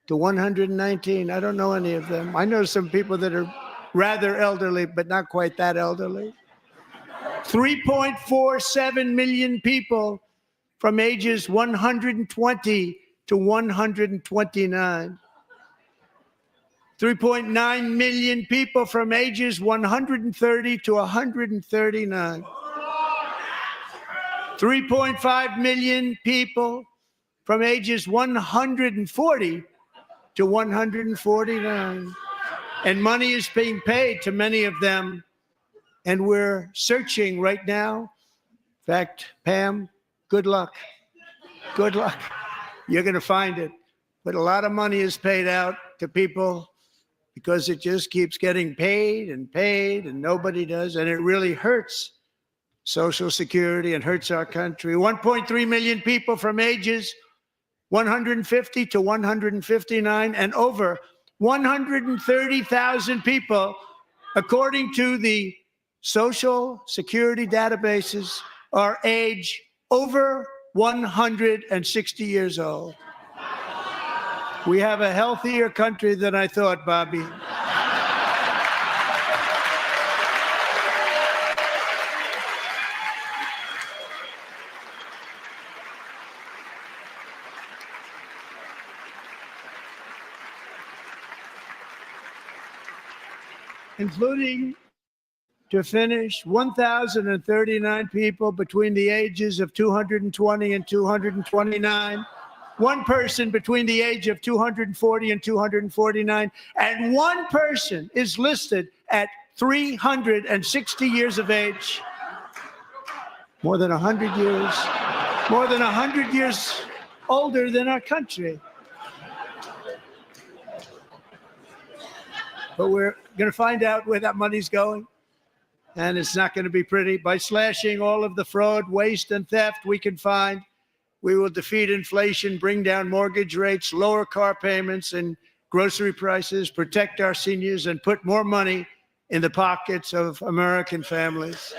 to 119. I don't know any of them. I know some people that are rather elderly, but not quite that elderly. 3.47 million people from ages 120 to 129. 3.9 million people from ages 130 to 139. 3.5 million people from ages 140 to 149. And money is being paid to many of them. And we're searching right now. In fact, Pam, good luck. Good luck. You're going to find it. But a lot of money is paid out to people because it just keeps getting paid and nobody does. And it really hurts Social Security and hurts our country. 1.3 million people from ages 150 to 159, and over 130,000 people, according to the Social Security databases, are age over 160 years old. We have a healthier country than I thought, Bobby. Including, to finish, 1,039 people between the ages of 220 and 229, one person between the age of 240 and 249, and one person is listed at 360 years of age. More than 100 years older than our country. But we're going to find out where that money's going, and it's not going to be pretty. By slashing all of the fraud, waste, and theft we can find, we will defeat inflation, bring down mortgage rates, lower car payments and grocery prices, protect our seniors, and put more money in the pockets of American families.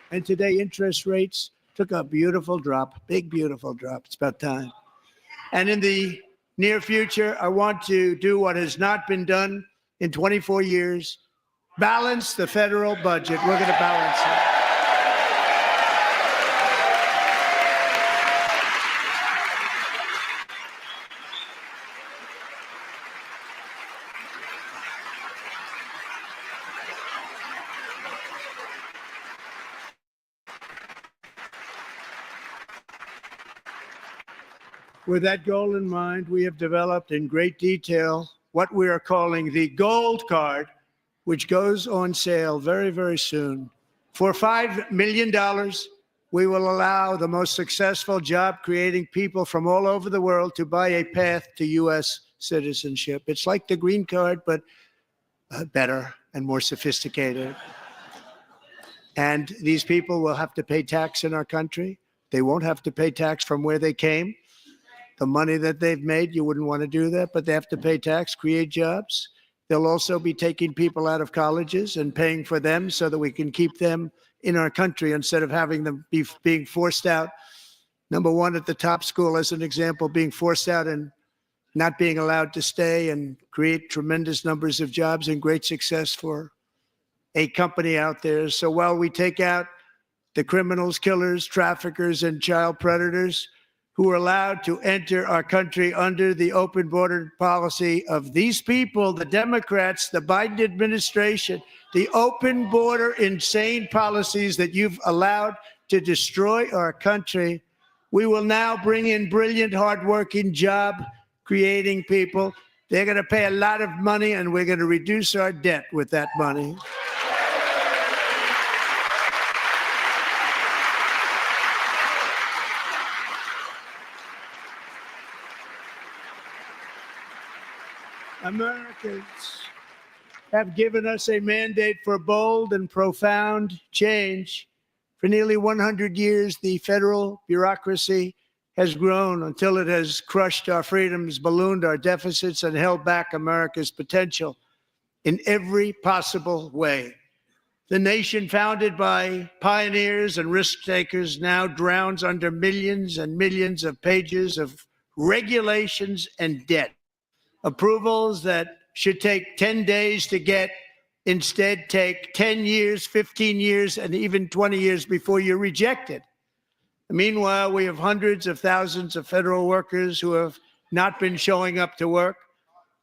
And today, interest rates took a beautiful drop, big, beautiful drop. It's about time. And in the near future, I want to do what has not been done in 24 years, balance the federal budget. We're going to balance it. With that goal in mind, we have developed in great detail what we are calling the Gold Card, which goes on sale very, very soon. For $5 million, we will allow the most successful job-creating people from all over the world to buy a path to U.S. citizenship. It's like the green card, but better and more sophisticated. And these people will have to pay tax in our country. They won't have to pay tax from where they came. The money that they've made, you wouldn't want to do that, but they have to pay tax, create jobs. They'll also be taking people out of colleges and paying for them so that we can keep them in our country instead of having them being forced out. Number one, at the top school, as an example, being forced out and not being allowed to stay and create tremendous numbers of jobs and great success for a company out there. So while we take out the criminals, killers, traffickers, and child predators who are allowed to enter our country under the open border policy of these people, the Democrats, the Biden administration, the open border insane policies that you've allowed to destroy our country, we will now bring in brilliant, hardworking, job-creating people. They're going to pay a lot of money, and we're going to reduce our debt with that money. Americans have given us a mandate for bold and profound change. For nearly 100 years, the federal bureaucracy has grown until it has crushed our freedoms, ballooned our deficits, and held back America's potential in every possible way. The nation founded by pioneers and risk takers now drowns under millions and millions of pages of regulations and debt. Approvals that should take 10 days to get instead take 10 years, 15 years, and even 20 years before you're rejected. Meanwhile, we have hundreds of thousands of federal workers who have not been showing up to work.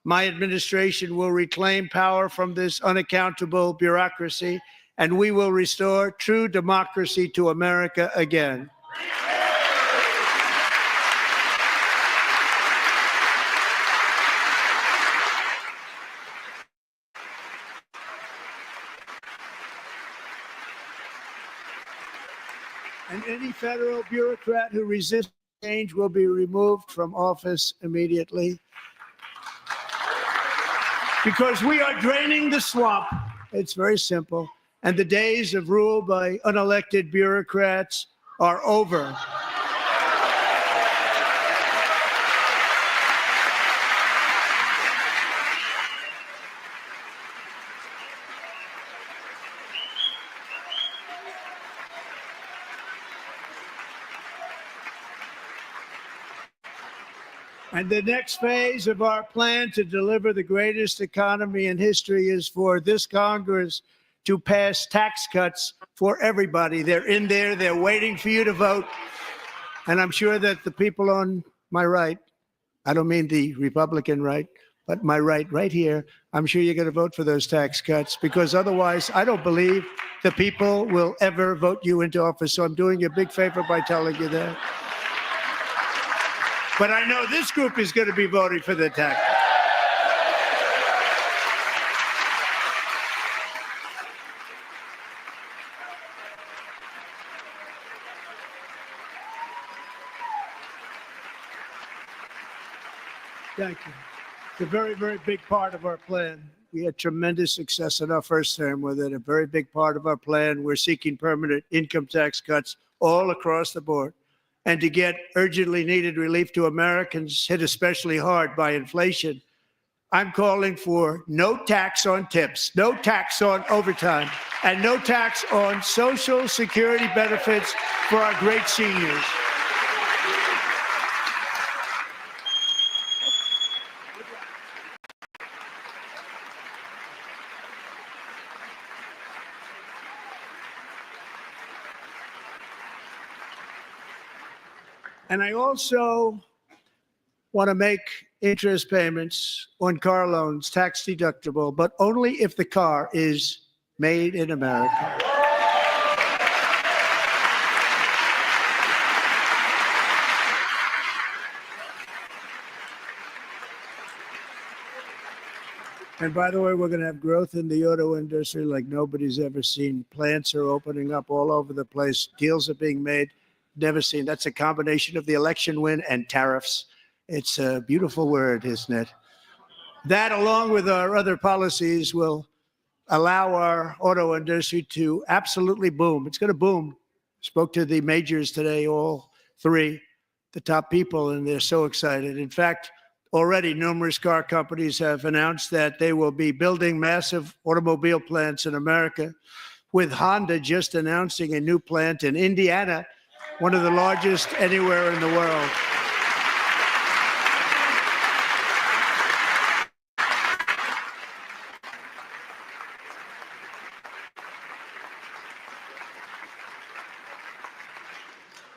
My administration will reclaim power from this unaccountable bureaucracy, and we will restore true democracy to America again. And any federal bureaucrat who resists change will be removed from office immediately. Because we are draining the swamp. It's very simple. And the days of rule by unelected bureaucrats are over. And the next phase of our plan to deliver the greatest economy in history is for this Congress to pass tax cuts for everybody. They're in there. They're waiting for you to vote. And I'm sure that the people on my right, I don't mean the Republican right, but my right here, I'm sure you're going to vote for those tax cuts, because otherwise I don't believe the people will ever vote you into office. So I'm doing you a big favor by telling you that. But I know this group is going to be voting for the tax. Thank you. It's a very, very big part of our plan. We had tremendous success in our first term with it, a very big part of our plan. We're seeking permanent income tax cuts all across the board. And to get urgently needed relief to Americans hit especially hard by inflation, I'm calling for no tax on tips, no tax on overtime, and no tax on Social Security benefits for our great seniors. And I also want to make interest payments on car loans tax deductible, but only if the car is made in America. And by the way, we're going to have growth in the auto industry like nobody's ever seen. Plants are opening up all over the place. Deals are being made. Never seen. That's a combination of the election win and tariffs. It's a beautiful word, isn't it? That, along with our other policies, will allow our auto industry to absolutely boom. It's going to boom. Spoke to the majors today, all three, the top people, and they're so excited. In fact, already numerous car companies have announced that they will be building massive automobile plants in America, with Honda just announcing a new plant in Indiana, one of the largest anywhere in the world.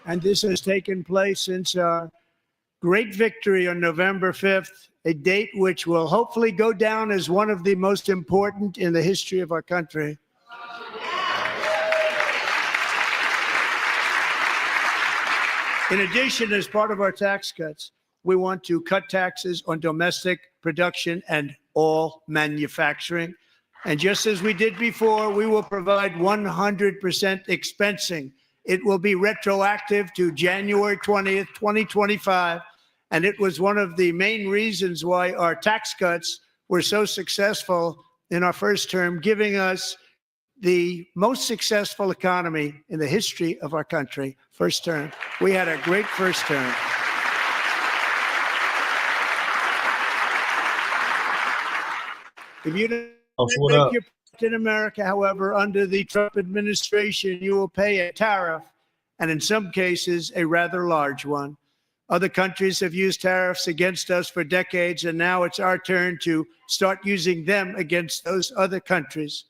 And this has taken place since our great victory on November 5th, a date which will hopefully go down as one of the most important in the history of our country. In addition, as part of our tax cuts, we want to cut taxes on domestic production and all manufacturing. And just as we did before, we will provide 100% expensing. It will be retroactive to January 20th, 2025. And it was one of the main reasons why our tax cuts were so successful in our first term, giving us the most successful economy in the history of our country. First term. We had a great first term. If you don't make your point in America, however, under the Trump administration, you will pay a tariff, and in some cases, a rather large one. Other countries have used tariffs against us for decades, and now it's our turn to start using them against those other countries.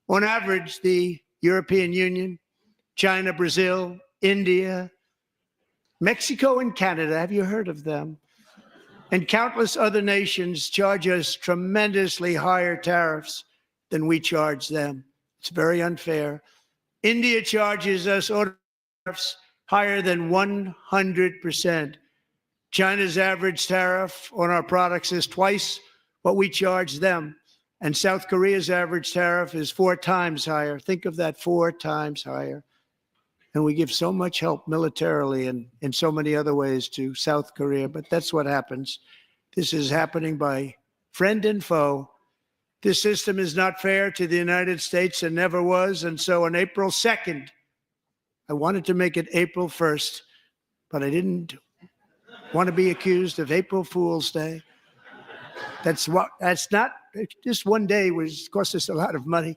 On average, the European Union, China, Brazil, India, Mexico, and Canada, have you heard of them? And countless other nations charge us tremendously higher tariffs than we charge them. It's very unfair. India charges us tariffs higher than 100%. China's average tariff on our products is twice what we charge them. And South Korea's average tariff is 4 times higher. Think of that, 4 times higher. And we give so much help militarily and in so many other ways to South Korea, but that's what happens. This is happening by friend and foe. This system is not fair to the United States and never was. And so on April 2nd, I wanted to make it April 1st, but I didn't want to be accused of April Fool's Day. That's not, just one day was cost us a lot of money.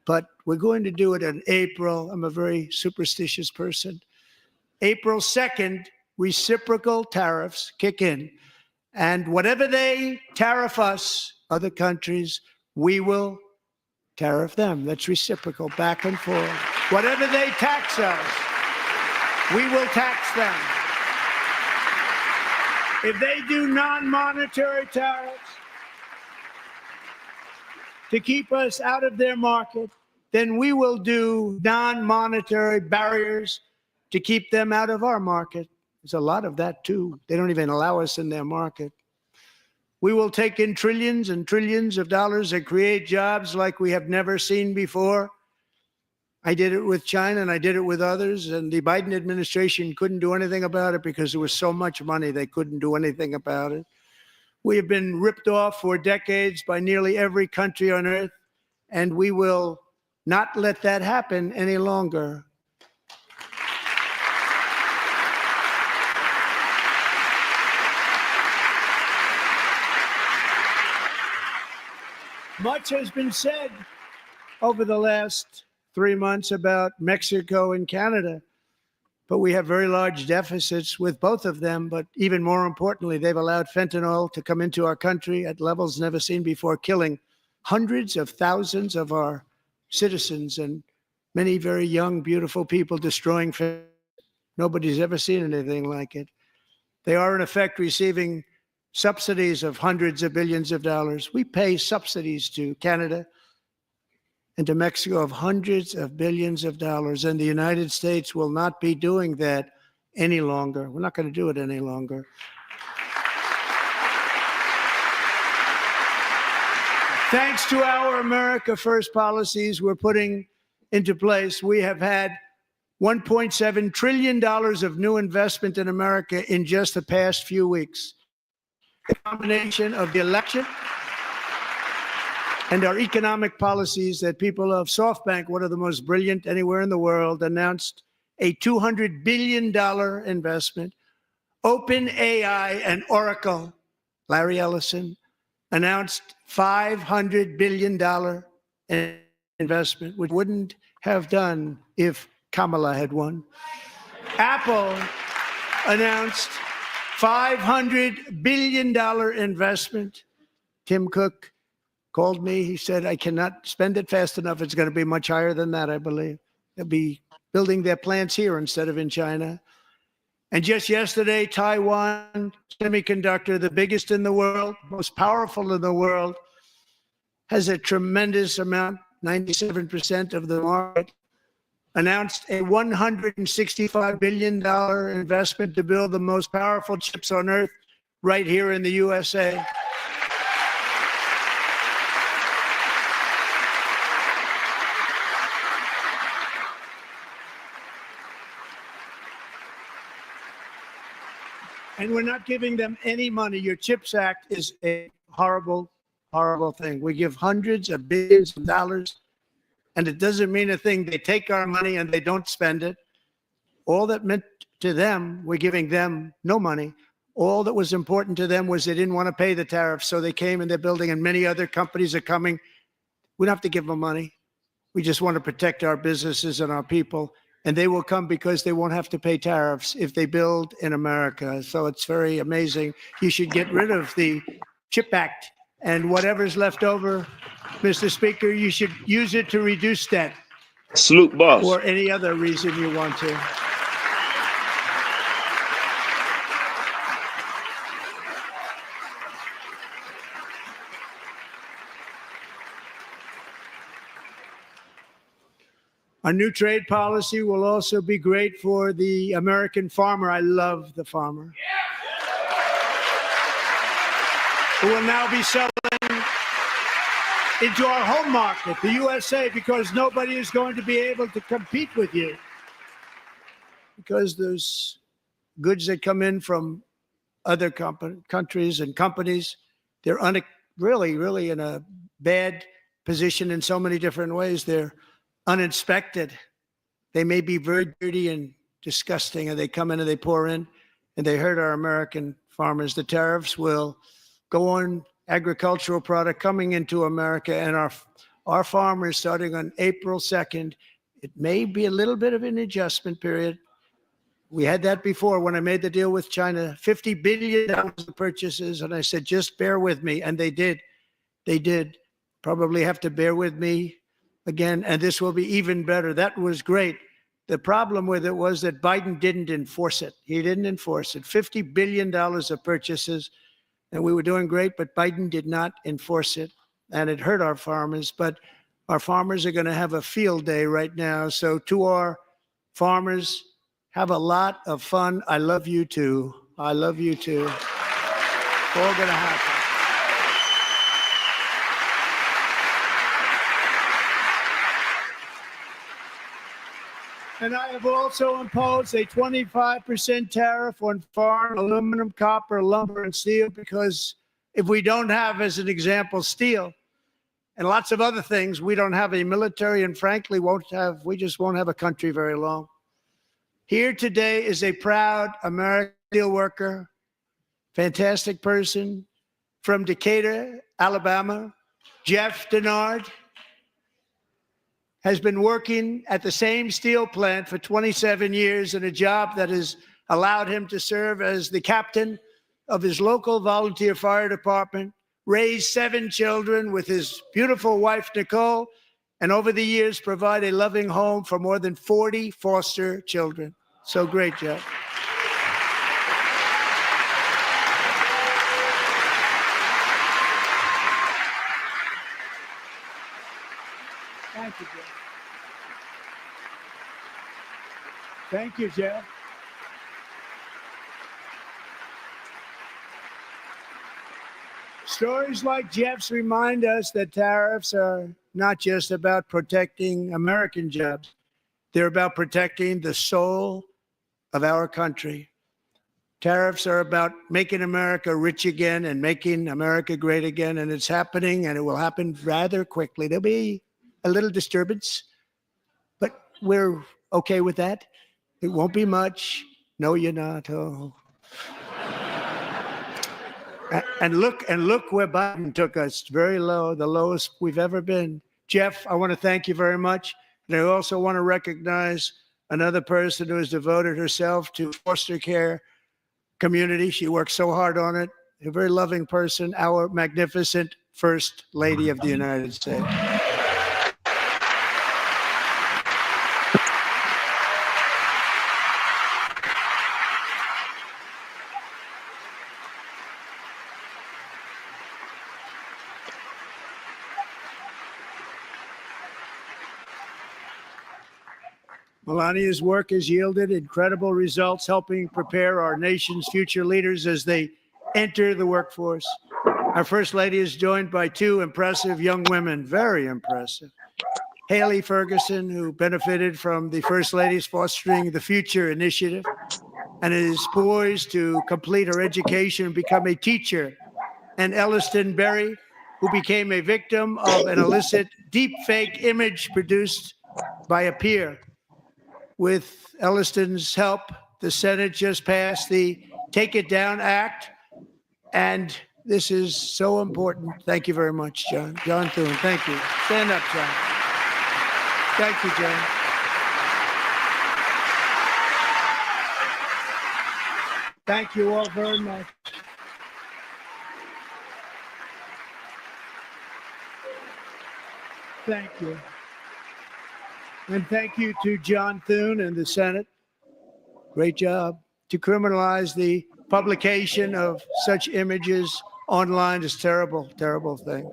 But we're going to do it in April. I'm a very superstitious person. April 2nd, reciprocal tariffs kick in. And whatever they tariff us, other countries, we will tariff them. That's reciprocal, back and forth. Whatever they tax us, we will tax them. If they do non-monetary tariffs to keep us out of their market, then we will do non-monetary barriers to keep them out of our market. There's a lot of that, too. They don't even allow us in their market. We will take in trillions and trillions of dollars and create jobs like we have never seen before. I did it with China and I did it with others, and the Biden administration couldn't do anything about it because there was so much money they couldn't do anything about it. We have been ripped off for decades by nearly every country on earth, and we will not let that happen any longer. Much has been said over the last 3 months about Mexico and Canada, but we have very large deficits with both of them. But even more importantly, they've allowed fentanyl to come into our country at levels never seen before, killing hundreds of thousands of our citizens and many very young, beautiful people, destroying families. Nobody's ever seen anything like it. They are, in effect, receiving subsidies of hundreds of billions of dollars. We pay subsidies to Canada and to Mexico of hundreds of billions of dollars, and the United States will not be doing that any longer. We're not going to do it any longer. Thanks to our America First policies we're putting into place, we have had $1.7 trillion of new investment in America in just the past few weeks. The combination of the election and our economic policies that people of SoftBank, one of the most brilliant anywhere in the world, announced a $200 billion investment. OpenAI and Oracle, Larry Ellison, announced $500 billion investment, which wouldn't have done if Kamala had won. Apple announced $500 billion investment. Tim Cook called me. He said, I cannot spend it fast enough. It's going to be much higher than that, I believe. They'll be building their plants here instead of in China. And just yesterday, Taiwan Semiconductor, the biggest in the world, most powerful in the world, has a tremendous amount, 97% of the market, announced a $165 billion investment to build the most powerful chips on earth right here in the USA. And we're not giving them any money. Your CHIPS Act is a horrible, horrible thing. We give hundreds of billions of dollars, and it doesn't mean a thing. They take our money and they don't spend it. All that meant to them, we're giving them no money. All that was important to them was they didn't want to pay the tariffs, so they came and they're building, and many other companies are coming. We don't have to give them money. We just want to protect our businesses and our people. And they will come because they won't have to pay tariffs if they build in America. So it's very amazing. You should get rid of the CHIP Act, and whatever's left over, Mr. Speaker, you should use it to reduce debt. Salute, boss. Or any other reason you want to. Our new trade policy will also be great for the American farmer. I love the farmer. Who will now be selling into our home market, the USA, because nobody is going to be able to compete with you. Because there's goods that come in from other countries and companies. They're really in a bad position in so many different ways. They're uninspected. They may be very dirty and disgusting, and they come in and they pour in and they hurt our American farmers. The tariffs will go on agricultural product coming into America, and our farmers, starting on April 2nd, it may be a little bit of an adjustment period. We had that before when I made the deal with China, $50 billion of purchases, and I said, just bear with me, and they did. They did. Probably have to bear with me again, and this will be even better. That was great. The problem with it was that Biden didn't enforce it. He didn't enforce it. $50 billion of purchases, and we were doing great, but Biden did not enforce it, and it hurt our farmers. But our farmers are going to have a field day right now. So to our farmers, have a lot of fun. I love you too. I love you too. It's all going to happen. And I have also imposed a 25% tariff on foreign aluminum, copper, lumber, and steel because if we don't have, as an example, steel and lots of other things, we don't have a military, and frankly, we just won't have a country very long. Here today is a proud American steel worker, fantastic person from Decatur, Alabama. Jeff Denard has been working at the same steel plant for 27 years in a job that has allowed him to serve as the captain of his local volunteer fire department, raise 7 children with his beautiful wife, Nicole, and over the years provide a loving home for more than 40 foster children. So great, Jeff. Thank you, Jeff. Thank you, Jeff. Stories like Jeff's remind us that tariffs are not just about protecting American jobs. They're about protecting the soul of our country. Tariffs are about making America rich again and making America great again, and it's happening, and it will happen rather quickly. There'll be a little disturbance, but we're okay with that. It won't be much. No, you're not. Oh. And look where Biden took us. Very low, the lowest we've ever been. Jeff, I want to thank you very much. And I also want to recognize another person who has devoted herself to foster care community. She works so hard on it. A very loving person, our magnificent First Lady of the United States. Melania's work has yielded incredible results, helping prepare our nation's future leaders as they enter the workforce. Our First Lady is joined by 2 impressive young women, very impressive. Haley Ferguson, who benefited from the First Lady's Fostering the Future initiative and is poised to complete her education and become a teacher. And Elliston Berry, who became a victim of an illicit deepfake image produced by a peer. With Elliston's help, the Senate just passed the Take It Down Act, and this is so important. Thank you very much, John. John Thune, thank you. Stand up, John. Thank you, John. Thank you all very much. Thank you. And thank you to John Thune and the Senate. Great job. To criminalize the publication of such images online is terrible, terrible thing.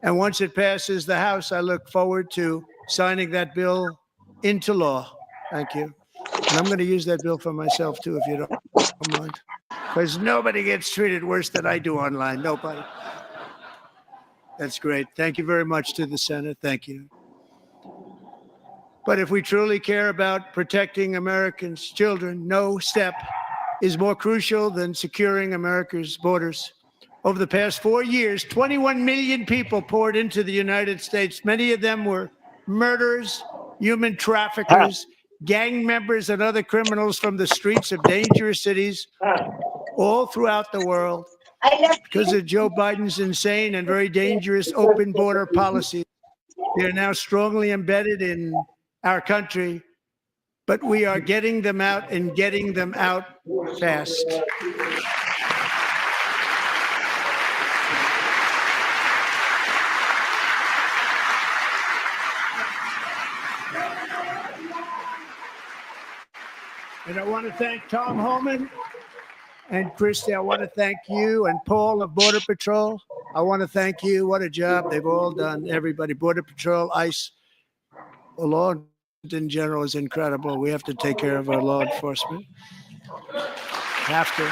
And once it passes the House, I look forward to signing that bill into law. Thank you. And I'm going to use that bill for myself, too, if you don't mind. Because nobody gets treated worse than I do online. Nobody. That's great. Thank you very much to the Senate. Thank you. But if we truly care about protecting Americans' children, no step is more crucial than securing America's borders. Over the past 4 years, 21 million people poured into the United States. Many of them were murderers, human traffickers, gang members, and other criminals from the streets of dangerous cities all throughout the world. Because of Joe Biden's insane and very dangerous open border policy, they are now strongly embedded in our country, but we are getting them out and getting them out fast. And I want to thank Tom Homan and Christy. I want to thank you and Paul of Border Patrol. I want to thank you. What a job they've all done. Everybody, Border Patrol, ICE, law in general is incredible. We have to take care of our law enforcement. Have to.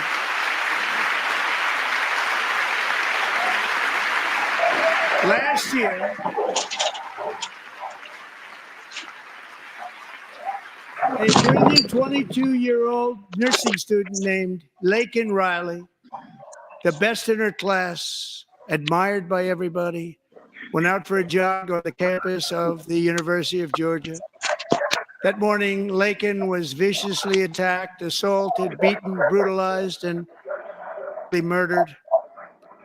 Last year, a brilliant 22-year-old nursing student named Laken Riley the best in her class, admired by everybody, went out for a jog on the campus of the University of Georgia. That morning, Lakin was viciously attacked, assaulted, beaten, brutalized, and murdered.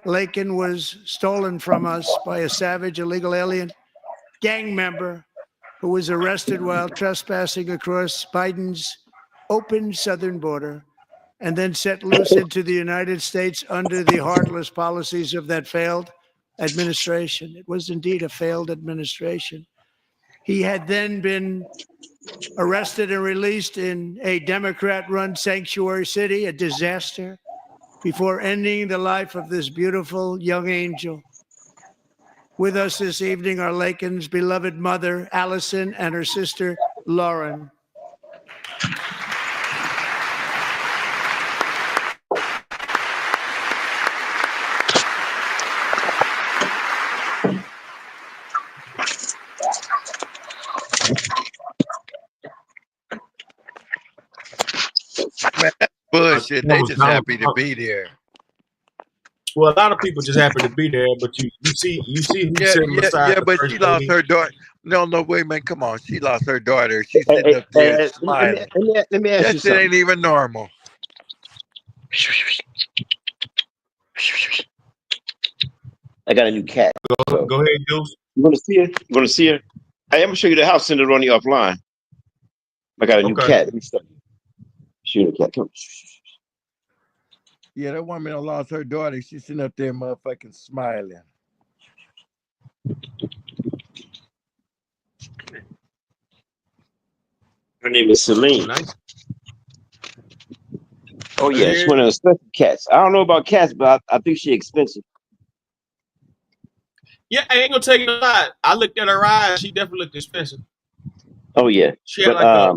Lakin was stolen from us by a savage illegal alien gang member who was arrested while trespassing across Biden's open southern border and then set loose into the United States under the heartless policies of that failed administration. It was indeed a failed administration. He had then been arrested and released in a Democrat-run sanctuary city, a disaster, before ending the life of this beautiful young angel. With us this evening are Lakin's beloved mother, Allison, and her sister, Lauren. Man, that's bullshit. They just happy to be there. Well, a lot of people just happen to be there, but you see who's sitting beside the but first she lost lady. her daughter. No, wait, man, come on. She lost her daughter. She's sitting up there smiling. Let me ask that you shit something. ain't even normal. I got a new cat. Go ahead, Deuce. You want to see her? You want to see her? Hey, I'm gonna show you the house. SendaRoni offline. I got a new cat. Let me show you. Show you the cat. Come. Yeah, that woman lost her daughter. She's sitting up there motherfucking smiling. Her name is Celine. Nice. Oh yeah, she's one of the expensive cats. I don't know about cats, but I think she's expensive. Yeah, I ain't gonna tell you a lie. I looked at her eyes. She definitely looked expensive. Oh yeah, she had like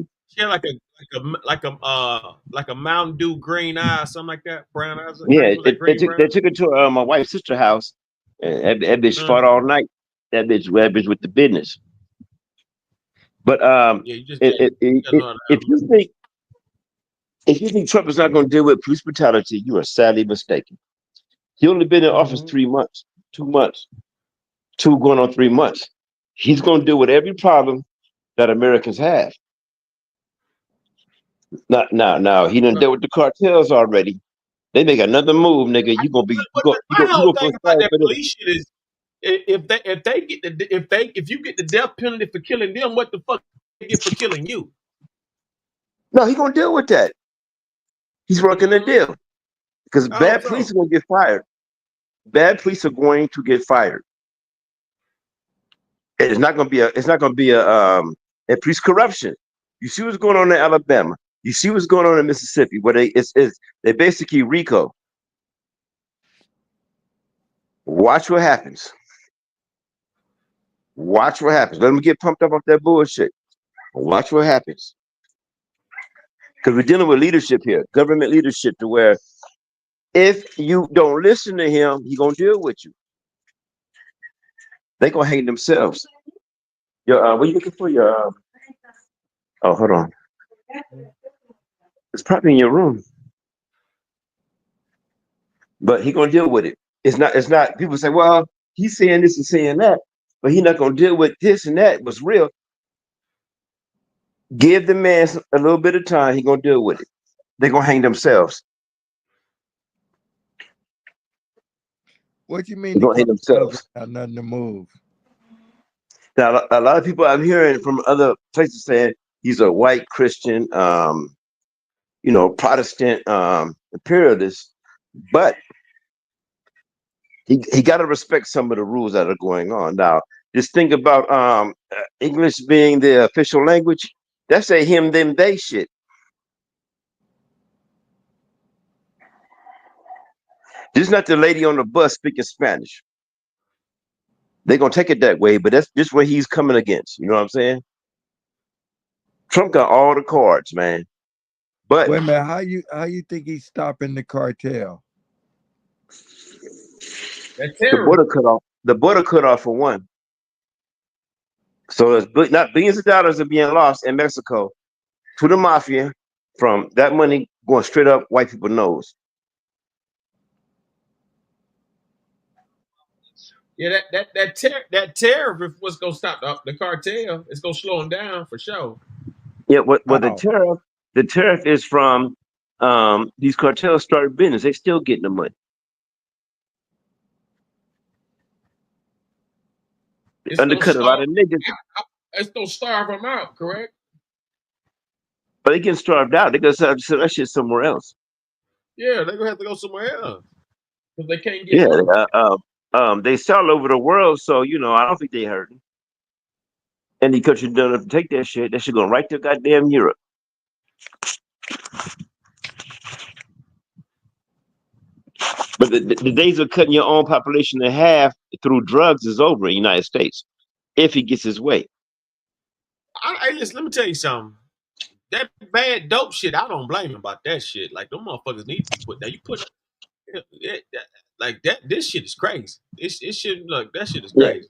a Mountain Dew green eye, something like that. Brown eyes. Yeah, they took her to my wife's sister's house, and that bitch fought all night. That bitch with the business. But if you think Trump is not going to deal with police brutality, you are sadly mistaken. He only been in office 3 months, 2 months, 2 going on 3 months. He's going to deal with every problem that Americans have. Now, he done dealt with the cartels already. They make another move, nigga. You gonna be my whole thing about that police shit is if you get the death penalty for killing them, what the fuck they get for killing you? No, he gonna deal with that. He's working a deal because bad police are gonna get fired. Bad police are going to get fired. It's not gonna be a police corruption. You see what's going on in Alabama. You see what's going on in Mississippi, where they basically RICO. Watch what happens. Watch what happens. Let them get pumped up off that bullshit. Watch what happens. Because we're dealing with leadership here, government leadership, to where if you don't listen to him, he's gonna deal with you. They gonna hang themselves. Your what are you looking for? Your oh, hold on. It's probably in your room. But he gonna deal with it. It's not people say, well, he's saying this and saying that, but he's not gonna deal with this and that. What's real. Give the man a little bit of time, he gonna deal with it. They're gonna hang themselves. What do you mean? They're gonna hang themselves. Got nothing to move. Now, a lot of people I'm hearing from other places saying he's a white Christian, Protestant imperialist, but he got to respect some of the rules that are going on. Now, just think about English being the official language. That's a him, them, they shit. This is not the lady on the bus speaking Spanish. They're gonna take it that way, but that's just what he's coming against. You know what I'm saying? Trump got all the cards, man. But wait a minute, how you think he's stopping the cartel? The border cut off for one. So it's not billions of dollars are being lost in Mexico to the mafia from that money going straight up white people's nose. Yeah, that tariff is what's gonna stop the cartel. It's gonna slow them down for sure. Yeah, what the How? tariff is from these cartels started business. They still getting the money. It's gonna Undercut a lot starve. of niggas, It's gonna starve them out. Correct? but they getting starved out. They gonna sell that shit somewhere else. Yeah, they're gonna have to go somewhere else because they can't get Yeah, through. they sell over the world, so I don't think they hurting. Any country done enough to take that shit, that shit going right to goddamn Europe. But the days of cutting your own population in half through drugs is over in the United States, if he gets his way. Hey, listen, let me tell you something. That bad dope shit, I don't blame him about that shit. Like them motherfuckers need to be put down. You put like that. This shit is crazy. It shouldn't look. That shit is Yeah, crazy.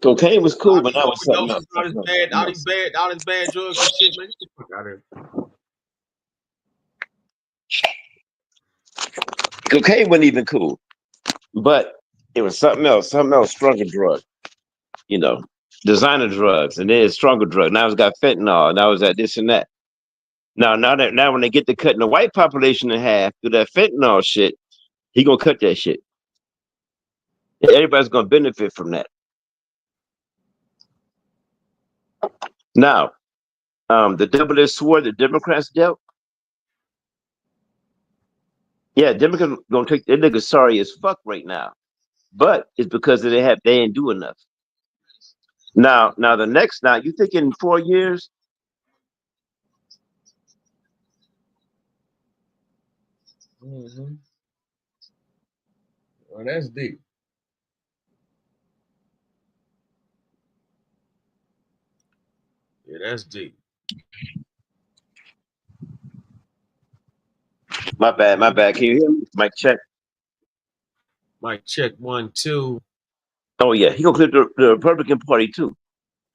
cocaine was cool, All but these now it's something else. overdoses, all these bad drugs and shit, man. Get the fuck out of here. Cocaine wasn't even cool, but it was something else, stronger drug, you know, designer drugs, and then it's stronger drug. Now it's got fentanyl. Now it's got this and that. Now when they get to cutting the white population in half through that fentanyl shit, he gonna cut that shit. Everybody's gonna benefit from that. Now, the double-edged sword the Democrats dealt. Yeah, Democrats gonna take their niggas sorry as fuck right now, but it's because they ain't do enough. Now you think in 4 years? Mm-hmm. Well, that's deep. Yeah, that's deep. My bad. Can you hear me? Mic check. Mic check 1, 2. Oh yeah, he gonna clip the Republican Party too.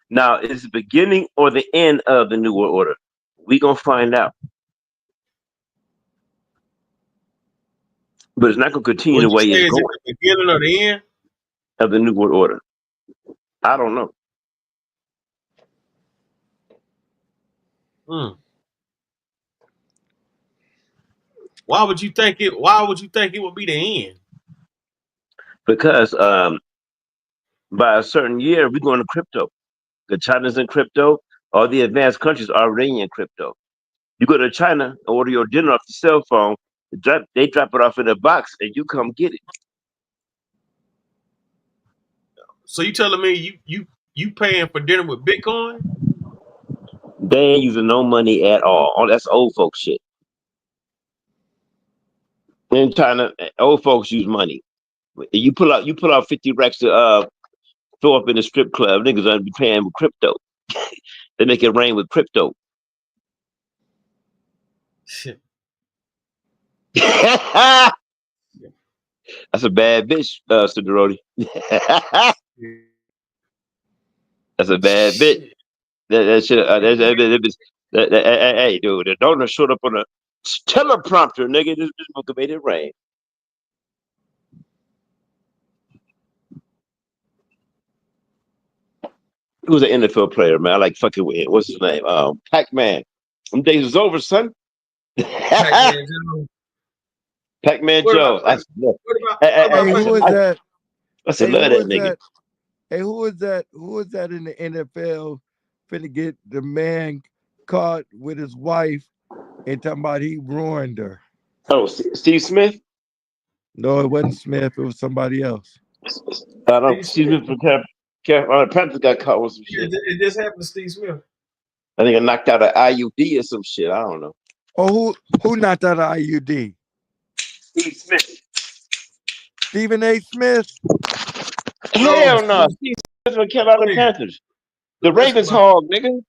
Now, is the beginning or the end of the New World Order? We gonna find out, but it's not gonna continue the What'd you way say? it's Is it going the beginning or the end? of the New World Order. I don't know. Hmm. Why would you think it? Why would you think it would be the end? Because by a certain year, we're going to crypto. The China's in crypto. All the advanced countries are already in crypto. You go to China, order your dinner off your cell phone. They drop it off in a box, and you come get it. So you telling me you paying for dinner with Bitcoin? They ain't using no money at all. Oh, that's old folks shit. In China, old folks use money. You pull out 50 racks to throw up in the strip club. Niggas gonna be paying with crypto. They make it rain with crypto. Shit. That's a bad bitch, SendaRoni. That's a bad bitch. Shit. That shit. Hey, dude, the donor showed up on a teleprompter, nigga. This book made it rain. He was an NFL player, man. I like fucking with him. What's his name? Pac-Man. Them days was over, son. Pac-Man Jones. Pac-Man What about Jones. I what about Hey, who fucking? is that? Hey, love who that is nigga. that? Hey, who is that? Who is that in the NFL finna get the man caught with his wife and talking about he ruined her? Oh, Steve Smith? No, it wasn't Smith. It was somebody else. I don't. Steve Smith from Panthers got caught with some shit. It just happened to Steve Smith. I think I knocked out an IUD or some shit. I don't know. Oh, who knocked out an IUD? Steve Smith. Stephen A. Smith? Hell no. Steve Smith from Carolina Panthers. The Ravens hog, nigga.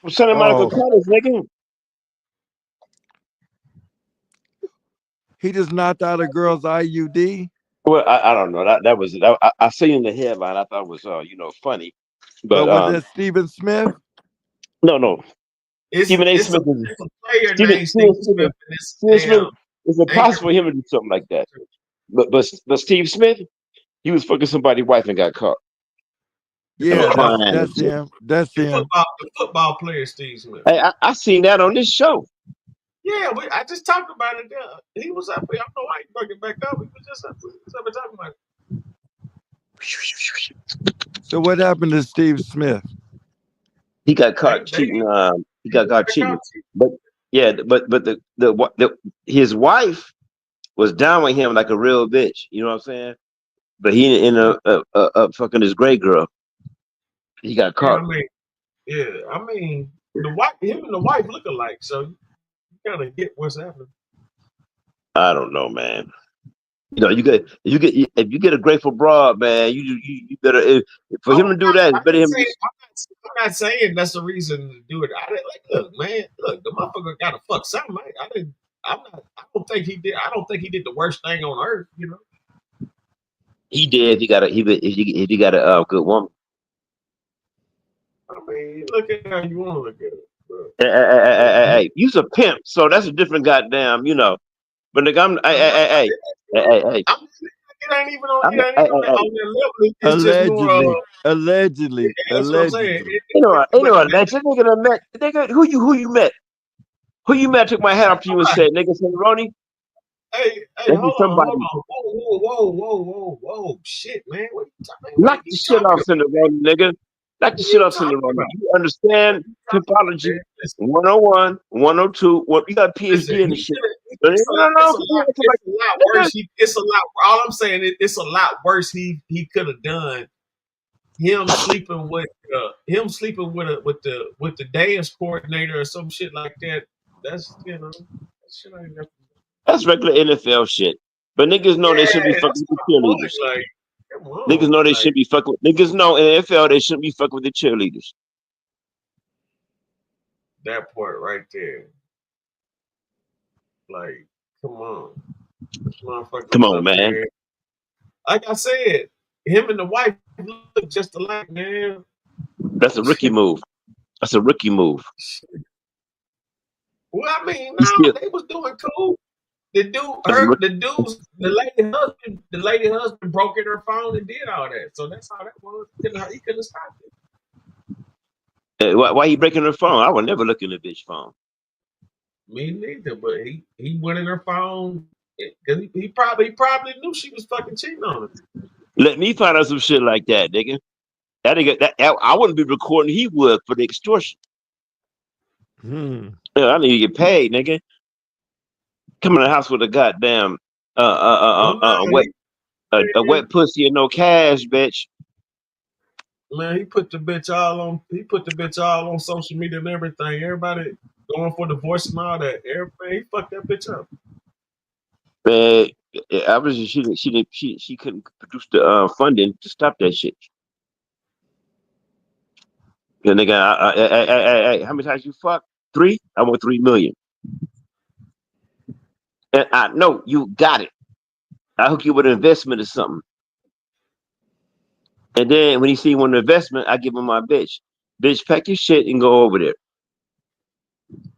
From Santa Monica College, nigga. He just knocked out a girl's IUD? Well, I don't know. That was I seen in the headline. I thought it was funny. But But was it Stephen Smith? no. Stephen A. It's a Smith is player named Steve Smith. Stephen Smith. It's Anchor. impossible for him to do something like that. But Steve Smith, He was fucking somebody's wife and got caught. Yeah, Crying. that's him. That's him. The football player Steve Smith. Hey, I seen that on this show. Yeah, I just talked about it. He was up here. I don't know why he brought it back up. He was just up and talking about it. So what happened to Steve Smith? He got caught cheating. He got caught cheating. But yeah, but his wife was down with him like a real bitch. You know what I'm saying? But he ended up fucking this gray girl. He got caught. I mean, him and the wife look alike, so you gotta get what's happening. I don't know, man. You know, if you get a grateful broad, man, you better for him to do that. It's better him. I'm not saying that's the reason to do it. Look, the motherfucker got to fuck something. I don't think he did. I don't think he did the worst thing on earth. You know. He did. If he got a good woman. I mean, look at how you want to look at it. Hey, you's a pimp, so that's a different goddamn, you know. But nigga, hey. It ain't even on that level. It's just more. Allegedly. That's what I'm saying. You know, alleged nigga done met. Nigga, who you met? Who you met? Took my hat off to you and said, "Nigga, SendaRoni." Hey, hold on. Whoa, shit, man. What you talking about? Knock the shit off SendaRoni, nigga. Knock the shit off SendaRoni. You understand pimpology 101, 102. What you got a PhD in the shit. It's a lot worse. It's a lot. All I'm saying is it's a lot worse. He could have done. Him sleeping with the dance coordinator or some shit like that. That's that shit ain't nothing. That's regular NFL shit. But niggas know they should be fucking with the cheerleaders. Niggas know they should be fucking. Niggas know in the NFL they shouldn't be fucking with the cheerleaders. That part right there. Like, come on. Come on, man. There. Like I said, him and the wife look just alike, man. That's a rookie move. That's a rookie move. Well, I mean, no, they was doing cool. The lady husband broke in her phone and did all that. So that's how that was. He couldn't have stopped it. Why he breaking her phone? I would never look in a bitch phone. Me neither, but he went in her phone because he probably knew she was fucking cheating on him. Let me find out some shit like that, nigga. That nigga, I wouldn't be recording. He would for the extortion. Yeah, I need to get paid, nigga. Come in the house with a goddamn wet pussy and no cash, bitch. Man, he put the bitch all on social media and everything. Everybody going for divorce and all that. Everybody, he fucked that bitch up. Man, obviously she couldn't produce the funding to stop that shit. Yeah, nigga, hey, how many times you fuck? 3? I want 3 million. And I know you got it. I hook you with an investment or something. And then when he see one investment, I give him my bitch. Bitch, pack your shit and go over there.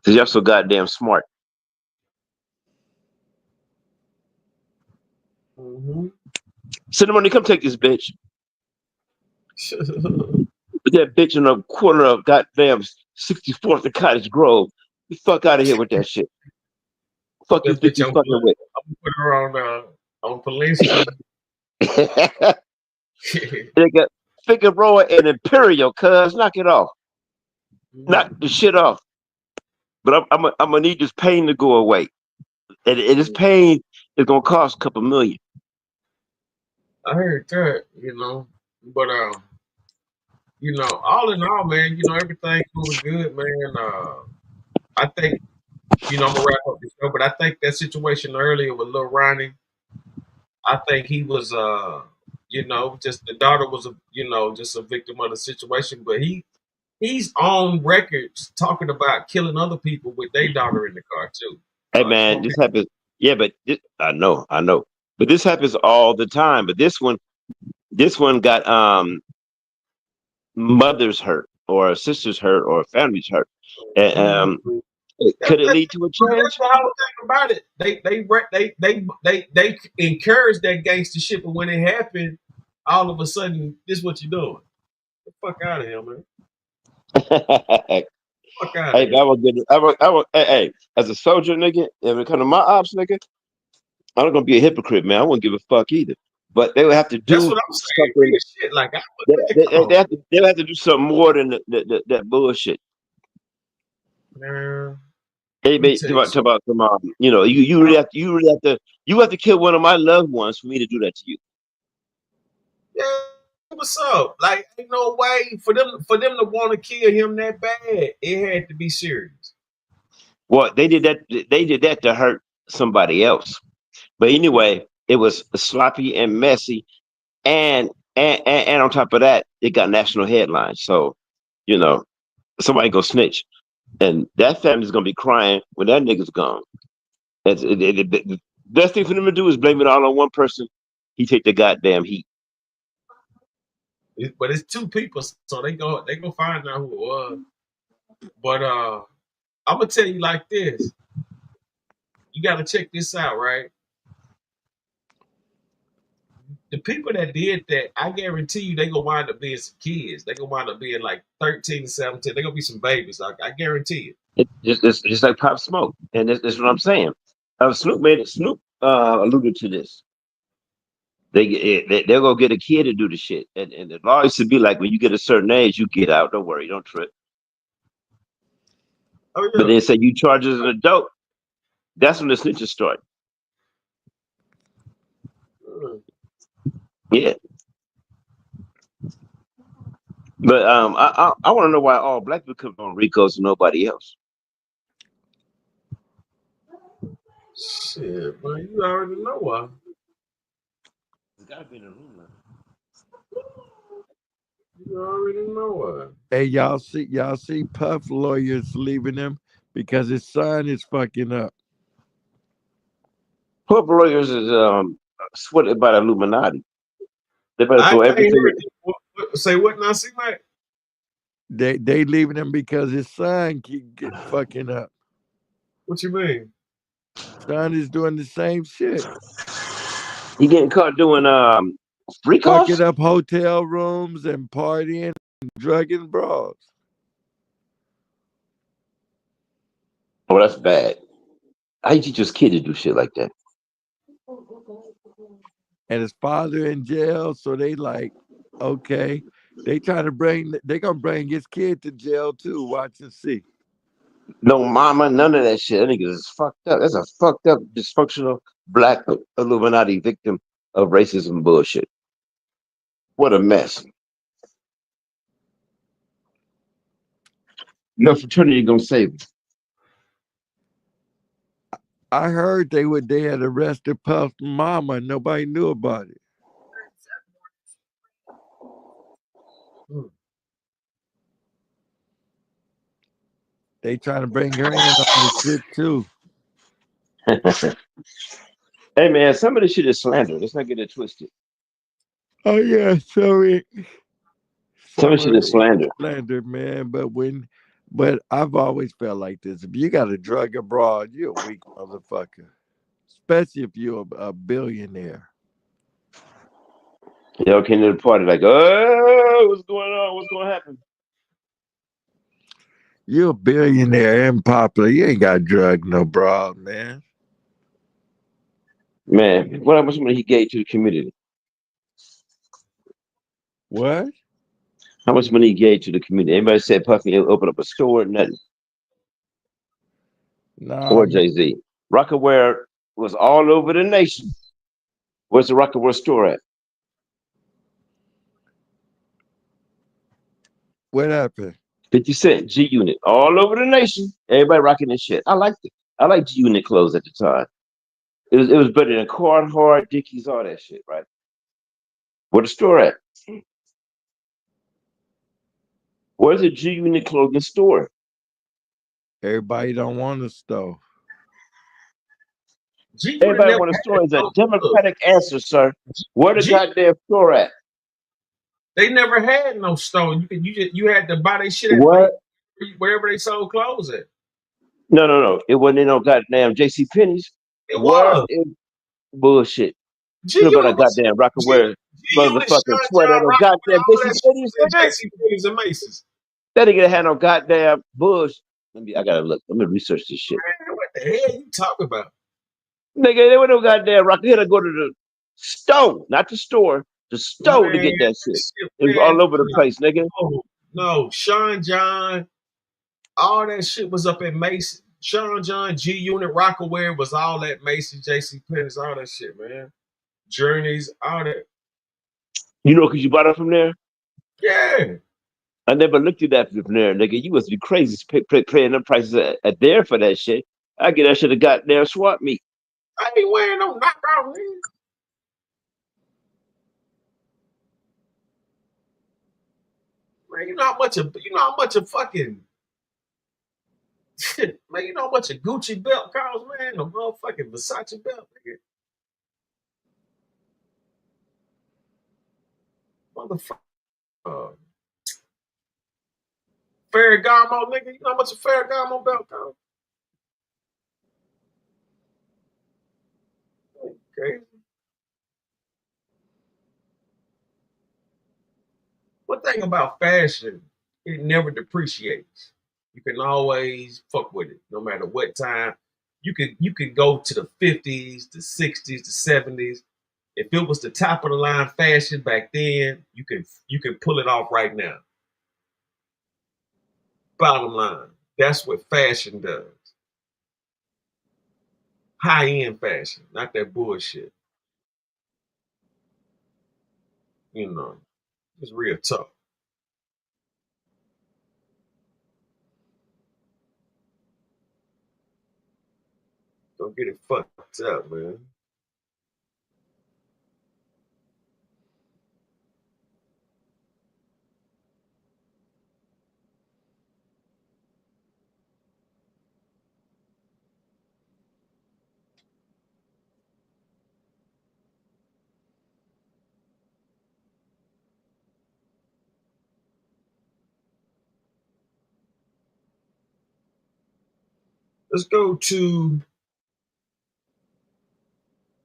Cause y'all so goddamn smart. SendaRoni, come take this bitch. Put that bitch in the corner of goddamn 64th and Cottage Grove. You fuck out of here with that shit. Fuck you think you fucking with? I'm gonna put her on Polinsky. Nigga, Figueroa and Imperial, cuz knock it off. Knock the shit off. But I'm gonna need this pain to go away. And this pain is gonna cost a couple million. I heard that, but all in all, man, everything was good, man. I think, I'm gonna wrap up the show, but I think that situation earlier with Lil Ronnie, I think he was, just the daughter was just a victim of the situation, but he's on records talking about killing other people with their daughter in the car too. Hey man, this happens. Yeah, but I know, but this happens all the time. But this one got mothers hurt, or sisters hurt, or families hurt. And could it lead to a change? That's the whole thing about it. They encourage that gangster shit, but when it happened, all of a sudden, this what you doing. Get the fuck out of here, man. Fuck out of Hey, here. hey, as a soldier, nigga, if it come to my ops, nigga, I'm not gonna be a hypocrite, man. I wouldn't give a fuck either. But they would have to That's do what I'm saying. something. Real shit. Like, come on. They have to do something more than that bullshit. Man, Hey, let me mate, tell you talk something. about some, you really have to kill one of my loved ones for me to do that to you. Yeah, what's up? Like, ain't no way for them to want to kill him that bad. It had to be serious. Well, they did that. They did that to hurt somebody else. But anyway, it was sloppy and messy, and on top of that, it got national headlines. So, somebody go snitch, and that family's gonna be crying when that nigga's gone. The best thing for them to do is blame it all on one person. He take the goddamn heat. But it's two people, so they go find out who it was. But I'm gonna tell you like this. You gotta check this out, right? The people that did that, I guarantee you they gonna wind up being some kids. They gonna wind up being like 13, 17. They gonna be some babies. I guarantee it. It's just like Pop Smoke, and that's what I'm saying. Snoop alluded to this. They're gonna get a kid to do the shit, and the law used to be like when you get a certain age, you get out. Don't worry, don't trip. Oh yeah. But then say you charge as an adult, that's when the snitches start. Yeah. But I want to know why all black people come on Ricos and nobody else. Shit, man, you already know why. It's gotta be in the room now. You already know why. Hey, y'all see Puff lawyers leaving him because his son is fucking up. Puff lawyers is sweated by the Illuminati. They better I throw ain't everything. heard say what now, see, Mike? They leaving him because his son keep fucking up. What you mean? Son is doing the same shit. He getting caught doing free Fucking calls? up hotel rooms and partying and drugging bras. Oh, that's bad. How you teach your kid to do shit like that? And his father in jail, so they like, okay. They gonna bring his kid to jail too. Watch and see. No mama, none of that shit. That nigga is fucked up. That's a fucked up, dysfunctional black Illuminati victim of racism bullshit. What a mess. No fraternity gonna save him. I heard they had arrested Puff's mama and nobody knew about it. They trying to bring her in on the shit too. Hey man, some of this shit is slander. Let's not get it twisted. Oh yeah, sorry. Some of this shit is slander. Slander, man. But I've always felt like this. If you got a drug abroad, you're a weak motherfucker. Especially if you're a billionaire. They all came to the party like, oh, what's going on? What's gonna happen? You're a billionaire and popular. You ain't got drug no broad, man. Man, what much money he gave to the community? What? How much money he gave to the community? Anybody said Puffy open up a store? Nothing. Nah, Or Jay-Z. Rockaware was all over the nation. Where's the Rockaware store at? What happened? 50 Cent, G Unit, all over the nation. Everybody rocking this shit. I liked it. I liked G Unit clothes at the time. It was better than Carhartt, Dickies, all that shit, right? Where the store at? Where's the G Unit clothing store? Everybody don't want a store. Everybody want a store is a democratic answer, sir. Where the goddamn store at? They never had no store. You had to buy their shit at wherever they sold clothes at. No. It wasn't in no goddamn JC Penney's. It was. Bullshit. G You know about a Unit goddamn Rockaware G-Unit, Sean motherfucking sweat at John no Rock, goddamn all Macy's that cities, shit nigga. at JC Penney's and Macy's. That nigga had no goddamn bush. I gotta look. Let me research this shit. Man, what the hell you talking about? Nigga, they went no goddamn rock. You had to go to the store, not the store, the store to Man, get that shit. It was man, all over the place, nigga. no, Sean John, all that shit was up at Macy's. Sean John, G-Unit, Rockaware was all at Macy's, JC Penney's, all that shit, man. Journeys, all that. You know, because you bought it from there? Yeah. I never looked at that from there, nigga. You must be crazy paying them prices at there for that shit. I get that shit have got there swap meet. I ain't wearing no knockout, man. Man, you know how much a fucking shit, man, you know how much a Gucci belt costs, man? A motherfucking Versace belt, nigga. Motherfucker. Ferragamo, nigga. You know how much a Ferragamo belt costs? Okay. One thing about fashion, it never depreciates. You can always fuck with it, no matter what time. You could go to the 50s, the 60s, the 70s. If it was the top of the line fashion back then, you can pull it off right now. Bottom line, that's what fashion does. High-end fashion, not that bullshit. You know, it's real tough. Don't get it fucked up, man. Let's go to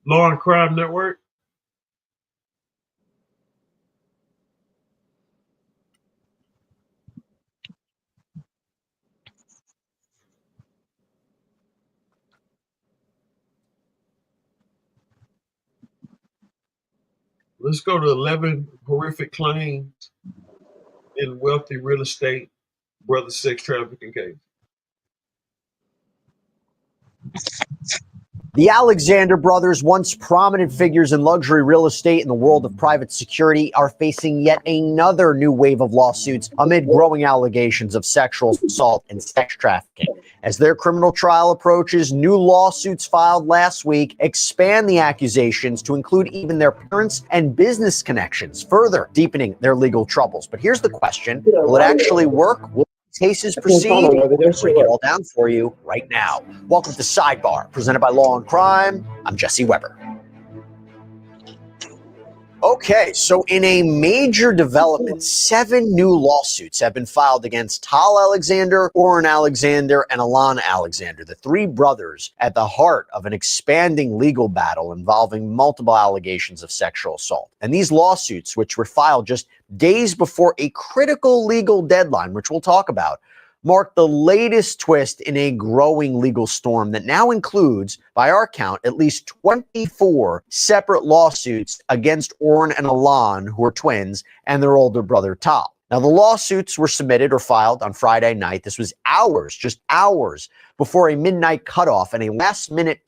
Law and Crime Network. Let's go to 11 horrific claims in wealthy real estate, brother sex trafficking case. The Alexander brothers, once prominent figures in luxury real estate and the world of private security, are facing yet another new wave of lawsuits amid growing allegations of sexual assault and sex trafficking. As their criminal trial approaches, new lawsuits filed last week expand the accusations to include even their parents and business connections, further deepening their legal troubles. But here's the question: will it actually work? Will cases proceed? We'll break it all down for you right now. Welcome to Sidebar, presented by Law and Crime. I'm Jesse Weber. Okay, so in a major development, 7 new lawsuits have been filed against Tal Alexander, Oren Alexander, and Alon Alexander, the 3 brothers at the heart of an expanding legal battle involving multiple allegations of sexual assault. And these lawsuits, which were filed just days before a critical legal deadline, which we'll talk about, mark the latest twist in a growing legal storm that now includes, by our count, at least 24 separate lawsuits against Oren and Alon, who are twins, and their older brother Tal. Now, the lawsuits were submitted or filed on Friday night. This was hours, just hours, before a midnight cutoff and a last-minute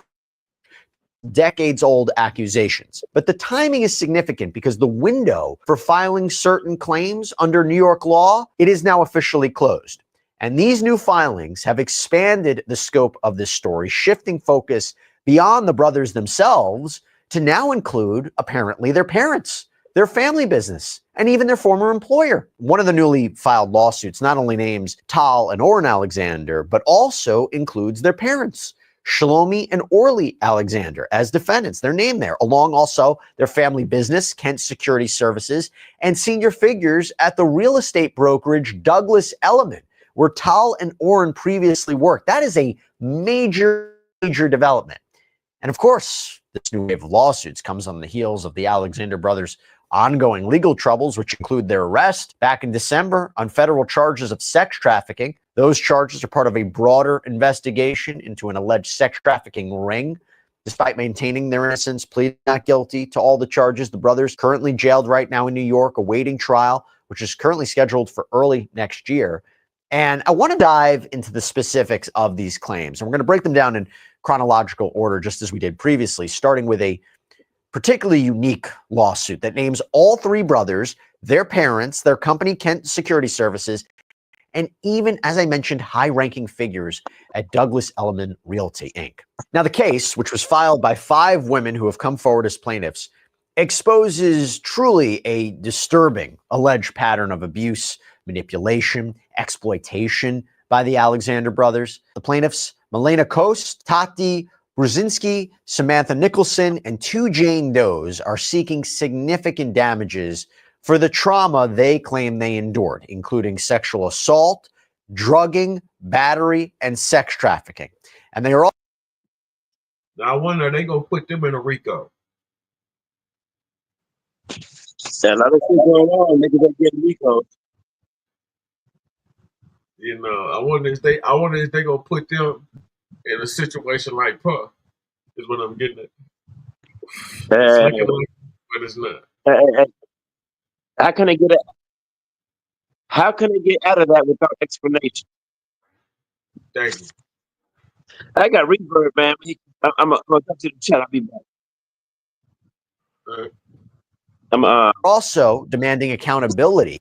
decades-old accusations. But the timing is significant because the window for filing certain claims under New York law, it is now officially closed. And these new filings have expanded the scope of this story, shifting focus beyond the brothers themselves to now include, apparently, their parents, their family business, and even their former employer. One of the newly filed lawsuits not only names Tal and Oren Alexander, but also includes their parents, Shlomi and Orly Alexander, as defendants. They're named there, along also their family business, Kent Security Services, and senior figures at the real estate brokerage Douglas Element, where Tal and Oren previously worked. That is a major development. And of course, this new wave of lawsuits comes on the heels of the Alexander brothers' ongoing legal troubles, which include their arrest back in December on federal charges of sex trafficking. Those charges are part of a broader investigation into an alleged sex trafficking ring. Despite maintaining their innocence, pleading not guilty to all the charges, the brothers currently jailed right now in New York, awaiting trial, which is currently scheduled for early next year. And I want to dive into the specifics of these claims. And we're going to break them down in chronological order, just as we did previously, starting with a particularly unique lawsuit that names all three brothers, their parents, their company, Kent Security Services, and even, as I mentioned, high-ranking figures at Douglas Elliman Realty, Inc. Now, the case, which was filed by 5 women who have come forward as plaintiffs, exposes truly a disturbing alleged pattern of abuse, manipulation, exploitation by the Alexander brothers. The plaintiffs, Milena Coast, Tati Brzezinski, Samantha Nicholson, and 2 Jane Does, are seeking significant damages for the trauma they claim they endured, including sexual assault, drugging, battery, and sex trafficking. And they are all. Now I wonder, are they gonna put them in a RICO? A lot of shit going on. Niggas don't get RICO. You know, I wonder if they gonna put them in a situation like Puff. Is what I'm getting at. It's looking like, but it's not. How can they get it? How can they get out of that without explanation? Thank you. I got reverb, man. I'm gonna come to the chat. I'll be back. I'm also demanding accountability.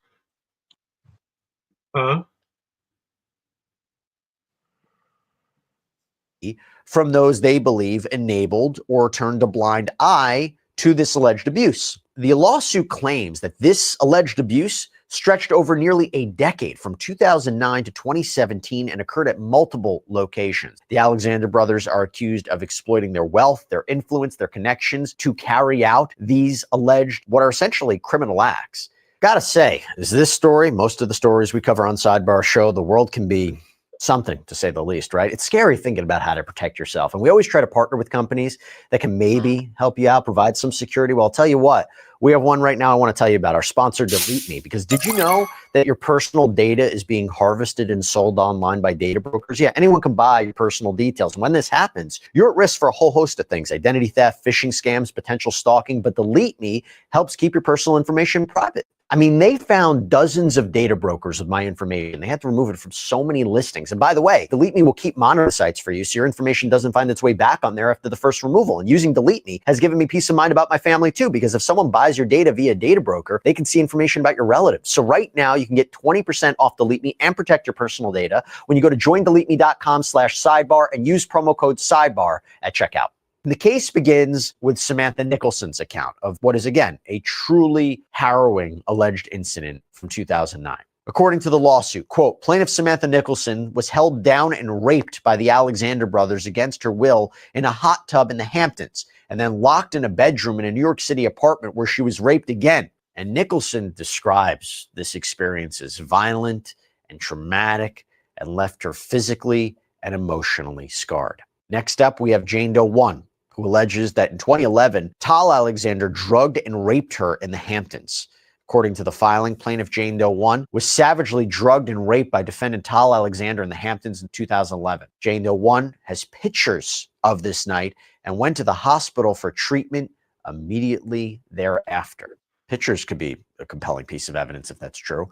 From those they believe enabled or turned a blind eye to this alleged abuse. The lawsuit claims that this alleged abuse stretched over nearly a decade, from 2009 to 2017, and occurred at multiple locations. The Alexander brothers are accused of exploiting their wealth, their influence, their connections to carry out these alleged, what are essentially criminal acts. Gotta say, is this story, most of the stories we cover on Sidebar Show, the world can be something, to say the least, right? It's scary thinking about how to protect yourself. And we always try to partner with companies that can maybe help you out, provide some security. Well, I'll tell you what, we have one right now I want to tell you about, our sponsor, Delete Me. Because did you know that your personal data is being harvested and sold online by data brokers? Yeah, anyone can buy your personal details. And when this happens, you're at risk for a whole host of things: identity theft, phishing scams, potential stalking. But Delete Me helps keep your personal information private. I mean, they found dozens of data brokers with my information. They had to remove it from so many listings. And by the way, Delete Me will keep monitoring sites for you so your information doesn't find its way back on there after the first removal. And using Delete Me has given me peace of mind about my family too, because if someone buys your data via data broker, they can see information about your relatives. So right now you can get 20% off Delete Me and protect your personal data when you go to joindeleteme.com/sidebar and use promo code sidebar at checkout. The case begins with Samantha Nicholson's account of what is, again, a truly harrowing alleged incident from 2009. According to the lawsuit, quote, plaintiff Samantha Nicholson was held down and raped by the Alexander brothers against her will in a hot tub in the Hamptons, and then locked in a bedroom in a New York City apartment where she was raped again. And Nicholson describes this experience as violent and traumatic and left her physically and emotionally scarred. Next up, we have Jane Doe 1, who alleges that in 2011, Tal Alexander drugged and raped her in the Hamptons. According to the filing, plaintiff Jane Doe 1 was savagely drugged and raped by defendant Tal Alexander in the Hamptons in 2011. Jane Doe 1 has pictures of this night and went to the hospital for treatment immediately thereafter. Pictures could be a compelling piece of evidence if that's true.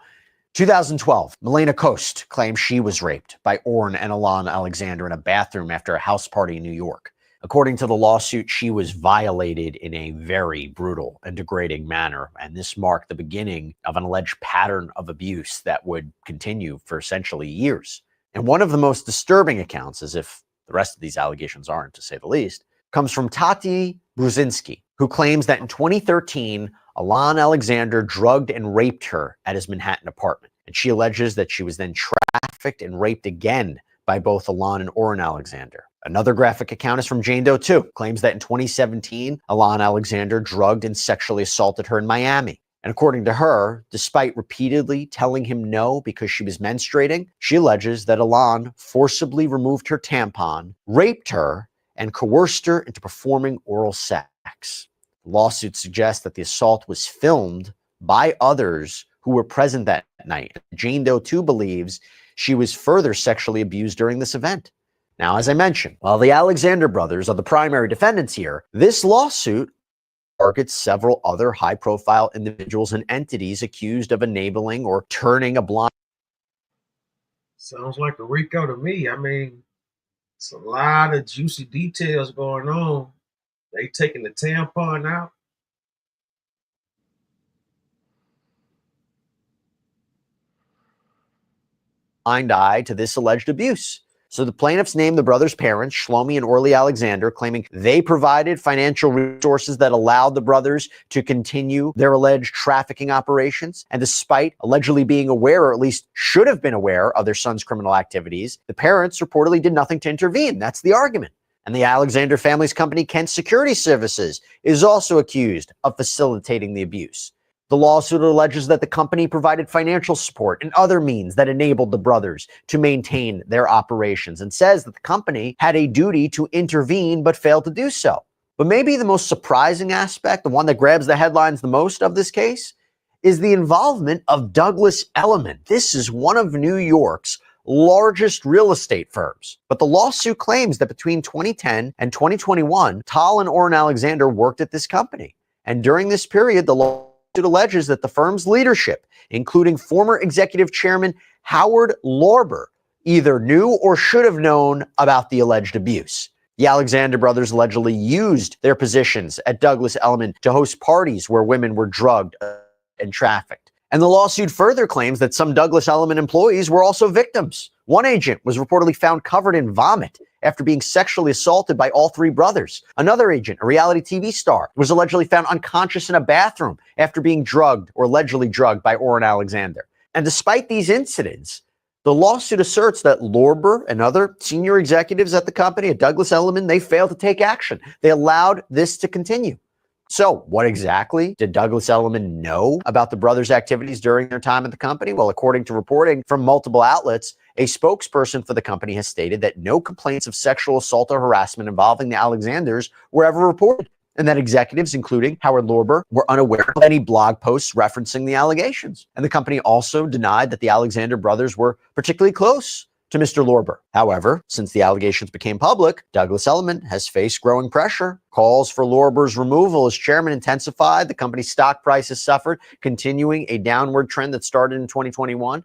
2012, Milena Coast claims she was raped by Orrin and Alon Alexander in a bathroom after a house party in New York. According to the lawsuit, she was violated in a very brutal and degrading manner, and this marked the beginning of an alleged pattern of abuse that would continue for essentially years. And one of the most disturbing accounts, as if the rest of these allegations aren't, to say the least, comes from Tati Brzezinski, who claims that in 2013, Alon Alexander drugged and raped her at his Manhattan apartment. And she alleges that she was then trafficked and raped again by both Alon and Orrin Alexander. Another graphic account is from Jane Doe 2, claims that in 2017, Alon Alexander drugged and sexually assaulted her in Miami. And according to her, despite repeatedly telling him no because she was menstruating, she alleges that Alon forcibly removed her tampon, raped her, and coerced her into performing oral sex. Lawsuits suggest that the assault was filmed by others who were present that night. Jane Doe, too, believes she was further sexually abused during this event. Now, as I mentioned, while the Alexander brothers are the primary defendants here, this lawsuit targets several other high-profile individuals and entities accused of enabling or turning a blind. Sounds like a RICO to me. I mean, it's a lot of juicy details going on. They taking the tampon out. Eye to this alleged abuse. So the plaintiffs named the brothers' parents, Shlomi and Orly Alexander, claiming they provided financial resources that allowed the brothers to continue their alleged trafficking operations. And despite allegedly being aware, or at least should have been aware, of their son's criminal activities, the parents reportedly did nothing to intervene. That's the argument. And the Alexander family's company, Kent Security Services, is also accused of facilitating the abuse. The lawsuit alleges that the company provided financial support and other means that enabled the brothers to maintain their operations, and says that the company had a duty to intervene but failed to do so. But maybe the most surprising aspect, the one that grabs the headlines the most of this case, is the involvement of Douglas Elliman. This is one of New York's largest real estate firms. But the lawsuit claims that between 2010 and 2021, Tal and Orrin Alexander worked at this company. And during this period, the lawsuit alleges that the firm's leadership, including former executive chairman Howard Lorber, either knew or should have known about the alleged abuse. The Alexander brothers allegedly used their positions at Douglas Elliman to host parties where women were drugged and trafficked. And the lawsuit further claims that some Douglas Elliman employees were also victims. One agent was reportedly found covered in vomit after being sexually assaulted by all three brothers. Another agent, a reality TV star, was allegedly found unconscious in a bathroom after being drugged or allegedly drugged by Orrin Alexander. And despite these incidents, the lawsuit asserts that Lorber and other senior executives at the company, at Douglas Elliman, they failed to take action. They allowed this to continue. So what exactly did Douglas Elliman know about the brothers' activities during their time at the company? Well, according to reporting from multiple outlets, a spokesperson for the company has stated that no complaints of sexual assault or harassment involving the Alexanders were ever reported, and that executives, including Howard Lorber, were unaware of any blog posts referencing the allegations. And the company also denied that the Alexander brothers were particularly close to Mr. Lorber. However, since the allegations became public, Douglas Elliman has faced growing pressure. Calls for Lorber's removal as chairman intensified. The company's stock price has suffered, continuing a downward trend that started in 2021.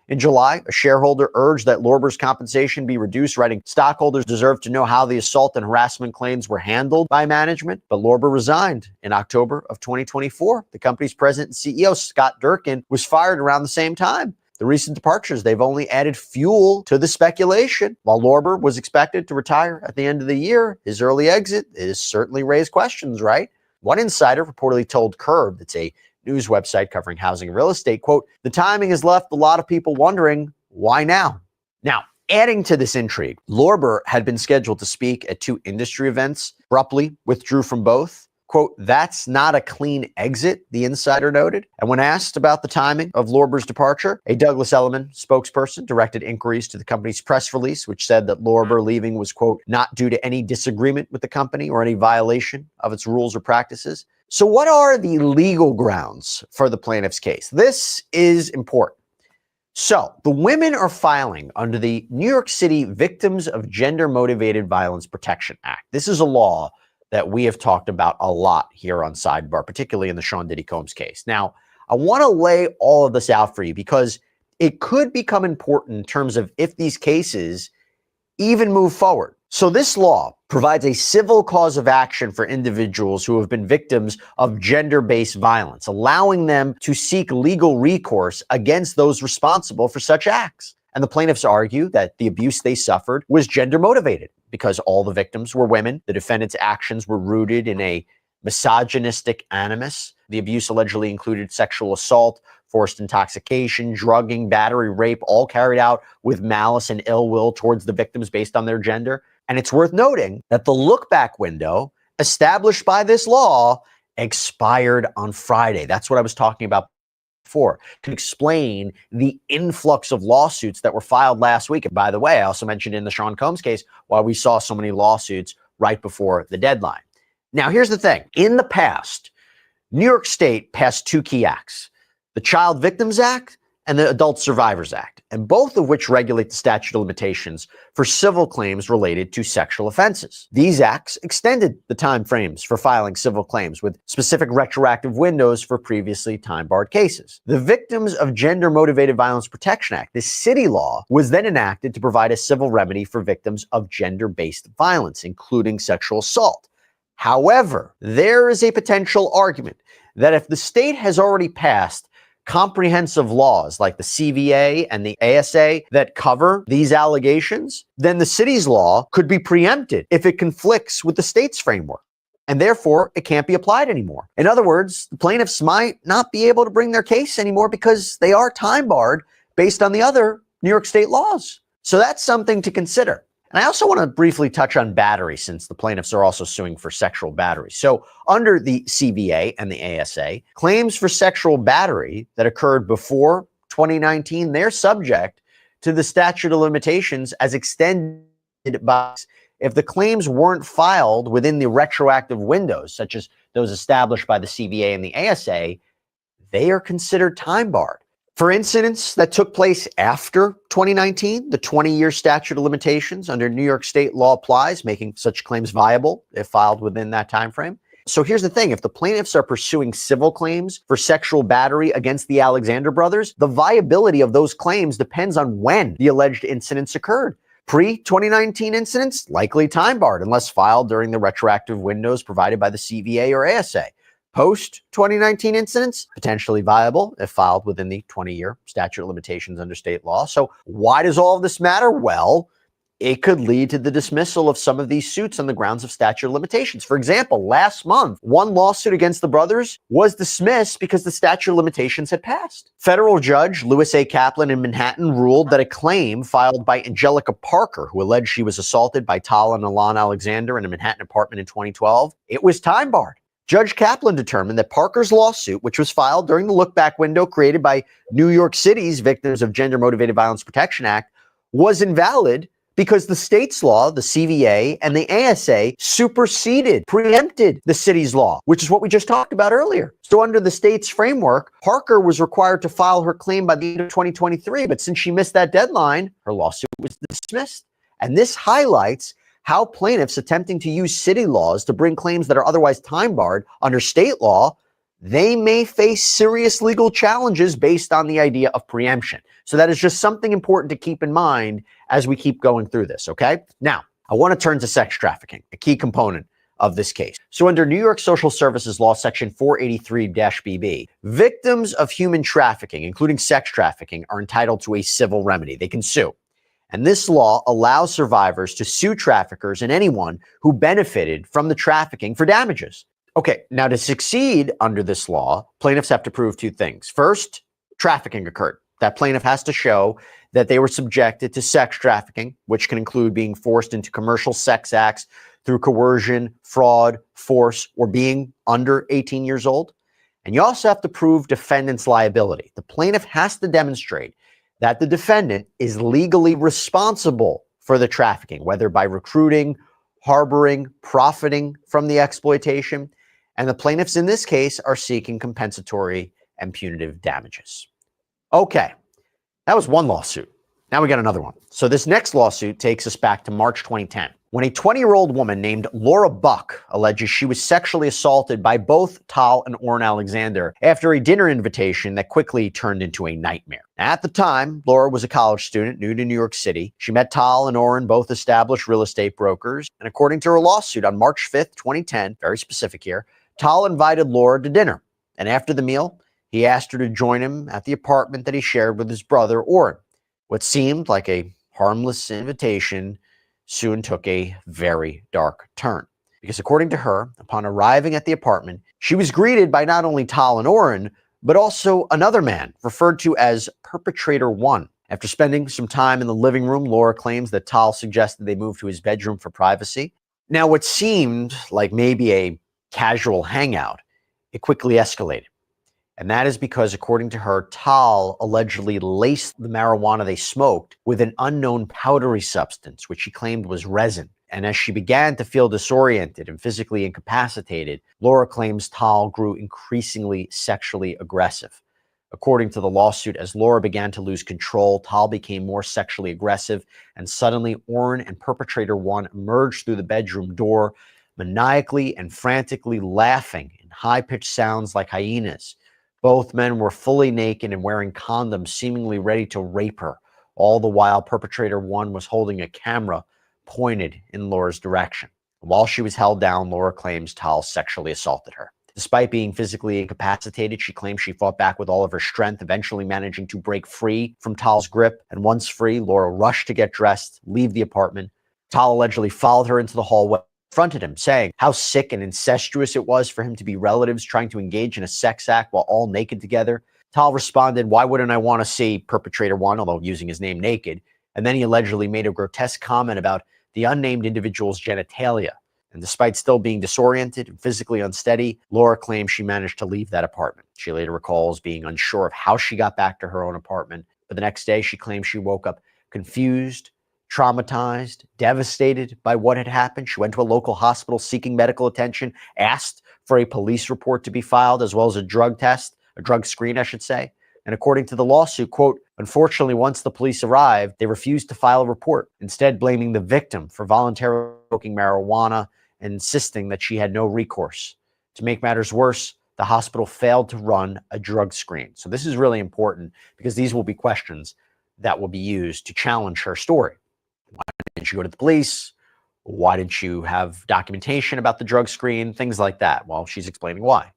In July, a shareholder urged that Lorber's compensation be reduced, writing, "Stockholders deserve to know how the assault and harassment claims were handled by management." But Lorber resigned in October of 2024. The company's president and CEO, Scott Durkin, was fired around the same time. The recent departures, they've only added fuel to the speculation. While Lorber was expected to retire at the end of the year, his early exit has certainly raised questions, right? One insider reportedly told Curb, it's a news website covering housing and real estate, quote, "The timing has left a lot of people wondering, why now?" Now, adding to this intrigue, Lorber had been scheduled to speak at two industry events, abruptly withdrew from both. Quote, "That's not a clean exit," the insider noted. And when asked about the timing of Lorber's departure, a Douglas Elliman spokesperson directed inquiries to the company's press release, which said that Lorber leaving was, quote, "not due to any disagreement with the company or any violation of its rules or practices." So what are the legal grounds for the plaintiff's case? This is important. So the women are filing under the New York City Victims of Gender-Motivated Violence Protection Act. This is a law that we have talked about a lot here on Sidebar, particularly in the Sean Diddy Combs case. Now, I want to lay all of this out for you because it could become important in terms of if these cases even move forward. So this law provides a civil cause of action for individuals who have been victims of gender-based violence, allowing them to seek legal recourse against those responsible for such acts. And the plaintiffs argue that the abuse they suffered was gender motivated because all the victims were women. The defendant's actions were rooted in a misogynistic animus. The abuse allegedly included sexual assault, forced intoxication, drugging, battery, rape, all carried out with malice and ill will towards the victims based on their gender. And it's worth noting that the look-back window established by this law expired on Friday. That's what I was talking about before, to explain the influx of lawsuits that were filed last week. And by the way, I also mentioned in the Sean Combs case why we saw so many lawsuits right before the deadline. Now, here's the thing. In the past, New York State passed two key acts, the Child Victims Act and the Adult Survivors Act, and both of which regulate the statute of limitations for civil claims related to sexual offenses. These acts extended the time frames for filing civil claims with specific retroactive windows for previously time-barred cases. The Victims of Gender-Motivated Violence Protection Act, this city law, was then enacted to provide a civil remedy for victims of gender-based violence, including sexual assault. However, there is a potential argument that if the state has already passed comprehensive laws like the CVA and the ASA that cover these allegations, then the city's law could be preempted if it conflicts with the state's framework, and therefore it can't be applied anymore. In other words, the plaintiffs might not be able to bring their case anymore because they are time barred based on the other New York State laws. So that's something to consider. And I also want to briefly touch on battery, since the plaintiffs are also suing for sexual battery. So under the CVA and the ASA, claims for sexual battery that occurred before 2019, they're subject to the statute of limitations as extended by if the claims weren't filed within the retroactive windows, such as those established by the CVA and the ASA, they are considered time barred. For incidents that took place after 2019, the 20-year statute of limitations under New York State law applies, making such claims viable if filed within that time frame. So here's the thing. If the plaintiffs are pursuing civil claims for sexual battery against the Alexander brothers, the viability of those claims depends on when the alleged incidents occurred. Pre-2019 incidents, likely time barred unless filed during the retroactive windows provided by the CVA or ASA. Post-2019 incidents, potentially viable if filed within the 20-year statute of limitations under state law. So why does all of this matter? Well, it could lead to the dismissal of some of these suits on the grounds of statute of limitations. For example, last month, one lawsuit against the brothers was dismissed because the statute of limitations had passed. Federal Judge Louis A. Kaplan in Manhattan ruled that a claim filed by Angelica Parker, who alleged she was assaulted by Tal and Alon Alexander in a Manhattan apartment in 2012, it was time barred. Judge Kaplan determined that Parker's lawsuit, which was filed during the look-back window created by New York City's Victims of Gender-Motivated Violence Protection Act, was invalid because the state's law, the CVA, and the ASA superseded, preempted the city's law, which is what we just talked about earlier. So under the state's framework, Parker was required to file her claim by the end of 2023, but since she missed that deadline, her lawsuit was dismissed. And this highlights how plaintiffs attempting to use city laws to bring claims that are otherwise time barred under state law, they may face serious legal challenges based on the idea of preemption. So that is just something important to keep in mind as we keep going through this, okay? Now, I want to turn to sex trafficking, a key component of this case. So under New York Social Services Law, Section 483-BB, victims of human trafficking, including sex trafficking, are entitled to a civil remedy. They can sue. And this law allows survivors to sue traffickers and anyone who benefited from the trafficking for damages. Okay, now to succeed under this law, plaintiffs have to prove two things. First, trafficking occurred. That plaintiff has to show that they were subjected to sex trafficking, which can include being forced into commercial sex acts through coercion, fraud, force, or being under 18 years old. And you also have to prove defendant's liability. The plaintiff has to demonstrate that the defendant is legally responsible for the trafficking, whether by recruiting, harboring, profiting from the exploitation. And the plaintiffs in this case are seeking compensatory and punitive damages. Okay, that was one lawsuit. Now we got another one. So this next lawsuit takes us back to March 2010, when a 20-year-old woman named Laura Buck alleges she was sexually assaulted by both Tal and Orrin Alexander after a dinner invitation that quickly turned into a nightmare. At the time, Laura was a college student new to New York City. She met Tal and Orrin, both established real estate brokers. And according to her lawsuit on March 5th, 2010, very specific here, Tal invited Laura to dinner. And after the meal, he asked her to join him at the apartment that he shared with his brother, Orrin. What seemed like a harmless invitation soon took a very dark turn. Because according to her, upon arriving at the apartment, she was greeted by not only Tal and Orrin, but also another man referred to as Perpetrator 1. After spending some time in the living room, Laura claims that Tal suggested they move to his bedroom for privacy. Now, what seemed like maybe a casual hangout, it quickly escalated. And that is because, according to her, Tal allegedly laced the marijuana they smoked with an unknown powdery substance, which she claimed was resin. And as she began to feel disoriented and physically incapacitated, Laura claims Tal grew increasingly sexually aggressive. According to the lawsuit, as Laura began to lose control, Tal became more sexually aggressive, and suddenly Orrin and perpetrator one emerged through the bedroom door, maniacally and frantically laughing in high-pitched sounds like hyenas. Both men were fully naked and wearing condoms, seemingly ready to rape her. All the while, perpetrator one was holding a camera pointed in Laura's direction. While she was held down, Laura claims Tal sexually assaulted her. Despite being physically incapacitated, she claims she fought back with all of her strength, eventually managing to break free from Tal's grip. And once free, Laura rushed to get dressed, leave the apartment. Tal allegedly followed her into the hallway, confronted him, saying how sick and incestuous it was for him to be relatives trying to engage in a sex act while all naked together. Tal responded, "Why wouldn't I want to see perpetrator one," although using his name, naked. And then he allegedly made a grotesque comment about the unnamed individual's genitalia. And despite still being disoriented and physically unsteady, Laura claims she managed to leave that apartment. She later recalls being unsure of how she got back to her own apartment. But the next day, she claims she woke up confused, traumatized, devastated by what had happened. She went to a local hospital seeking medical attention, asked for a police report to be filed, as well as a drug screen, I should say. And according to the lawsuit, quote, "Unfortunately, once the police arrived, they refused to file a report, instead blaming the victim for voluntarily smoking marijuana and insisting that she had no recourse. To make matters worse, the hospital failed to run a drug screen." So this is really important because these will be questions that will be used to challenge her story. Why didn't you go to the police? Why didn't you have documentation about the drug screen? Things like that. Well, she's explaining why.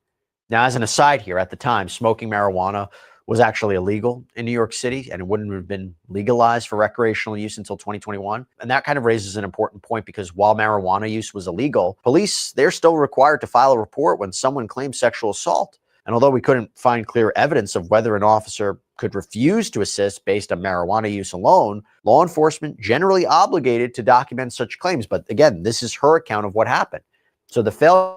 Now, as an aside here, at the time, smoking marijuana was actually illegal in New York City, and it wouldn't have been legalized for recreational use until 2021. And that kind of raises an important point because while marijuana use was illegal, police, they're still required to file a report when someone claims sexual assault. And although we couldn't find clear evidence of whether an officer could refuse to assist based on marijuana use alone, law enforcement generally obligated to document such claims. But again, this is her account of what happened. So the failure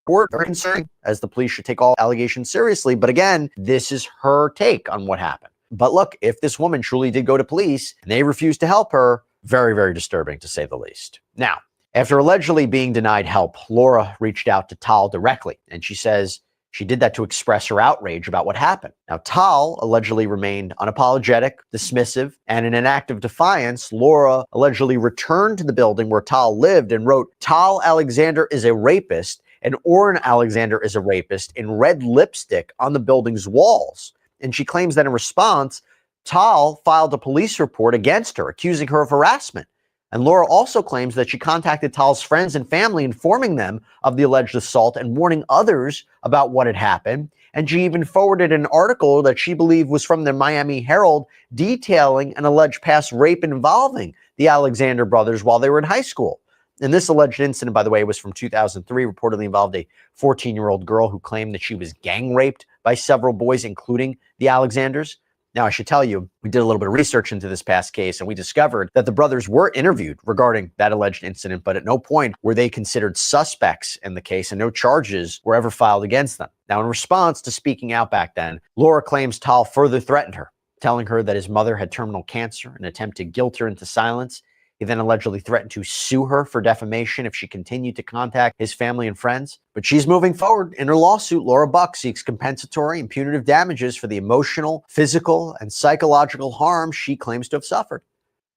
report, very concerning, as the police should take all allegations seriously. But again, this is her take on what happened. But look, if this woman truly did go to police and they refused to help her, very, very disturbing to say the least. Now, after allegedly being denied help, Laura reached out to Tal directly, and she says she did that to express her outrage about what happened. Now, Tal allegedly remained unapologetic, dismissive, and in an act of defiance, Laura allegedly returned to the building where Tal lived and wrote, "Tal Alexander is a rapist, and Orrin Alexander is a rapist," in red lipstick on the building's walls. And she claims that in response, Tal filed a police report against her, accusing her of harassment. And Laura also claims that she contacted Tal's friends and family, informing them of the alleged assault and warning others about what had happened. And she even forwarded an article that she believed was from the Miami Herald detailing an alleged past rape involving the Alexander brothers while they were in high school. And this alleged incident, by the way, was from 2003, reportedly involved a 14-year-old girl who claimed that she was gang raped by several boys, including the Alexanders. Now, I should tell you, we did a little bit of research into this past case, and we discovered that the brothers were interviewed regarding that alleged incident, but at no point were they considered suspects in the case, and no charges were ever filed against them. Now, in response to speaking out back then, Laura claims Tal further threatened her, telling her that his mother had terminal cancer and attempted to guilt her into silence. He then allegedly threatened to sue her for defamation if she continued to contact his family and friends. But she's moving forward. In her lawsuit, Laura Buck seeks compensatory and punitive damages for the emotional, physical, and psychological harm she claims to have suffered.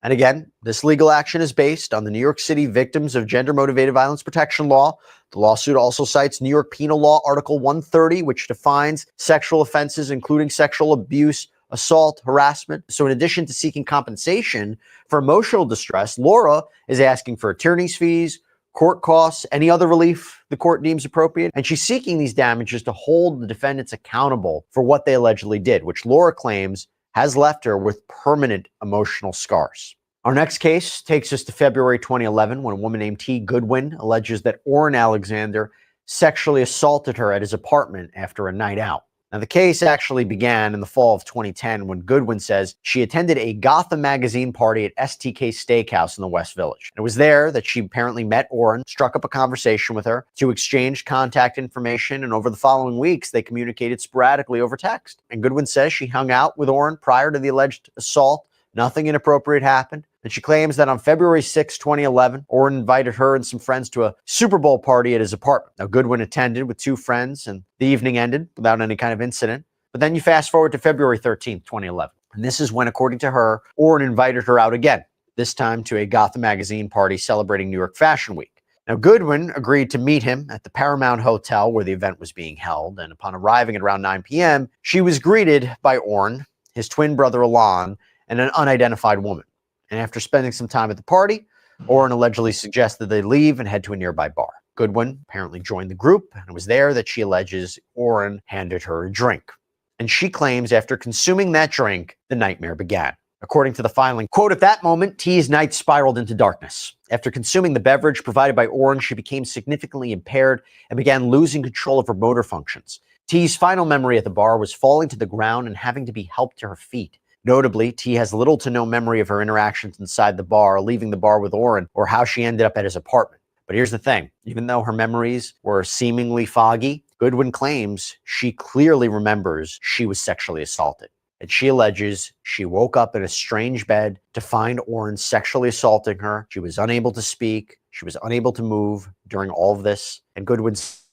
And again, this legal action is based on the New York City Victims of Gender-Motivated Violence Protection Law. The lawsuit also cites New York Penal Law Article 130, which defines sexual offenses, including sexual abuse, assault, harassment. So in addition to seeking compensation for emotional distress, Laura is asking for attorney's fees, court costs, any other relief the court deems appropriate. And she's seeking these damages to hold the defendants accountable for what they allegedly did, which Laura claims has left her with permanent emotional scars. Our next case takes us to February 2011, when a woman named T. Goodwin alleges that Orrin Alexander sexually assaulted her at his apartment after a night out. Now, the case actually began in the fall of 2010 when Goodwin says she attended a Gotham magazine party at STK Steakhouse in the West Village. It was there that she apparently met Orrin, struck up a conversation with her, to exchange contact information, and over the following weeks, they communicated sporadically over text. And Goodwin says she hung out with Orrin prior to the alleged assault. Nothing inappropriate happened. And she claims that on February 6, 2011, Orrin invited her and some friends to a Super Bowl party at his apartment. Now, Goodwin attended with 2 friends, and the evening ended without any kind of incident. But then you fast forward to February 13th, 2011. And this is when, according to her, Orrin invited her out again, this time to a Gotham magazine party celebrating New York Fashion Week. Now, Goodwin agreed to meet him at the Paramount Hotel where the event was being held, and upon arriving at around 9 p.m., she was greeted by Orrin, his twin brother Alon, and an unidentified woman. And after spending some time at the party, Orrin allegedly suggested they leave and head to a nearby bar. Goodwin apparently joined the group, and it was there that she alleges Orrin handed her a drink. And she claims after consuming that drink, the nightmare began. According to the filing, quote, "At that moment, T's night spiraled into darkness. After consuming the beverage provided by Orrin, she became significantly impaired and began losing control of her motor functions. T's final memory at the bar was falling to the ground and having to be helped to her feet. Notably, T has little to no memory of her interactions inside the bar, leaving the bar with Orrin, or how she ended up at his apartment. But here's the thing. Even though her memories were seemingly foggy, Goodwin claims she clearly remembers she was sexually assaulted. And she alleges she woke up in a strange bed to find Orrin sexually assaulting her. She was unable to speak. She was unable to move during all of this. And Goodwin says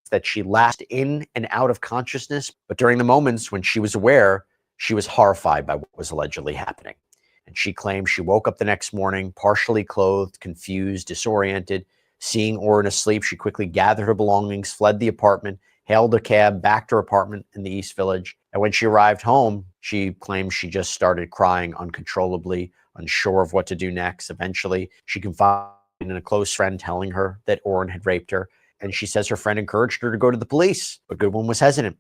that she lapsed in and out of consciousness, but during the moments when she was aware, she was horrified by what was allegedly happening. And she claims she woke up the next morning, partially clothed, confused, disoriented. Seeing Orrin asleep, she quickly gathered her belongings, fled the apartment, hailed a cab back to her apartment in the East Village. And when she arrived home, she claims she just started crying uncontrollably, unsure of what to do next. Eventually, she confided in a close friend telling her that Orrin had raped her. And she says her friend encouraged her to go to the police, but Goodwin was hesitant.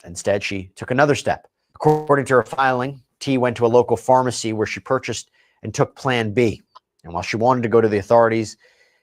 Instead, she took another step. According to her filing, T went to a local pharmacy where she purchased and took Plan B. And while she wanted to go to the authorities,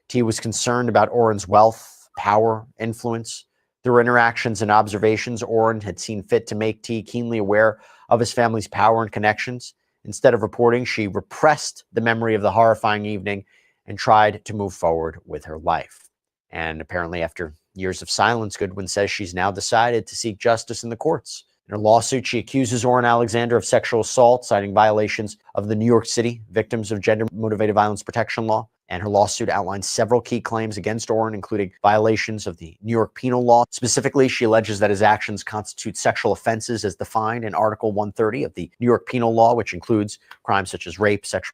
T was concerned about Orrin's wealth, power, influence. Through interactions and observations, Orrin had seen fit to make T keenly aware of his family's power and connections. Instead of reporting, she repressed the memory of the horrifying evening and tried to move forward with her life. And apparently, after years of silence, Goodwin says she's now decided to seek justice in the courts. In her lawsuit, she accuses Orrin Alexander of sexual assault, citing violations of the New York City Victims of Gender-Motivated Violence Protection Law. And her lawsuit outlines several key claims against Orrin, including violations of the New York penal law. Specifically, she alleges that his actions constitute sexual offenses as defined in Article 130 of the New York penal law, which includes crimes such as rape, sexual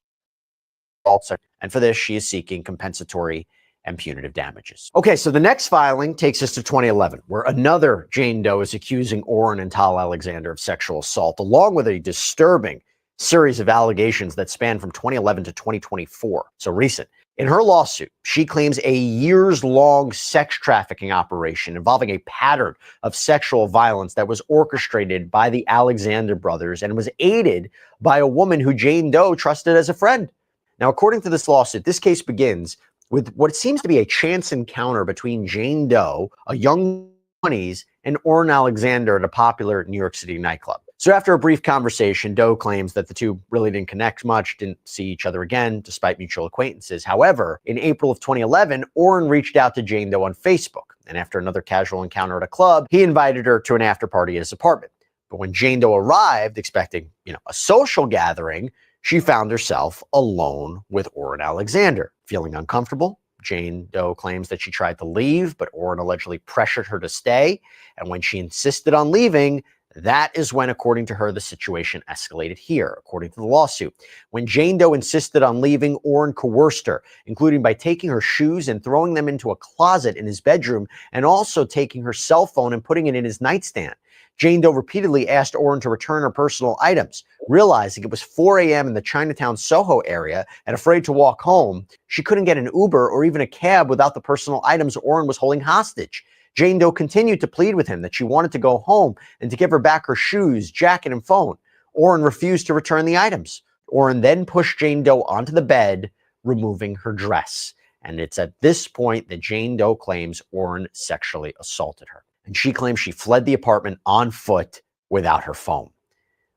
assault. And for this, she is seeking compensatory and punitive damages. Okay, so the next filing takes us to 2011, where another Jane Doe is accusing Orrin and Tal Alexander of sexual assault, along with a disturbing series of allegations that span from 2011 to 2024, so recent. In her lawsuit, she claims a years-long sex trafficking operation involving a pattern of sexual violence that was orchestrated by the Alexander brothers and was aided by a woman who Jane Doe trusted as a friend. Now, according to this lawsuit, this case begins with what seems to be a chance encounter between Jane Doe, a young 20s, and Orrin Alexander at a popular New York City nightclub. So after a brief conversation, Doe claims that the two really didn't connect much, didn't see each other again, despite mutual acquaintances. However, in April of 2011, Orrin reached out to Jane Doe on Facebook. And after another casual encounter at a club, he invited her to an after party at his apartment. But when Jane Doe arrived, expecting, a social gathering, she found herself alone with Orrin Alexander. Feeling uncomfortable, Jane Doe claims that she tried to leave, but Orrin allegedly pressured her to stay. And when she insisted on leaving, that is when, according to her, the situation escalated here, according to the lawsuit. When Jane Doe insisted on leaving, Orrin coerced her, including by taking her shoes and throwing them into a closet in his bedroom, and also taking her cell phone and putting it in his nightstand. Jane Doe repeatedly asked Orrin to return her personal items. Realizing it was 4 a.m. in the Chinatown Soho area and afraid to walk home, she couldn't get an Uber or even a cab without the personal items Orrin was holding hostage. Jane Doe continued to plead with him that she wanted to go home and to give her back her shoes, jacket, and phone. Orrin refused to return the items. Orrin then pushed Jane Doe onto the bed, removing her dress. And it's at this point that Jane Doe claims Orrin sexually assaulted her. And she claims she fled the apartment on foot without her phone.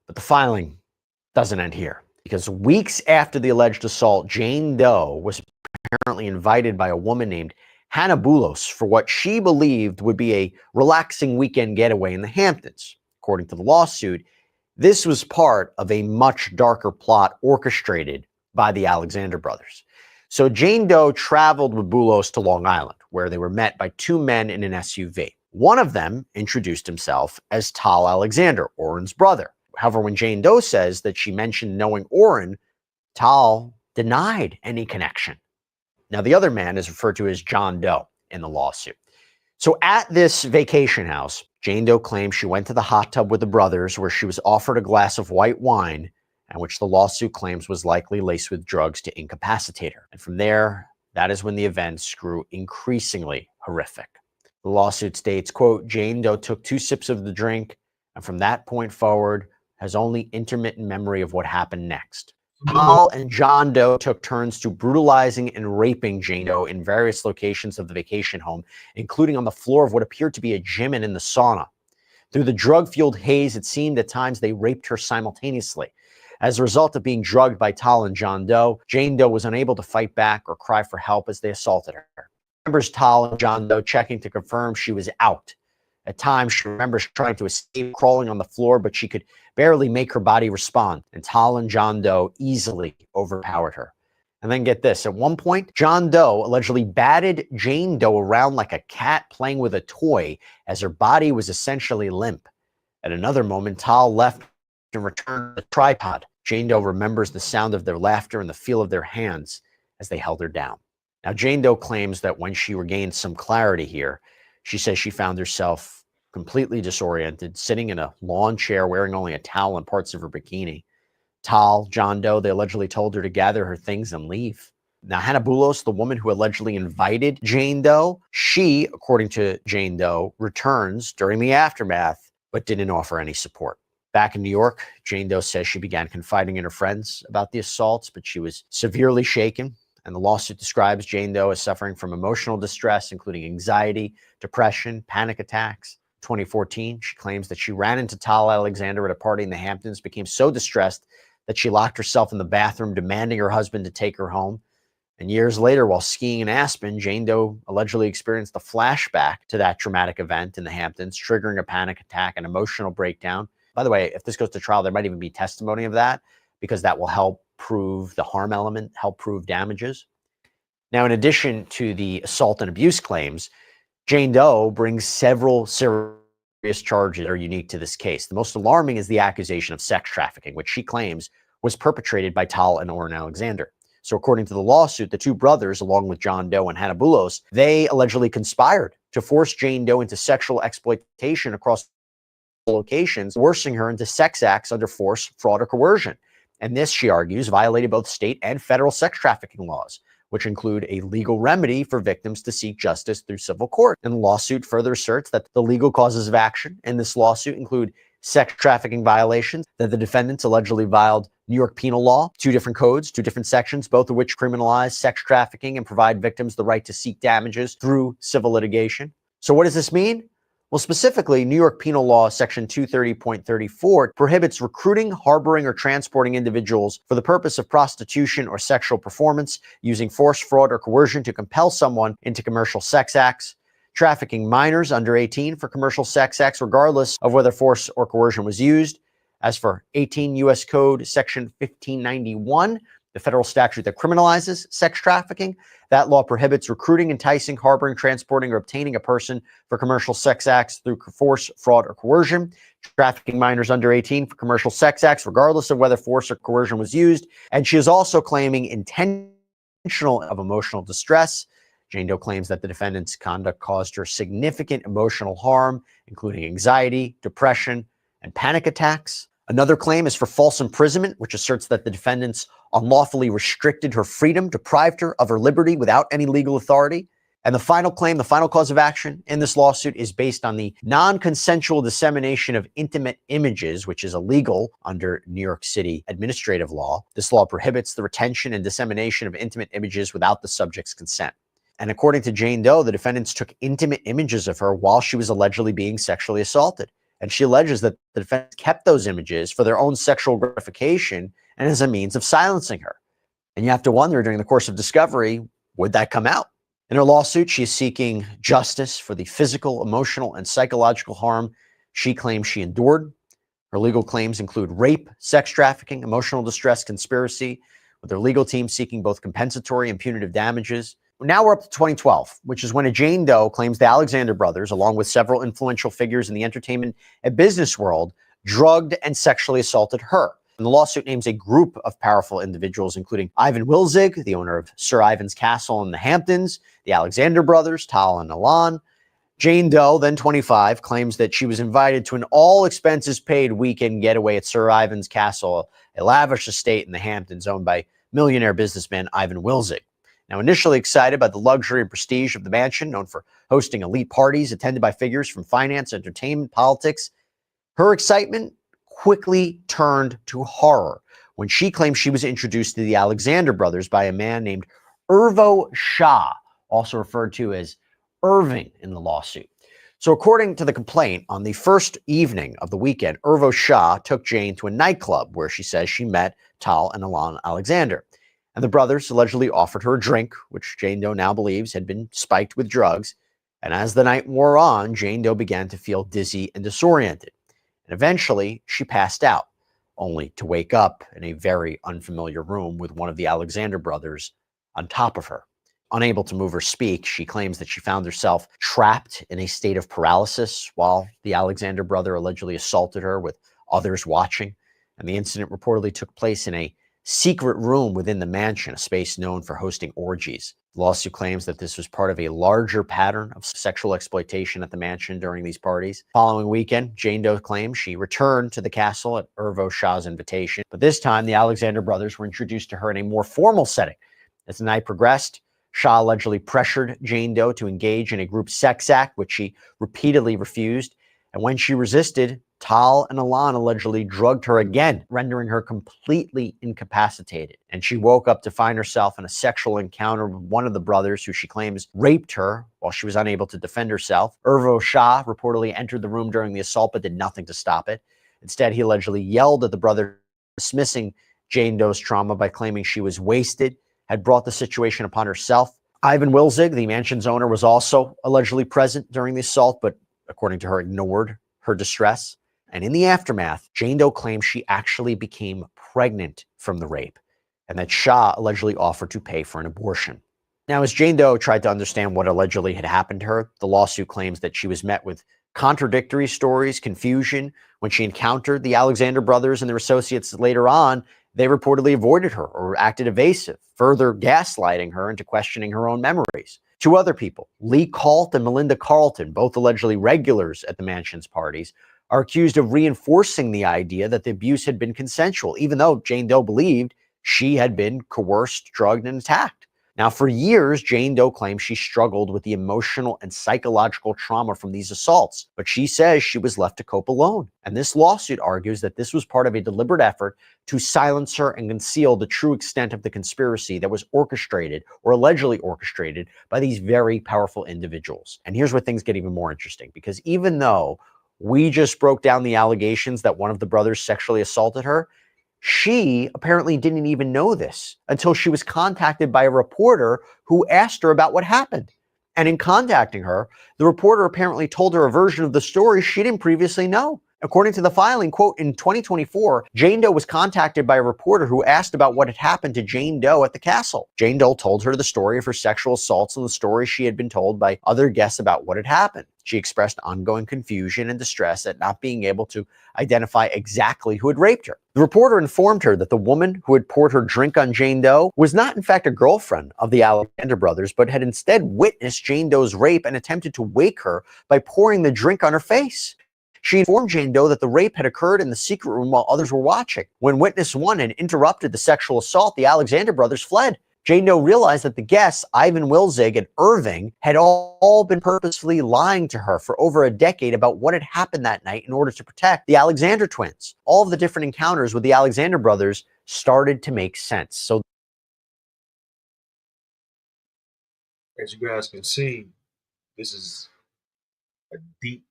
But the filing doesn't end here, because weeks after the alleged assault, Jane Doe was apparently invited by a woman named Hannah Boulos for what she believed would be a relaxing weekend getaway in the Hamptons. According to the lawsuit, this was part of a much darker plot orchestrated by the Alexander brothers. So Jane Doe traveled with Boulos to Long Island, where they were met by two men in an SUV. One of them introduced himself as Tal Alexander, Orrin's brother. However, when Jane Doe says that she mentioned knowing Orrin, Tal denied any connection. Now, the other man is referred to as John Doe in the lawsuit. So at this vacation house, Jane Doe claims she went to the hot tub with the brothers where she was offered a glass of white wine, and which the lawsuit claims was likely laced with drugs to incapacitate her. And from there, that is when the events grew increasingly horrific. The lawsuit states, quote, Jane Doe took 2 sips of the drink, and from that point forward has only intermittent memory of what happened next. Tal and John Doe took turns to brutalizing and raping Jane Doe in various locations of the vacation home, including on the floor of what appeared to be a gym and in the sauna. Through the drug-fueled haze, it seemed at times they raped her simultaneously. As a result of being drugged by Tal and John Doe, Jane Doe was unable to fight back or cry for help as they assaulted her. Remembers Tal and John Doe checking to confirm she was out. At times, she remembers trying to escape, crawling on the floor, but she could barely make her body respond, and Tal and John Doe easily overpowered her. And then get this, at one point, John Doe allegedly batted Jane Doe around like a cat playing with a toy as her body was essentially limp. At another moment, Tal left and returned the tripod. Jane Doe remembers the sound of their laughter and the feel of their hands as they held her down. Now, Jane Doe claims that when she regained some clarity here, she says she found herself completely disoriented, sitting in a lawn chair, wearing only a towel and parts of her bikini. Tal, John Doe, they allegedly told her to gather her things and leave. Now, Hannah Boulos, the woman who allegedly invited Jane Doe, she, according to Jane Doe, returns during the aftermath, but didn't offer any support. Back in New York, Jane Doe says she began confiding in her friends about the assaults, but she was severely shaken. And the lawsuit describes Jane Doe as suffering from emotional distress, including anxiety, depression, panic attacks. 2014, she claims that she ran into Tal Alexander at a party in the Hamptons, became so distressed that she locked herself in the bathroom, demanding her husband to take her home. And years later, while skiing in Aspen, Jane Doe allegedly experienced a flashback to that traumatic event in the Hamptons, triggering a panic attack and emotional breakdown. By the way, if this goes to trial, there might even be testimony of that, because that will help prove the harm element, help prove damages. Now, in addition to the assault and abuse claims, Jane Doe brings several serious charges that are unique to this case. The most alarming is the accusation of sex trafficking, which she claims was perpetrated by Tal and Orrin Alexander. So according to the lawsuit, the two brothers, along with John Doe and Hannah Boulos, they allegedly conspired to force Jane Doe into sexual exploitation across locations, coercing her into sex acts under force, fraud, or coercion. And this, she argues, violated both state and federal sex trafficking laws, which include a legal remedy for victims to seek justice through civil court. And the lawsuit further asserts that the legal causes of action in this lawsuit include sex trafficking violations, that the defendants allegedly violated New York penal law, 2 different codes, 2 different sections, both of which criminalize sex trafficking and provide victims the right to seek damages through civil litigation. So what does this mean? Well, specifically, New York Penal Law Section 230.34 prohibits recruiting, harboring, or transporting individuals for the purpose of prostitution or sexual performance, using force, fraud, or coercion to compel someone into commercial sex acts, trafficking minors under 18 for commercial sex acts, regardless of whether force or coercion was used. As for 18 U.S. Code Section 1591, the federal statute that criminalizes sex trafficking, that law prohibits recruiting, enticing, harboring, transporting, or obtaining a person for commercial sex acts through force, fraud, or coercion, trafficking minors under 18 for commercial sex acts, regardless of whether force or coercion was used. And she is also claiming intentional of emotional distress. Jane Doe claims that the defendant's conduct caused her significant emotional harm, including anxiety, depression, and panic attacks. Another claim is for false imprisonment, which asserts that the defendants unlawfully restricted her freedom, deprived her of her liberty without any legal authority. And the final claim, the final cause of action in this lawsuit, is based on the non-consensual dissemination of intimate images, which is illegal under New York City administrative law. This law prohibits the retention and dissemination of intimate images without the subject's consent. And according to Jane Doe, the defendants took intimate images of her while she was allegedly being sexually assaulted. And she alleges that the defendants kept those images for their own sexual gratification and as a means of silencing her. And you have to wonder, during the course of discovery, would that come out? In her lawsuit, she is seeking justice for the physical, emotional, and psychological harm she claims she endured. Her legal claims include rape, sex trafficking, emotional distress, conspiracy, with their legal team seeking both compensatory and punitive damages. Now we're up to 2012, which is when a Jane Doe claims the Alexander brothers, along with several influential figures in the entertainment and business world, drugged and sexually assaulted her. And the lawsuit names a group of powerful individuals, including Ivan Wilzig, the owner of Sir Ivan's Castle in the Hamptons, the Alexander brothers, Tal and Alon. Jane Doe, then 25, claims that she was invited to an all-expenses-paid weekend getaway at Sir Ivan's Castle, a lavish estate in the Hamptons owned by millionaire businessman Ivan Wilzig. Now, initially excited by the luxury and prestige of the mansion, known for hosting elite parties attended by figures from finance, entertainment, politics, her excitement quickly turned to horror when she claimed she was introduced to the Alexander brothers by a man named Irvo Shah, also referred to as Irving in the lawsuit. So according to the complaint, on the first evening of the weekend, Irvo Shah took Jane to a nightclub where she says she met Tal and Alon Alexander. And the brothers allegedly offered her a drink, which Jane Doe now believes had been spiked with drugs. And as the night wore on, Jane Doe began to feel dizzy and disoriented. And eventually, she passed out, only to wake up in a very unfamiliar room with one of the Alexander brothers on top of her. Unable to move or speak, she claims that she found herself trapped in a state of paralysis while the Alexander brother allegedly assaulted her with others watching. And the incident reportedly took place in a secret room within the mansion, a space known for hosting orgies. The lawsuit claims that this was part of a larger pattern of sexual exploitation at the mansion during these parties. Following weekend, Jane Doe claims she returned to the castle at Irvo Shah's invitation, but this time the Alexander brothers were introduced to her in a more formal setting. As the night progressed, Shah allegedly pressured Jane Doe to engage in a group sex act, which she repeatedly refused. And when she resisted, Tal and Alon allegedly drugged her again, rendering her completely incapacitated. And she woke up to find herself in a sexual encounter with one of the brothers who she claims raped her while she was unable to defend herself. Irvo Shah reportedly entered the room during the assault but did nothing to stop it. Instead, he allegedly yelled at the brother, dismissing Jane Doe's trauma by claiming she was wasted, had brought the situation upon herself. Ivan Wilzig, the mansion's owner, was also allegedly present during the assault, but according to her, ignored her distress. And in the aftermath, Jane Doe claims she actually became pregnant from the rape and that Shah allegedly offered to pay for an abortion. Now, as Jane Doe tried to understand what allegedly had happened to her, the lawsuit claims that she was met with contradictory stories, confusion. When she encountered the Alexander brothers and their associates later on, they reportedly avoided her or acted evasive, further gaslighting her into questioning her own memories. Two other people, Lee Kalt and Melinda Carlton, both allegedly regulars at the mansion's parties, are accused of reinforcing the idea that the abuse had been consensual, even though Jane Doe believed she had been coerced, drugged, and attacked. Now, for years, Jane Doe claims she struggled with the emotional and psychological trauma from these assaults, but she says she was left to cope alone. And this lawsuit argues that this was part of a deliberate effort to silence her and conceal the true extent of the conspiracy that was orchestrated or allegedly orchestrated by these very powerful individuals. And here's where things get even more interesting, because even though we just broke down the allegations that one of the brothers sexually assaulted her, she apparently didn't even know this until she was contacted by a reporter who asked her about what happened. And in contacting her, the reporter apparently told her a version of the story she didn't previously know. According to the filing, quote, in 2024, Jane Doe was contacted by a reporter who asked about what had happened to Jane Doe at the castle. Jane Doe told her the story of her sexual assaults and the story she had been told by other guests about what had happened. She expressed ongoing confusion and distress at not being able to identify exactly who had raped her. The reporter informed her that the woman who had poured her drink on Jane Doe was not in fact a girlfriend of the Alexander brothers, but had instead witnessed Jane Doe's rape and attempted to wake her by pouring the drink on her face. She informed Jane Doe that the rape had occurred in the secret room while others were watching. When witness one had interrupted the sexual assault, the Alexander brothers fled. Jane Doe realized that the guests, Ivan Wilzig and Irving, had all been purposefully lying to her for over a decade about what had happened that night in order to protect the Alexander twins. All of the different encounters with the Alexander brothers started to make sense. So, as you guys can see, this is a deep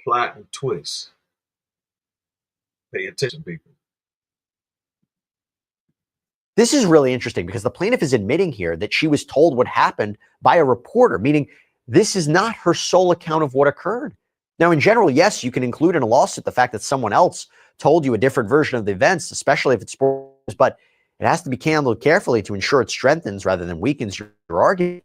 plot and twist. Pay attention, people. this is really interesting because the plaintiff is admitting here that she was told what happened by a reporter, meaning this is not her sole account of what occurred. Now, in general, yes, you can include in a lawsuit the fact that someone else told you a different version of the events, especially if it's sports, but It has to be handled carefully to ensure it strengthens rather than weakens your argument.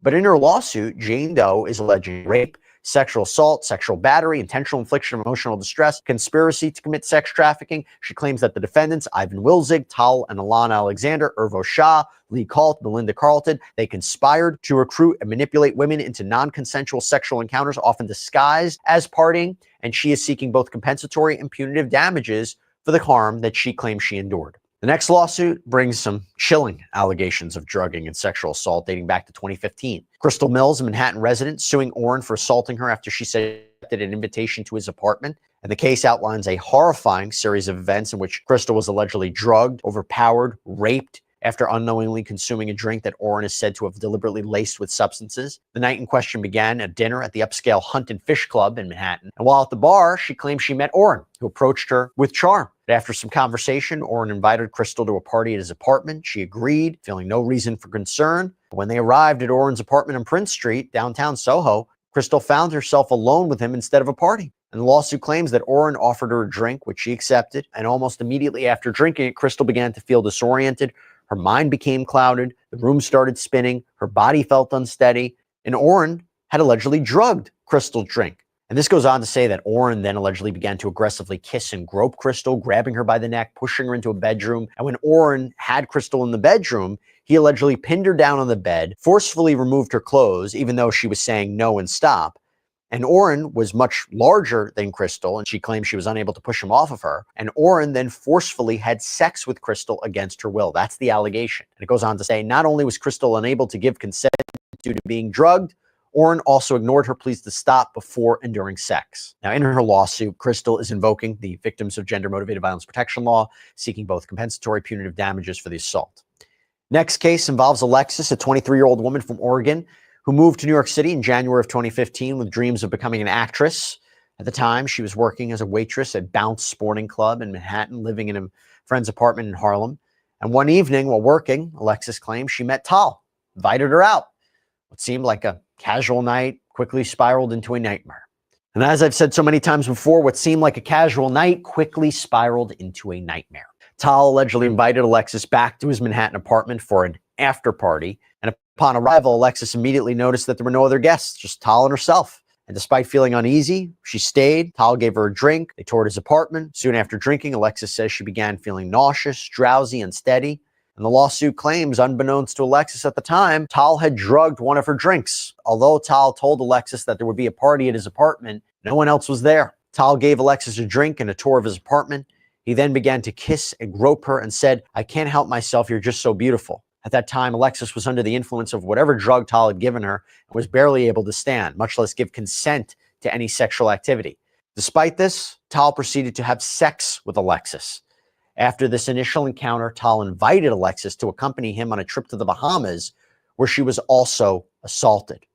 But in her lawsuit, Jane Doe is alleging rape, sexual assault, sexual battery, intentional infliction of emotional distress, conspiracy to commit sex trafficking. She claims that the defendants, Ivan Wilzig, Tal and Alana Alexander, Irvo Shah, Lee Colt, Melinda Carlton, they conspired to recruit and manipulate women into non-consensual sexual encounters, often disguised as partying, and she is seeking both compensatory and punitive damages for the harm that she claims she endured. The next lawsuit brings some chilling allegations of drugging and sexual assault dating back to 2015. Crystal Mills, a Manhattan resident, suing Oren for assaulting her after she accepted an invitation to his apartment. And the case outlines a horrifying series of events in which Crystal was allegedly drugged, overpowered, raped, after unknowingly consuming a drink that Oren is said to have deliberately laced with substances. The night in question began at dinner at the upscale Hunt and Fish Club in Manhattan. And while at the bar, she claimed she met Oren, who approached her with charm. After some conversation, Oren invited Crystal to a party at his apartment. She agreed, feeling no reason for concern. When they arrived at Oren's apartment on Prince Street, downtown Soho, Crystal found herself alone with him instead of a party. And the lawsuit claims that Oren offered her a drink, which she accepted. And almost immediately after drinking it, Crystal began to feel disoriented. Her mind became clouded. The room started spinning. Her body felt unsteady. And Oren had allegedly drugged Crystal's drink. And this goes on to say that Oren then allegedly began to aggressively kiss and grope Crystal, grabbing her by the neck, pushing her into a bedroom. And when Oren had Crystal in the bedroom, he allegedly pinned her down on the bed, forcefully removed her clothes, even though she was saying no and stop. And Oren was much larger than Crystal, and she claimed she was unable to push him off of her. And Oren then forcefully had sex with Crystal against her will. That's the allegation. And it goes on to say, not only was Crystal unable to give consent due to being drugged, Oren also ignored her pleas to stop before and during sex. Now, in her lawsuit, Crystal is invoking the Victims of Gender-Motivated Violence Protection Law, seeking both compensatory punitive damages for the assault. Next case involves Alexis, a 23-year-old woman from Oregon who moved to New York City in January of 2015 with dreams of becoming an actress. At the time, she was working as a waitress at Bounce Sporting Club in Manhattan, living in a friend's apartment in Harlem. And one evening while working, Alexis claimed she met Tal, invited her out. What seemed like a casual night quickly spiraled into a nightmare. And as I've said so many times before, what seemed like a casual night quickly spiraled into a nightmare. Tal allegedly invited Alexis back to his Manhattan apartment for an after party. And upon arrival, Alexis immediately noticed that there were no other guests, just Tal and herself. And despite feeling uneasy, she stayed. Tal gave her a drink. They toured his apartment. Soon after drinking, Alexis says she began feeling nauseous, drowsy, unsteady. And the lawsuit claims, unbeknownst to Alexis at the time, Tal had drugged one of her drinks. Although Tal told Alexis that there would be a party at his apartment, no one else was there. Tal gave Alexis a drink and a tour of his apartment. He then began to kiss and grope her and said, "I can't help myself, you're just so beautiful." At that time, Alexis was under the influence of whatever drug Tal had given her and was barely able to stand, much less give consent to any sexual activity. Despite this, Tal proceeded to have sex with Alexis. After this initial encounter, Tal invited Alexis to accompany him on a trip to the Bahamas, where she was also assaulted.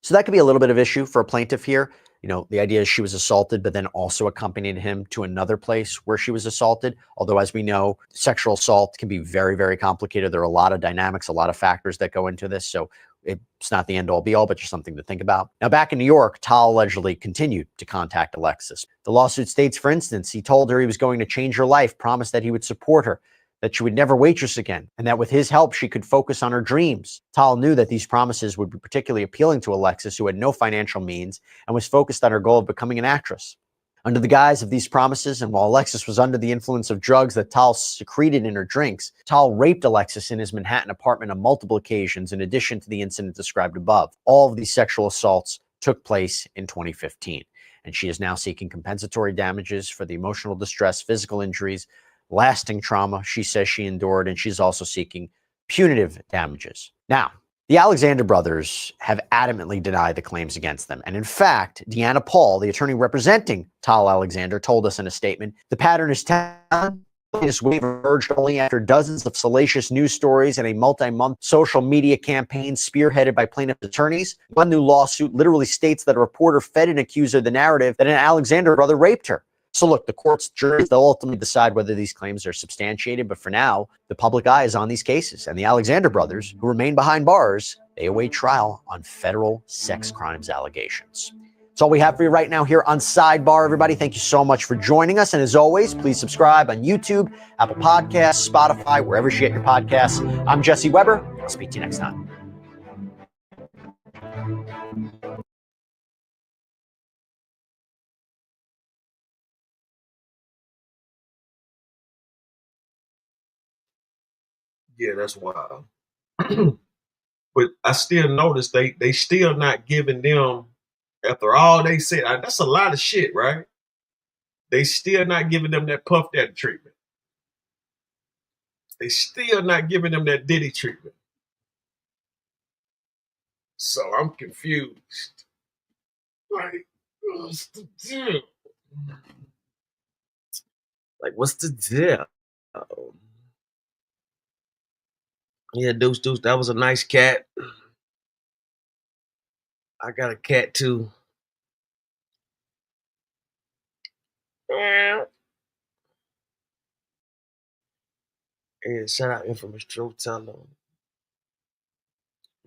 So that could be a little bit of issue for a plaintiff here. You know, the idea is she was assaulted, but then also accompanied him to another place where she was assaulted. Although, as we know, sexual assault can be very, very complicated. There are a lot of dynamics, a lot of factors that go into this. So it's not the end all be all, but just something to think about. Now, back in New York, Tal allegedly continued to contact Alexis. The lawsuit states, for instance, he told her he was going to change her life, promised that he would support her, that she would never waitress again, and that with his help, she could focus on her dreams. Tal knew that these promises would be particularly appealing to Alexis, who had no financial means and was focused on her goal of becoming an actress. Under the guise of these promises, and while Alexis was under the influence of drugs that Tal secreted in her drinks, Tal raped Alexis in his Manhattan apartment on multiple occasions, in addition to the incident described above. All of these sexual assaults took place in 2015, and she is now seeking compensatory damages for the emotional distress, physical injuries, lasting trauma she says she endured, and she's also seeking punitive damages. Now, the Alexander brothers have adamantly denied the claims against them. And in fact, Deanna Paul, the attorney representing Tal Alexander, told us in a statement, the pattern is telling. This wave emerged only after dozens of salacious news stories and a multi-month social media campaign spearheaded by plaintiff attorneys. One new lawsuit literally states that a reporter fed an accuser the narrative that an Alexander brother raped her. So look, the court's juries, they'll ultimately decide whether these claims are substantiated. But for now, the public eye is on these cases. And the Alexander brothers, who remain behind bars, they await trial on federal sex crimes allegations. That's all we have for you right now here on Sidebar, everybody. Thank you so much for joining us. And as always, please subscribe on YouTube, Apple Podcasts, Spotify, wherever you get your podcasts. I'm Jesse Weber. I'll speak to you next time. Yeah, that's wild. But I still notice they still not giving them, after all they said, that's a lot of shit, right? They still not giving them that Puff Daddy treatment. They still not giving them that Diddy treatment. So I'm confused. Like, what's the deal? Like, what's the deal? Yeah, Deuce, that was a nice cat. I got a cat too. Yeah, shout out Infamous Truth Teller.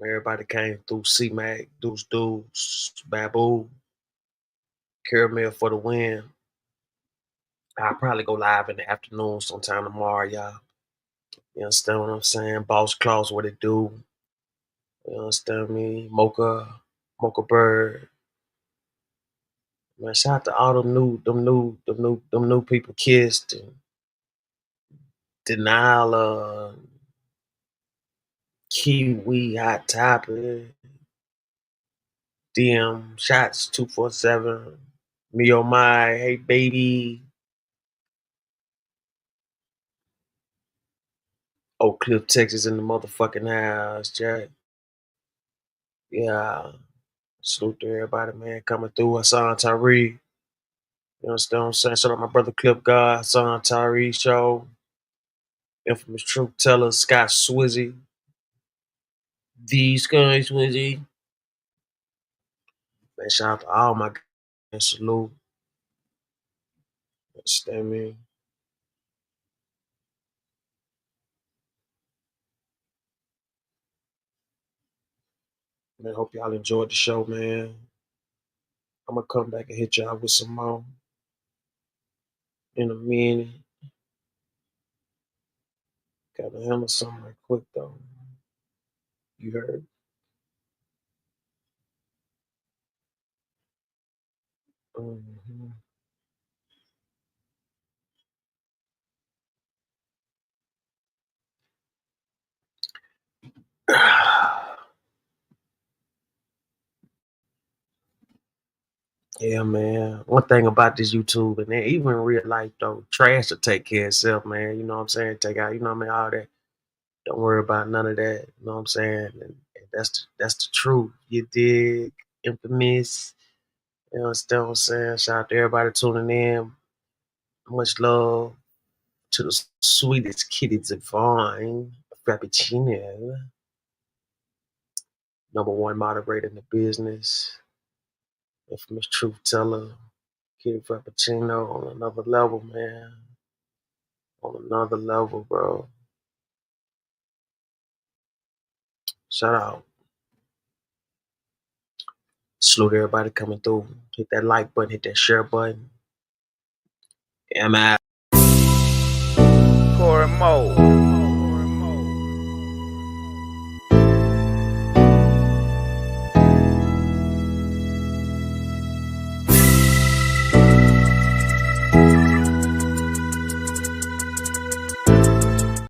Everybody came through. C-Mac, Deuce, Babu, Caramel for the win. I'll probably go live in the afternoon sometime tomorrow, y'all. You understand what I'm saying? Boss Claus, what it do? You understand me? Mocha Bird. Man, shout out to all them new people, Kissed and Denial, Kiwi, Hot Topic, DM, Shots 247, Me Oh My, Hey Baby, Oak Cliff, Texas in the motherfucking house, Jack. Yeah. Salute to everybody, man, coming through. Hassan Tyree. You understand what I'm saying? Shout out my brother Clip God, Hassan Tyree Show. Infamous Truth Teller, Scott Swizzy. The Sky Swizzy. Man, shout out to all my guys. Salute. Understand me? Man, hope y'all enjoyed the show, man. I'm gonna come back and hit y'all with some more in a minute. Gotta handle something right quick though. You heard? Mm-hmm. Yeah, man. One thing about this YouTube and then even in real life though, trash will take care of itself, man. You know what I'm saying? Take out, you know what I mean, all that. Don't worry about none of that. You know what I'm saying? And that's the truth. You dig? Infamous. You understand what I'm saying? Shout out to everybody tuning in. Much love to the sweetest kitty divine, Frappuccino. #1 moderator in the business. Infamous Truth Teller. Kitty Frappuccino on another level, man. On another level, bro. Shout out. Salute everybody coming through. Hit that like button, hit that share button. I'm out. Corey Moe.